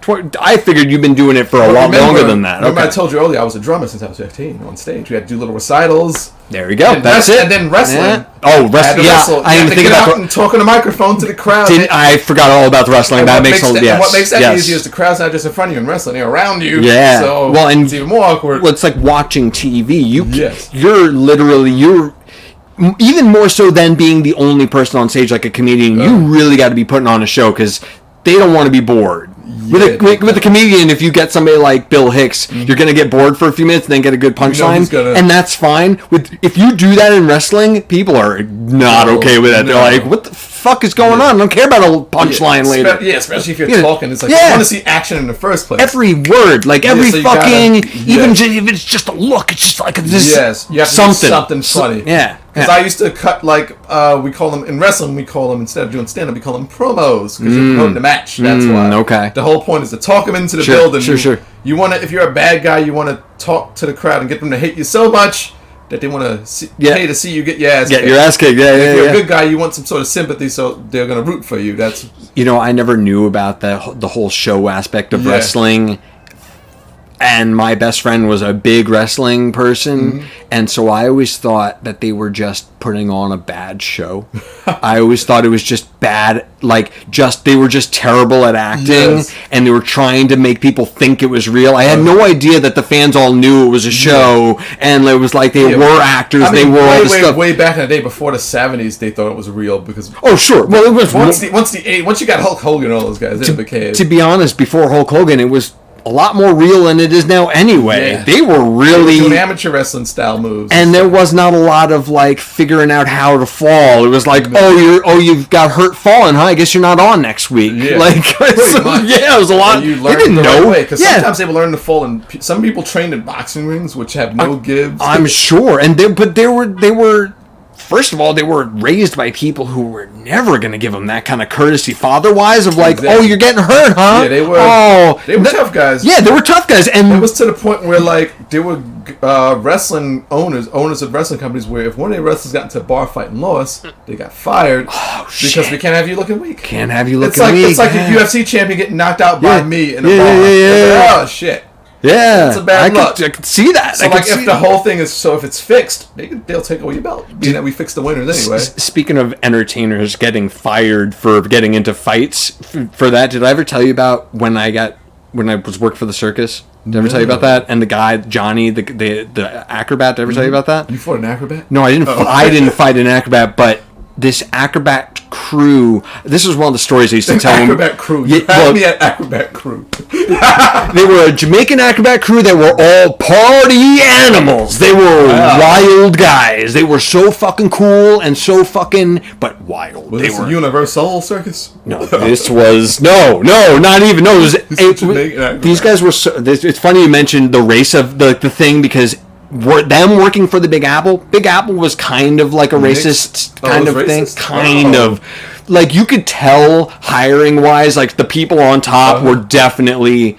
Speaker 2: I figured you've been doing it for a lot longer than that.
Speaker 3: Remember I told you earlier I was a drummer since I was 15 on stage. We had to do little recitals.
Speaker 2: There we go. That's it.
Speaker 3: And then wrestling.
Speaker 2: Yeah. Oh, wrestling. Yeah,
Speaker 3: I didn't think about and talking to microphone to the crowd.
Speaker 2: I forgot all about the wrestling.
Speaker 3: And
Speaker 2: that makes a
Speaker 3: and what makes that easy is the crowd's not just in front of you and wrestling; they're around you.
Speaker 2: Yeah.
Speaker 3: So it's even more awkward.
Speaker 2: Well, it's like watching TV. You're even more so than being the only person on stage like a comedian. You really got to be putting on a show because they don't want to be bored. With a comedian, if you get somebody like Bill Hicks, you're going to get bored for a few minutes and then get a good punchline, and that's fine. If you do that in wrestling, people are not okay with that. They're like, what the fuck is going on? I don't care about a punchline later.
Speaker 3: Especially if you're talking. It's like, you want to see action in the first place.
Speaker 2: Every word, like every fucking, even if it's just a look, it's just like this.
Speaker 3: You have to do something funny. Because I used to cut, like, we call them, in wrestling, instead of doing stand-up, we call them promos, because you're promoting the match, that's why.
Speaker 2: Okay.
Speaker 3: The whole point is to talk them into the building. You want to, if you're a bad guy, you want to talk to the crowd and get them to hate you so much that they want to pay to see you get your ass kicked.
Speaker 2: Get your ass kicked,
Speaker 3: If you're a good guy, you want some sort of sympathy, so they're going to root for you. That's...
Speaker 2: I never knew about the whole show aspect of wrestling. And my best friend was a big wrestling person, and so I always thought that they were just putting on a bad show. I always thought it was just bad, they were just terrible at acting, and they were trying to make people think it was real. I had no idea that the fans all knew it was a show, and it was like they were actors. I mean, they were all this stuff.
Speaker 3: Way back in the day, before the 70s, they thought it was real because.
Speaker 2: Oh sure, well it was
Speaker 3: once you got Hulk Hogan and all those guys, it became.
Speaker 2: To be honest, before Hulk Hogan, it was a lot more real than it is now anyway. They were really
Speaker 3: doing amateur wrestling style moves.
Speaker 2: And there was not a lot of figuring out how to fall. It was like, you've got hurt falling, huh? I guess you're not on next week. Yeah. It was a lot.
Speaker 3: You learn the right way, because sometimes they will learn to fall, and some people trained in boxing rings which have no gives.
Speaker 2: I'm sure. And they were first of all, they were raised by people who were never going to give them that kind of courtesy, father-wise, of you're getting hurt, huh?
Speaker 3: Yeah, they were tough guys.
Speaker 2: Yeah, they were tough guys. And
Speaker 3: it was to the point where, there were wrestling owners of wrestling companies, where if one of the wrestlers got into a bar fight and lost, they got fired because we can't have you looking weak.
Speaker 2: Can't have you looking weak.
Speaker 3: It's like a UFC champion getting knocked out by me in a bar. Oh, shit.
Speaker 2: Yeah,
Speaker 3: it's a bad luck.
Speaker 2: I could see that.
Speaker 3: So, if the whole thing is if it's fixed, they'll take away your belt. Being that we fixed the winners anyway.
Speaker 2: Speaking of entertainers getting fired for getting into fights, for that, did I ever tell you about when I was working for the circus? Did I ever tell you about that? And the guy Johnny, the acrobat. Did I ever tell you about that?
Speaker 3: You fought an acrobat?
Speaker 2: No, I didn't. I didn't fight an acrobat, but this acrobat crew. This is one of the stories I used to tell them.
Speaker 3: Acrobat crew. You had me at acrobat crew.
Speaker 2: They were a Jamaican acrobat crew that were all party animals. They were wild guys. They were so fucking cool and so fucking but wild.
Speaker 3: Was this a Universal Circus?
Speaker 2: No, this was no, not even. No, it was. These guys were. It's funny you mentioned the race of the thing because. Them working for the Big Apple. Big Apple was kind of like a racist kind of thing. Kind of. You could tell hiring wise, the people on top were definitely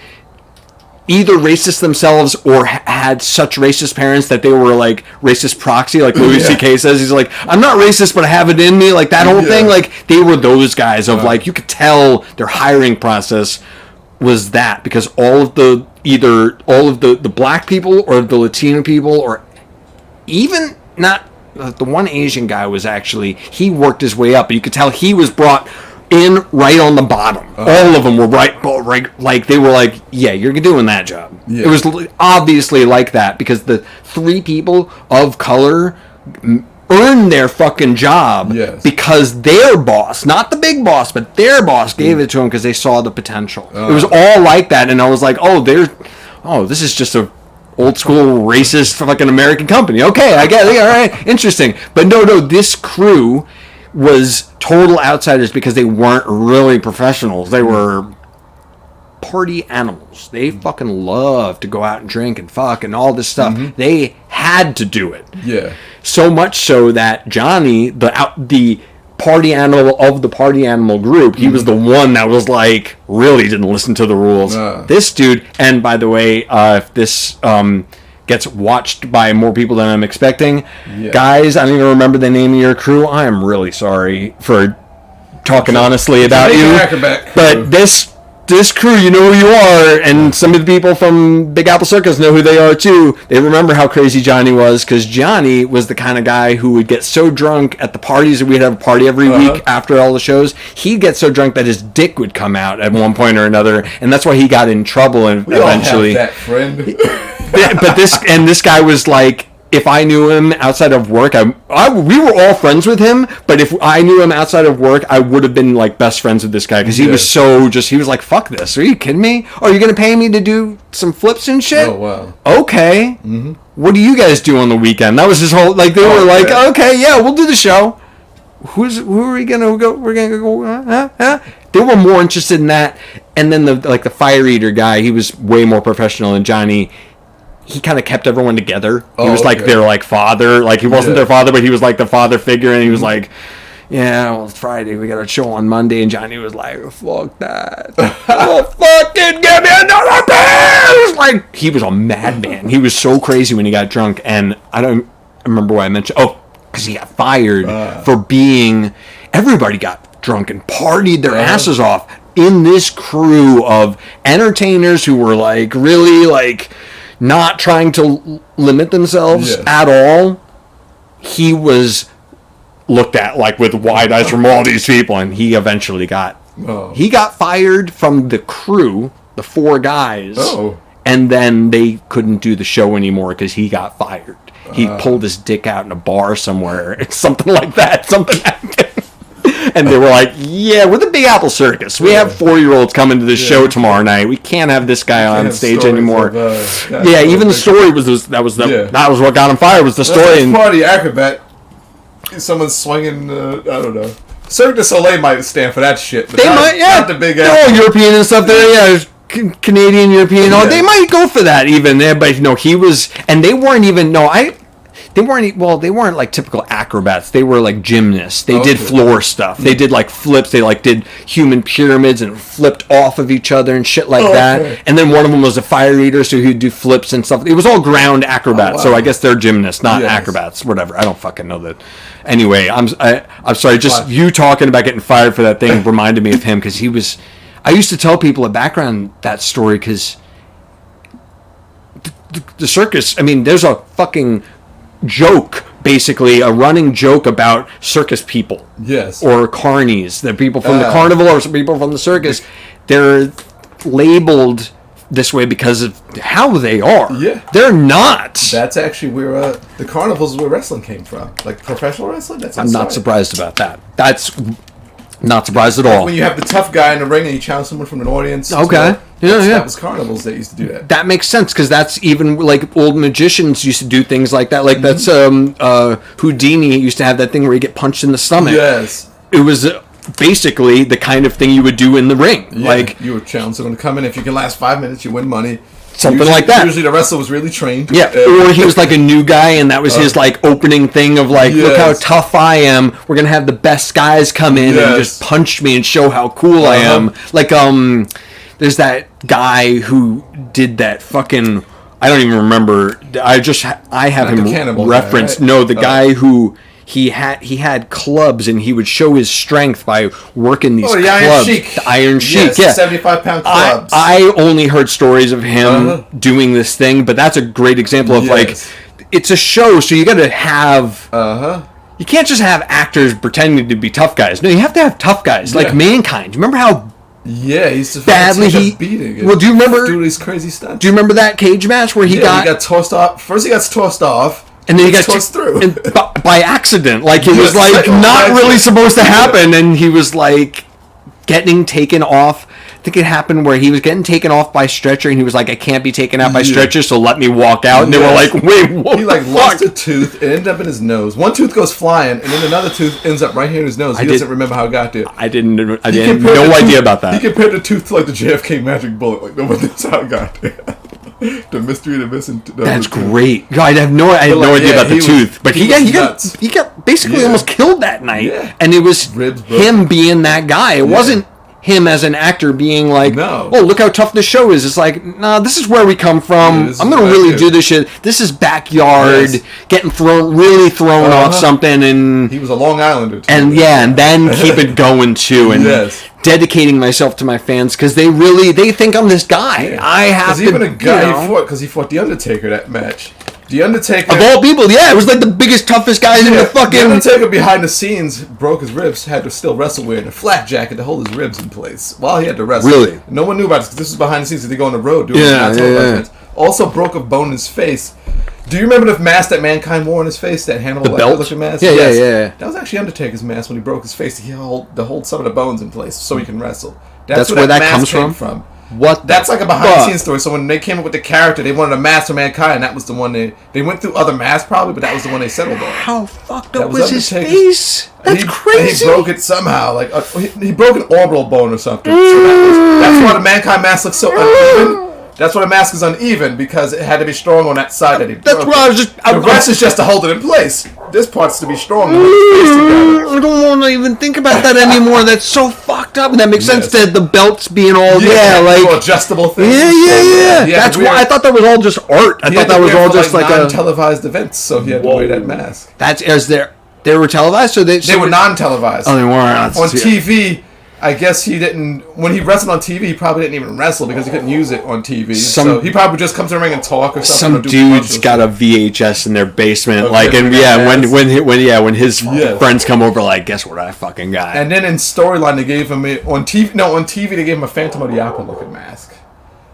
Speaker 2: either racist themselves or had such racist parents that they were racist proxy. Louis C.K. says, he's like, I'm not racist, but I have it in me. That whole thing. They were those guys of you could tell their hiring process was that because all of the black people or the Latino people or even not the one Asian guy was actually he worked his way up, but you could tell he was brought in right on the bottom. All of them were right they were you're doing that job. It was obviously like that because the three people of color earned their fucking job because their boss, not the big boss, but their boss gave it to them because they saw the potential. It was all like that, and I was like, this is just a old school racist fucking American company. Okay, I get it. All right, interesting. But no, this crew was total outsiders because they weren't really professionals. They were party animals. They fucking love to go out and drink and fuck and all this stuff. They had to do it.
Speaker 3: Yeah.
Speaker 2: So much so that Johnny, the party animal of the party animal group, he was the one that was really didn't listen to the rules. This dude, and by the way, if this gets watched by more people than I'm expecting, guys, I don't even remember the name of your crew. I am really sorry for talking honestly about you. But this this crew, you know who you are, and some of the people from Big Apple Circus know who they are too. They remember how crazy Johnny was, because Johnny was the kind of guy who would get so drunk at the parties. We'd have a party every week after all the shows. He'd get so drunk that his dick would come out at one point or another, and that's why he got in trouble. And
Speaker 3: we
Speaker 2: eventually,
Speaker 3: all have that friend.
Speaker 2: but this guy was like, if I knew him outside of work, we were all friends with him, but if I knew him outside of work, I would have been like best friends with this guy, because he was so he was like, fuck this, are you kidding me? Are you going to pay me to do some flips and shit?
Speaker 3: Oh, wow.
Speaker 2: Okay. Mm-hmm. What do you guys do on the weekend? That was his whole, like, they were like, okay, yeah, we'll do the show. Who are we going to go? We're going to go, They were more interested in that. And then the fire eater guy, he was way more professional than Johnny. He kind of kept everyone together. He was like their like father. Like, he wasn't their father, but he was like the father figure. And he was like, yeah, well, it's Friday. We got a show on Monday. And Johnny was like, fuck that. Oh, fucking give me another beer. Like, he was a madman. He was so crazy when he got drunk. And I don't remember why I mentioned. Oh, because he got fired for being. Everybody got drunk and partied their asses off in this crew of entertainers who were like really like not trying to limit themselves at all. He was looked at like with wide eyes from all these people, and he eventually got he got fired from the crew, the 4 guys, and then they couldn't do the show anymore because he got fired. He pulled his dick out in a bar somewhere, something like that. Something happened. And they were like, yeah, we're the Big Apple Circus. We have 4-year-olds coming to this show tomorrow night. We can't have this guy on stage anymore. Even the story was that was what got him fired, was the story.
Speaker 3: And party acrobat. Someone's swinging, I don't know. Cirque du Soleil might stand for that shit. But not the Big Apple.
Speaker 2: They're all European and stuff there, Canadian, European. They might go for that even there, but no, he was, and they weren't even, they weren't like typical acrobats. They were like gymnasts. They did floor stuff. They did like flips. They like did human pyramids and flipped off of each other and shit like that. And then one of them was a fire eater, so he'd do flips and stuff. It was all ground acrobats. So I guess they're gymnasts, not acrobats. Whatever. I don't fucking know that. Anyway, I'm sorry. Just you talking about getting fired for that thing reminded me of him, because he was. I used to tell people a background that story, because the circus. I mean, there's a fucking joke, basically a running joke about circus people, or carnies. The people from the carnival or some people from the circus, they're labeled this way because of how they are. They're not.
Speaker 3: That's actually where the carnivals is where wrestling came from, like professional wrestling.
Speaker 2: I'm not surprised about that. That's not surprised at all.
Speaker 3: When you have the tough guy in the ring and you challenge someone from an audience. That was carnivals that used to do that.
Speaker 2: That makes sense, because that's even like old magicians used to do things like that. Like that's Houdini used to have that thing where you get punched in the stomach. It was basically the kind of thing you would do in the ring. Like
Speaker 3: you would challenge someone to come in. If you can last 5 minutes, you win money.
Speaker 2: Something like that.
Speaker 3: Usually the wrestler was really trained.
Speaker 2: Or he was like a new guy, and that was his like opening thing of like, look how tough I am. We're gonna have the best guys come in and just punch me and show how cool I am. Like there's that guy who did that fucking. I don't even remember. I have like him referenced. Right? No, the guy who. He had clubs, and he would show his strength by working these clubs. The Iron Sheik,
Speaker 3: 75-pound clubs.
Speaker 2: I only heard stories of him doing this thing, but that's a great example of like, it's a show, so you got to have. You can't just have actors pretending to be tough guys. No, you have to have tough guys like Mankind. Remember how?
Speaker 3: He used to
Speaker 2: badly
Speaker 3: beating.
Speaker 2: Well, do you remember?
Speaker 3: Do these crazy stunts.
Speaker 2: Do you remember that cage match where he got
Speaker 3: tossed off? First, he got tossed off.
Speaker 2: And then he got
Speaker 3: tossed through.
Speaker 2: And by accident. Like, it was like not really supposed to happen. And he was like getting taken off. I think it happened where he was getting taken off by stretcher, and he was like, I can't be taken out by stretcher, so let me walk out. And they were like, wait, what?
Speaker 3: He like lost a tooth. It ended up in his nose. One tooth goes flying, and then another tooth ends up right here in his nose. He doesn't remember how it got there.
Speaker 2: I didn't no idea about that.
Speaker 3: He compared the tooth to like the JFK magic bullet. Like, nobody knows how it got there. The mystery of the missing.
Speaker 2: That's great. I had no idea about the tooth, but he got basically almost killed that night, and it was him being that guy. It wasn't him as an actor being like, oh, look how tough this show is. It's like, nah, this is where we come from. I'm gonna really do this shit. This is backyard, getting thrown off something, and
Speaker 3: he was a Long Islander too.
Speaker 2: And and then keep it going too. And dedicating myself to my fans because they think I'm this guy.
Speaker 3: Yeah.
Speaker 2: I have to.
Speaker 3: Even a guy he fought the Undertaker that match. The Undertaker,
Speaker 2: of all people, yeah, it was like the biggest, toughest guys in the fucking.
Speaker 3: The Undertaker behind the scenes broke his ribs, had to still wrestle wearing a flak jacket to hold his ribs in place while he had to wrestle.
Speaker 2: Really?
Speaker 3: No one knew about this because this was behind the scenes. They go on the road doing
Speaker 2: yeah.
Speaker 3: Also broke a bone in his face. Do you remember the mask that Mankind wore on his face? That Hannibal Lecter mask?
Speaker 2: Yeah, yes. yeah.
Speaker 3: That was actually Undertaker's mask when he broke his face to hold some of the bones in place so he can wrestle.
Speaker 2: That's where that comes from. What?
Speaker 3: That's like a behind-the-scenes story. So when they came up with the character, they wanted a mask for Mankind, and that was the one they went through other masks probably, but that was the one they settled on.
Speaker 2: How fucked up was his face? That's
Speaker 3: And
Speaker 2: crazy.
Speaker 3: he broke it somehow, like he broke an orbital bone or something. So that's why the Mankind mask looks so uneven. That's why the mask is uneven because it had to be strong on that side that he broke.
Speaker 2: That's what I was just.
Speaker 3: The rest is just to hold it in place. This part's to be strong.
Speaker 2: I don't want to even think about that anymore. That's so fucked up. And that makes sense that the belts being all like
Speaker 3: adjustable things.
Speaker 2: Yeah. That's why I thought that was all just art. I thought that was all just like
Speaker 3: non-televised events. So he had to wear that mask.
Speaker 2: That's they were televised, so they
Speaker 3: were non-televised.
Speaker 2: Oh, they weren't
Speaker 3: on TV. I guess he didn't. When he wrestled on TV, he probably didn't even wrestle because he couldn't use it on TV. So he probably just comes to the ring and talk or something.
Speaker 2: Some dude's got a VHS in their basement, when his friends come over, like, guess what I fucking got.
Speaker 3: And then in storyline, they gave him on TV. No, on TV they gave him a Phantom of the Opera looking mask.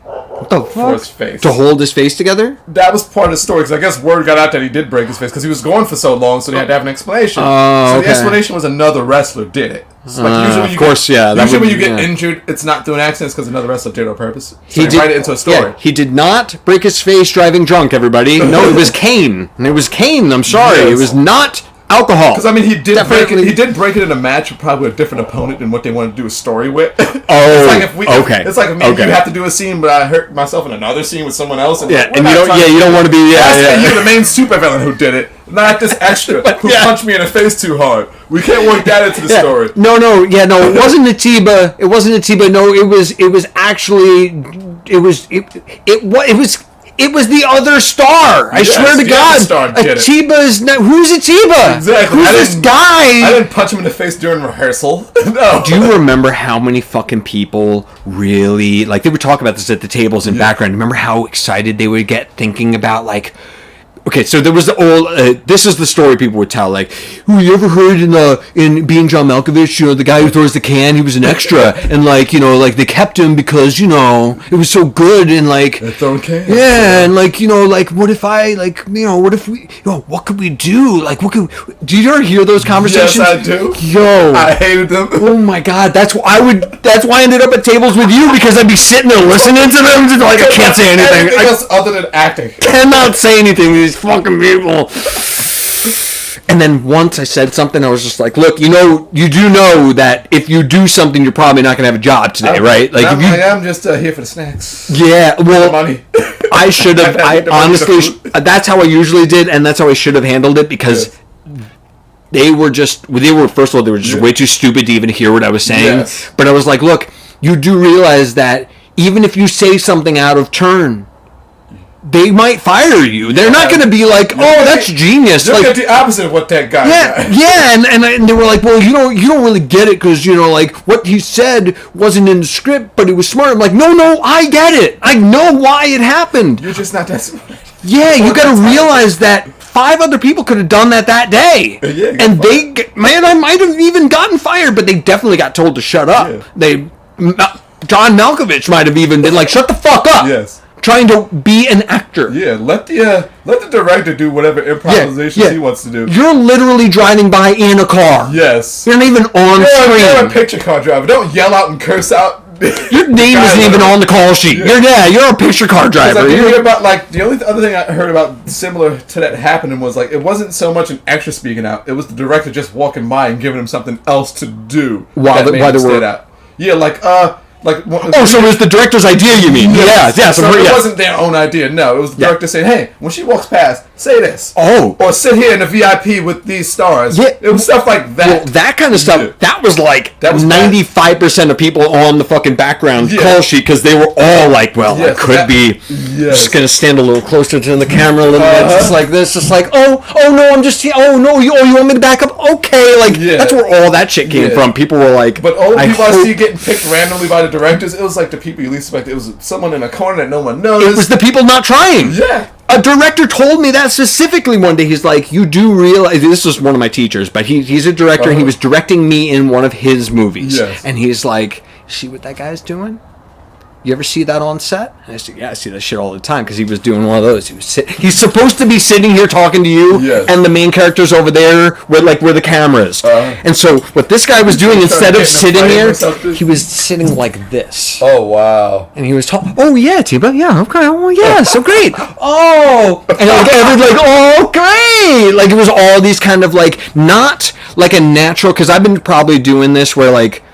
Speaker 2: What the fuck?
Speaker 3: For his face.
Speaker 2: To hold his face together?
Speaker 3: That was part of the story, because I guess word got out that he did break his face, because he was gone for so long, so they had to have an explanation. So the explanation was another wrestler did it. So usually when you get injured, it's not through an accident, it's because another wrestler did it on purpose. So he write it into a story.
Speaker 2: Yeah, he did not break his face driving drunk, everybody. No, it was cane. I'm sorry. Yes. It was not alcohol.
Speaker 3: Because I mean, he did break it in a match with probably a different opponent than what they wanted to do a story with. It's like if maybe you have to do a scene, but I hurt myself in another scene with someone else. And you
Speaker 2: don't want to be.
Speaker 3: You're the main supervillain who did it, not this extra who punched me in the face too hard. We can't work that into the story.
Speaker 2: No. It wasn't Atiba. No, it was actually. It was the other star. I swear to God. Atiba's who's Atiba?
Speaker 3: Exactly.
Speaker 2: Who's this guy?
Speaker 3: I didn't punch him in the face during rehearsal. No.
Speaker 2: Do you remember how many fucking people really they would talk about this at the tables in background? Remember how excited they would get thinking about okay, so there was the old. This is the story people would tell. You ever heard in Being John Malkovich? The guy who throws the can, he was an extra, and they kept him because it was so good and
Speaker 3: throwing cans.
Speaker 2: Yeah, and what if I what if we what could we do? Do you ever hear those conversations?
Speaker 3: Yes, I do.
Speaker 2: Yo,
Speaker 3: I hated them.
Speaker 2: Oh my God, that's why I ended up at tables with you because I'd be sitting there listening to them, I can't say anything.
Speaker 3: Anything else other than acting.
Speaker 2: Cannot say anything. These fucking people. And then once I said something, I was just like, look, you do know that if you do something, you're probably not going to have a job today, right?
Speaker 3: I'm just here for the snacks.
Speaker 2: Yeah, well,
Speaker 3: money.
Speaker 2: I should have, honestly, that's how I usually did, and that's how I should have handled it, because they were first of all, they were just way too stupid to even hear what I was saying. Yes. But I was like, look, you do realize that even if you say something out of turn, they might fire you. They're not going to be like, "Oh, that's genius."
Speaker 3: Look at the opposite of what that guy.
Speaker 2: And they were like, "Well, you don't really get it because what he said wasn't in the script, but he was smart." I'm like, "No, I get it. I know why it happened."
Speaker 3: You're just not that smart.
Speaker 2: Yeah, you got to realize that 5 other people could have done that day.
Speaker 3: Yeah,
Speaker 2: and I might have even gotten fired, but they definitely got told to shut up. Yeah. John Malkovich might have even been like, "Shut the fuck up."
Speaker 3: Yes.
Speaker 2: Trying to be an actor.
Speaker 3: Yeah, let the director do whatever improvisations he wants to do.
Speaker 2: You're literally driving by in a car.
Speaker 3: Yes.
Speaker 2: You're not even on screen.
Speaker 3: You're a picture car driver. Don't yell out and curse out.
Speaker 2: Your name isn't even on the call sheet. Yeah. You're a picture car driver.
Speaker 3: The only other thing I heard about similar to that happening was it wasn't so much an extra speaking out. It was the director just walking by and giving him something else to do.
Speaker 2: While they were
Speaker 3: out. Yeah,
Speaker 2: so it was the director's idea, you mean?
Speaker 3: Yes.
Speaker 2: Yeah.
Speaker 3: So it wasn't their own idea. No, it was the director saying, "Hey, when she walks past, say this.
Speaker 2: Oh.
Speaker 3: Or sit here in the VIP with these stars.
Speaker 2: Yeah.
Speaker 3: It was stuff like that.
Speaker 2: Well, that kind of stuff,
Speaker 3: Yeah.
Speaker 2: that was like
Speaker 3: That was
Speaker 2: 95% of people on the fucking background call sheet, because they were all like, well, I could be just going to stand a little closer to the camera a little bit, just like this, just like, oh no, I'm just here, oh no, you want me to back up? Okay, like, that's where all that shit came from. People were like...
Speaker 3: But all the people I see getting picked randomly by the directors, it was like the people you least expect. It was someone in a corner that no one noticed.
Speaker 2: It was the people not trying.
Speaker 3: Yeah.
Speaker 2: A director told me that specifically one day. He's like, you do realize... This was one of my teachers, but he's a director, and he was directing me in one of his movies.
Speaker 3: Yes.
Speaker 2: And he's like, see what that guy's doing? You ever see that on set? And I said, yeah, I see that shit all the time, because he was doing one of those. He's supposed to be sitting here talking to you, and the main character's over there where the camera is. And so what this guy was doing, instead of sitting here, he was sitting like this.
Speaker 3: Oh, wow.
Speaker 2: And he was talking, oh, yeah, Atiba, yeah, okay, oh, yeah, so great. Oh, and everyone's like, oh, great. Like, it was all these kind of, like, not like a natural, because I've been probably doing this where, like,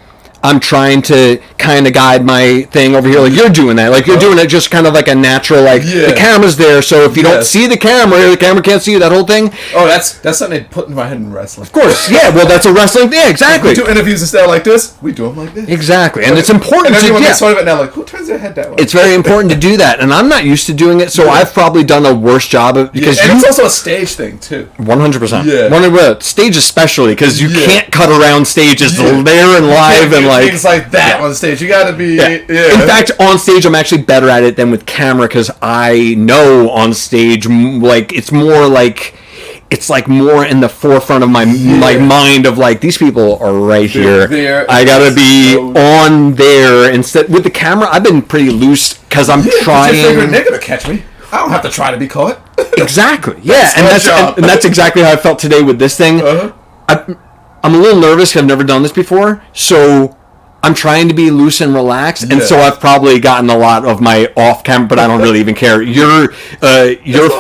Speaker 2: I'm trying to kind of guide my thing over here, like you're doing that. Like you're doing it just kind of like a natural, like the camera's there, so if you don't see the camera can't see you, that whole thing.
Speaker 3: Oh, that's something they put in my head in wrestling.
Speaker 2: Of course, yeah, well, that's a wrestling, yeah, exactly.
Speaker 3: We do interviews instead of like this, we do them like this.
Speaker 2: Exactly, and it's important
Speaker 3: and
Speaker 2: to...
Speaker 3: everyone makes fun of it now, like, who turns their head that way?
Speaker 2: It's very important to do that, and I'm not used to doing it, so I've probably done a worse job of... Because
Speaker 3: and it's also a stage thing, too.
Speaker 2: 100%.
Speaker 3: Yeah.
Speaker 2: Stage especially, because you can't cut around stages. They're there and live, and like...
Speaker 3: Things like that. On stage, you gotta be.
Speaker 2: In fact, on stage, I'm actually better at it than with camera, because I know on stage, like it's more like more in the forefront of my mind of like, these people are right here. I gotta be on there instead. With the camera, I've been pretty loose because I'm trying.
Speaker 3: They're gonna catch me. I don't have to try to be caught.
Speaker 2: Exactly. Yeah, and that's exactly how I felt today with this thing. I'm a little nervous. I've never done this before, so I'm trying to be loose and relaxed, and so I've probably gotten a lot of my off camera, but I don't really even care. Your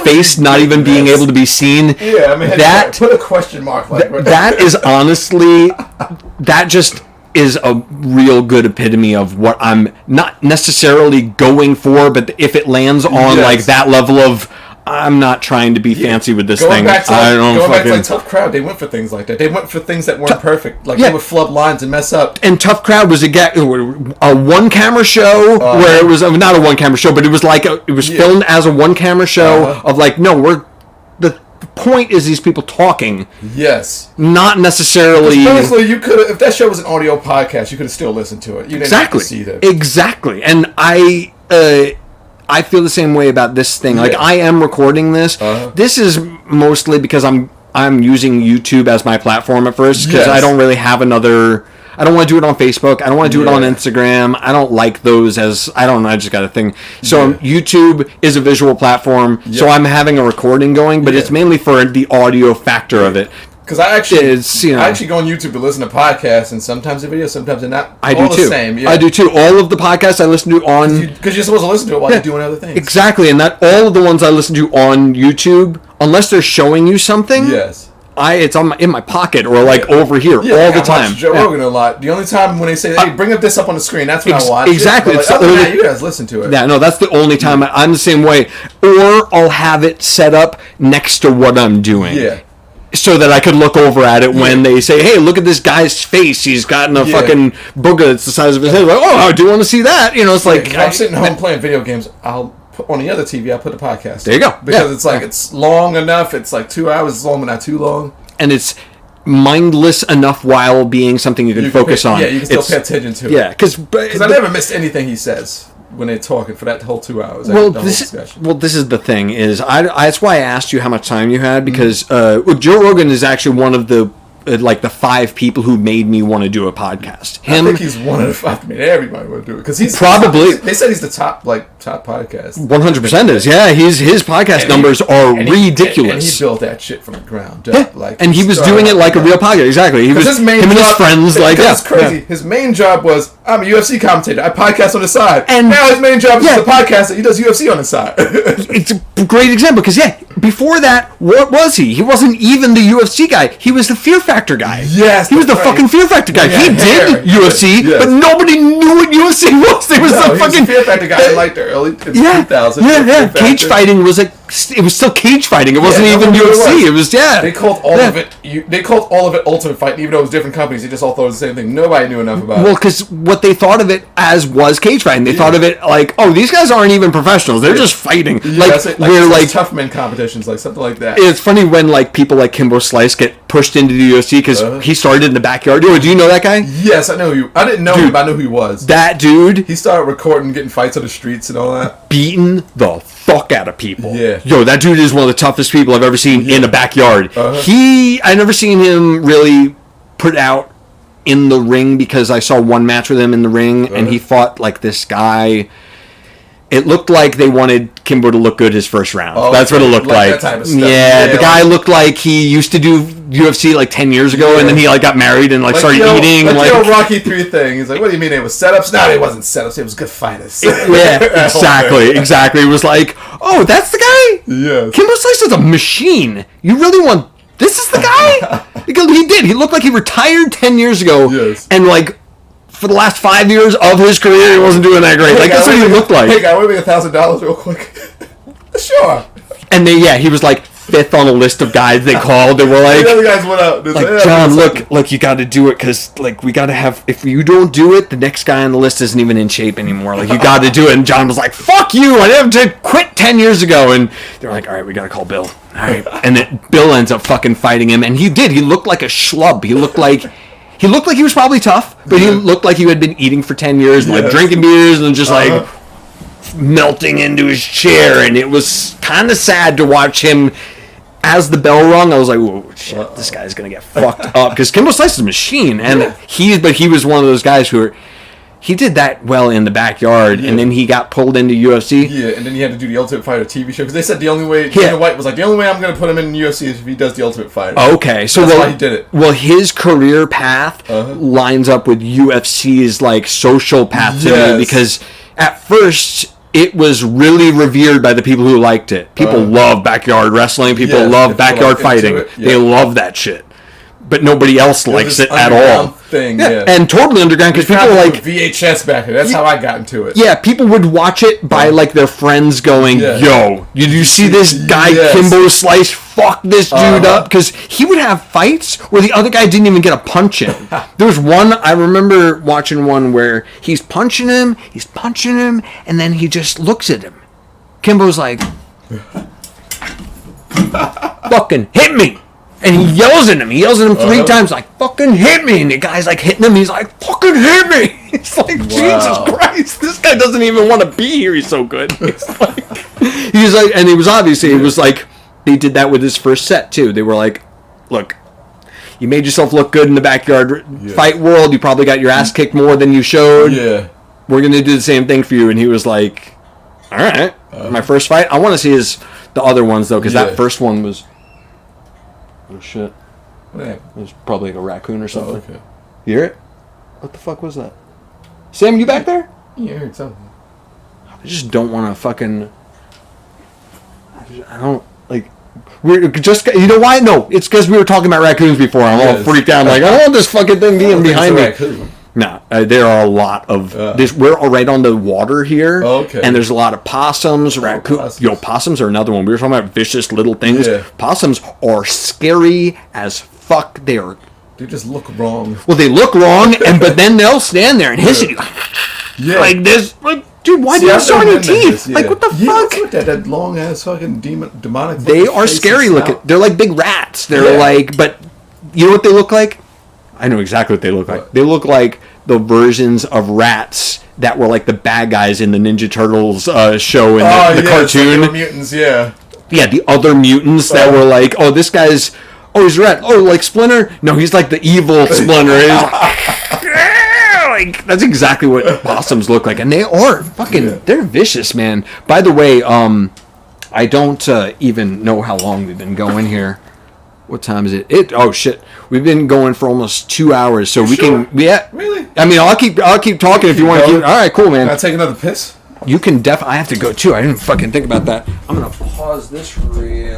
Speaker 2: face not even being able to be seen.
Speaker 3: Yeah, I mean, that put a question mark like
Speaker 2: that is honestly, that just is a real good epitome of what I'm not necessarily going for, but if it lands on like that level of, I'm not trying to be fancy with this thing.
Speaker 3: Back to like Tough Crowd, they went for things like that. They went for things that weren't perfect. Like they would flub lines and mess up.
Speaker 2: And Tough Crowd was a one-camera show where it was not a one-camera show, but it was like it was filmed as a one-camera show of like, no, the point is these people talking.
Speaker 3: Yes.
Speaker 2: Not necessarily...
Speaker 3: Honestly, you could have, if that show was an audio podcast, you could have still listened to it. You didn't have to see that.
Speaker 2: Exactly. And I feel the same way about this thing. Like, I am recording this. This is mostly because I'm using YouTube as my platform at first, because I don't really have another... I don't want to do it on Facebook. I don't want to do it on Instagram. I don't like those as... I don't know. I just got a thing. So YouTube is a visual platform, so I'm having a recording going, but it's mainly for the audio factor of it.
Speaker 3: Because I actually go on YouTube to listen to podcasts, and sometimes the videos, sometimes they're not.
Speaker 2: I do too.
Speaker 3: The same. Yeah.
Speaker 2: I do too. All of the podcasts I listen to on...
Speaker 3: Because you're supposed to listen to it while you're doing other things.
Speaker 2: Exactly, and that all of the ones I listen to on YouTube, unless they're showing you something...
Speaker 3: Yes.
Speaker 2: It's in my pocket or like over here all the time.
Speaker 3: I watch Joe Rogan a lot. The only time when they say, "Hey, bring up this up on the screen," that's when I watch.
Speaker 2: Exactly.
Speaker 3: Like, other than that, you guys listen to it.
Speaker 2: Yeah, no, that's the only time I'm the same way. Or I'll have it set up next to what I'm doing.
Speaker 3: Yeah.
Speaker 2: So that I could look over at it when they say, "Hey, look at this guy's face. He's gotten a fucking booger that's the size of his head." Like, oh, I do want to see that. You know, it's like
Speaker 3: I'm sitting home playing video games. I'll put on the other TV. I'll put the podcast.
Speaker 2: There you go.
Speaker 3: Because it's like it's long enough. It's like 2 hours. It's long, but not too long.
Speaker 2: And it's mindless enough while being something you can focus on.
Speaker 3: Yeah, you can still pay attention to it.
Speaker 2: Yeah, because
Speaker 3: I never missed anything he says when they're talking for that whole 2 hours.
Speaker 2: Well, this is the thing is, that's why I asked you how much time you had, because Joe Rogan is actually one of the like the 5 people who made me want to do a podcast.
Speaker 3: I think he's one of the 5 that made everybody want to do it, because he's
Speaker 2: probably.
Speaker 3: They said he's the top podcast.
Speaker 2: 100% is. Yeah, his podcast numbers are ridiculous.
Speaker 3: And he built that shit from the ground up.
Speaker 2: Yeah. And he was doing it like a real podcast. Exactly. He was him and his friends. Like,
Speaker 3: it's crazy. Yeah. His main job was, I'm a UFC commentator. I podcast on the side. And now his main job is a podcaster. He does UFC on the side.
Speaker 2: It's a great example, because before that, what was he? He wasn't even the UFC guy. He was the Fear Factor guy.
Speaker 3: Yes,
Speaker 2: he was the fucking Fear Factor guy. He did UFC, but nobody knew what UFC was. There was some fucking
Speaker 3: Fear Factor guy in like the early 2000s.
Speaker 2: Yeah. Cage fighting was a it was still cage fighting. It wasn't even UFC. It was
Speaker 1: They called all of it. They called all of it Ultimate Fighting, even though it was different companies. They just all thought it was the same thing. Nobody knew enough about it.
Speaker 2: Well, because what they thought of it as was cage fighting. They thought of it like, oh, these guys aren't even professionals. They're just fighting.
Speaker 1: Yeah, like we're like tough men competitions, like something like that.
Speaker 2: It's funny when like people like Kimbo Slice get pushed into the UFC because he started in the backyard. Do you know that guy?
Speaker 1: Yes, I know you. I didn't know him, but I knew who he was.
Speaker 2: That dude.
Speaker 1: He started recording, getting fights on the streets and all that.
Speaker 2: Beating the fuck out of people.
Speaker 1: Yeah.
Speaker 2: Yo, that dude is one of the toughest people I've ever seen in a backyard. I never seen him really put out in the ring because I saw one match with him in the ring and he fought like this guy. It looked like they wanted Kimbo to look good his first round.
Speaker 1: Oh,
Speaker 2: that's what it looked like.
Speaker 1: That type of stuff.
Speaker 2: Yeah, the guy looked like he used to do UFC like 10 years ago and then he like got married and like started eating.
Speaker 1: Like the Rocky 3 thing. He's like, what do you mean it was setups? No, it wasn't setups. It was good fighters.
Speaker 2: Yeah, exactly. It was like, oh, that's the guy?
Speaker 1: Yes.
Speaker 2: Kimbo Slice is a machine. You really want... This is the guy? Because he did. He looked like he retired 10 years ago.
Speaker 1: Yes.
Speaker 2: And like... For the last 5 years of his career, he wasn't doing that great. Like, that's what he looked like.
Speaker 1: Hey, guy, want to make $1,000 real quick? Sure.
Speaker 2: And he was like 5th on a list of guys they called. They were like,
Speaker 1: the other guys went out.
Speaker 2: Like, John, look, you got to do it because, like, we got to have. If you don't do it, the next guy on the list isn't even in shape anymore. Like, you got to do it. And John was like, fuck you! I have to quit 10 years ago. And they're like, all right, we got to call Bill. All right, and then Bill ends up fucking fighting him, and he did. He looked like a schlub. He looked like he was probably tough, but he looked like he had been eating for 10 years, and like drinking beers, and just like melting into his chair. And it was kind of sad to watch him. As the bell rung, I was like, "Whoa, shit! This guy's gonna get fucked up." Because Kimbo Slice is a machine, and he was one of those guys he did that well in the backyard, and then he got pulled into UFC.
Speaker 1: Yeah, and then he had to do the Ultimate Fighter TV show because they said the only way Dana White was like, the only way I'm gonna put him in UFC is if he does the Ultimate Fighter.
Speaker 2: Okay, so
Speaker 1: that's why he did it.
Speaker 2: Well, his career path lines up with UFC's like social path to me because at first. It was really revered by the people who liked it. People love backyard wrestling. People love backyard fighting. They love that shit. But nobody else likes it at all.
Speaker 1: Thing,
Speaker 2: And totally underground because people like
Speaker 1: VHS back then. That's how I got into it.
Speaker 2: Yeah, people would watch it by like their friends going, "Yo, you see this guy Kimbo Slice fuck this dude up?" Because he would have fights where the other guy didn't even get a punch in. There was one I remember watching one where he's punching him, and then he just looks at him. Kimbo's like, "Fucking hit me." And he yells at him. He yells at him 3 times, like, fucking hit me. And the guy's like hitting him. He's like, fucking hit me. It's like, Jesus Christ. This guy doesn't even want to be here. He's so good. He's like, and he was obviously, it was like, they did that with his first set too. They were like, look, you made yourself look good in the backyard fight world. You probably got your ass kicked more than you showed.
Speaker 1: Yeah.
Speaker 2: We're going to do the same thing for you. And he was like, all right. My first fight. I want to see the other ones though, because that first one was. Oh shit. It was probably like a raccoon or something.
Speaker 1: Oh, okay.
Speaker 2: You hear it? What the fuck was that? Sam, you back there?
Speaker 1: Yeah, I heard something.
Speaker 2: I just don't want to fucking... I don't... Like... We're just... You know why? No, it's because we were talking about raccoons before. I'm all freaked out. Like, I don't want this fucking thing being behind me.
Speaker 1: Raccoon.
Speaker 2: No, there are a lot of... we're right on the water here.
Speaker 1: Okay.
Speaker 2: And there's a lot of possums, raccoons. Yo, possums are another one. We were talking about vicious little things.
Speaker 1: Yeah.
Speaker 2: Possums are scary as fuck. They
Speaker 1: just look wrong.
Speaker 2: Well, they look wrong, but then they'll stand there and hiss at you.
Speaker 1: Yeah.
Speaker 2: Like this. Like, dude, why do you have so many teeth? Like, what the fuck?
Speaker 1: What's with that long ass fucking demonic.
Speaker 2: They are scary looking. They're like big rats. They're like, but you know what they look like? I know exactly what they look like. They look like the versions of rats that were like the bad guys in the Ninja Turtles show in the cartoon.
Speaker 1: Like mutants, yeah.
Speaker 2: Yeah, the other mutants that were like, oh, this guy's, oh, he's a rat. Oh, like Splinter? No, he's like the evil Splinter. Like, that's exactly what possums look like. And they are fucking, they're vicious, man. By the way, I don't even know how long we've been going here. What time is it? Oh shit! We've been going for almost 2 hours, so can. Yeah.
Speaker 1: Really?
Speaker 2: I mean, I'll keep talking if you want to keep. All right, cool, man.
Speaker 1: Can I take another piss?
Speaker 2: You can I have to go too. I didn't fucking think about that. I'm gonna pause this real.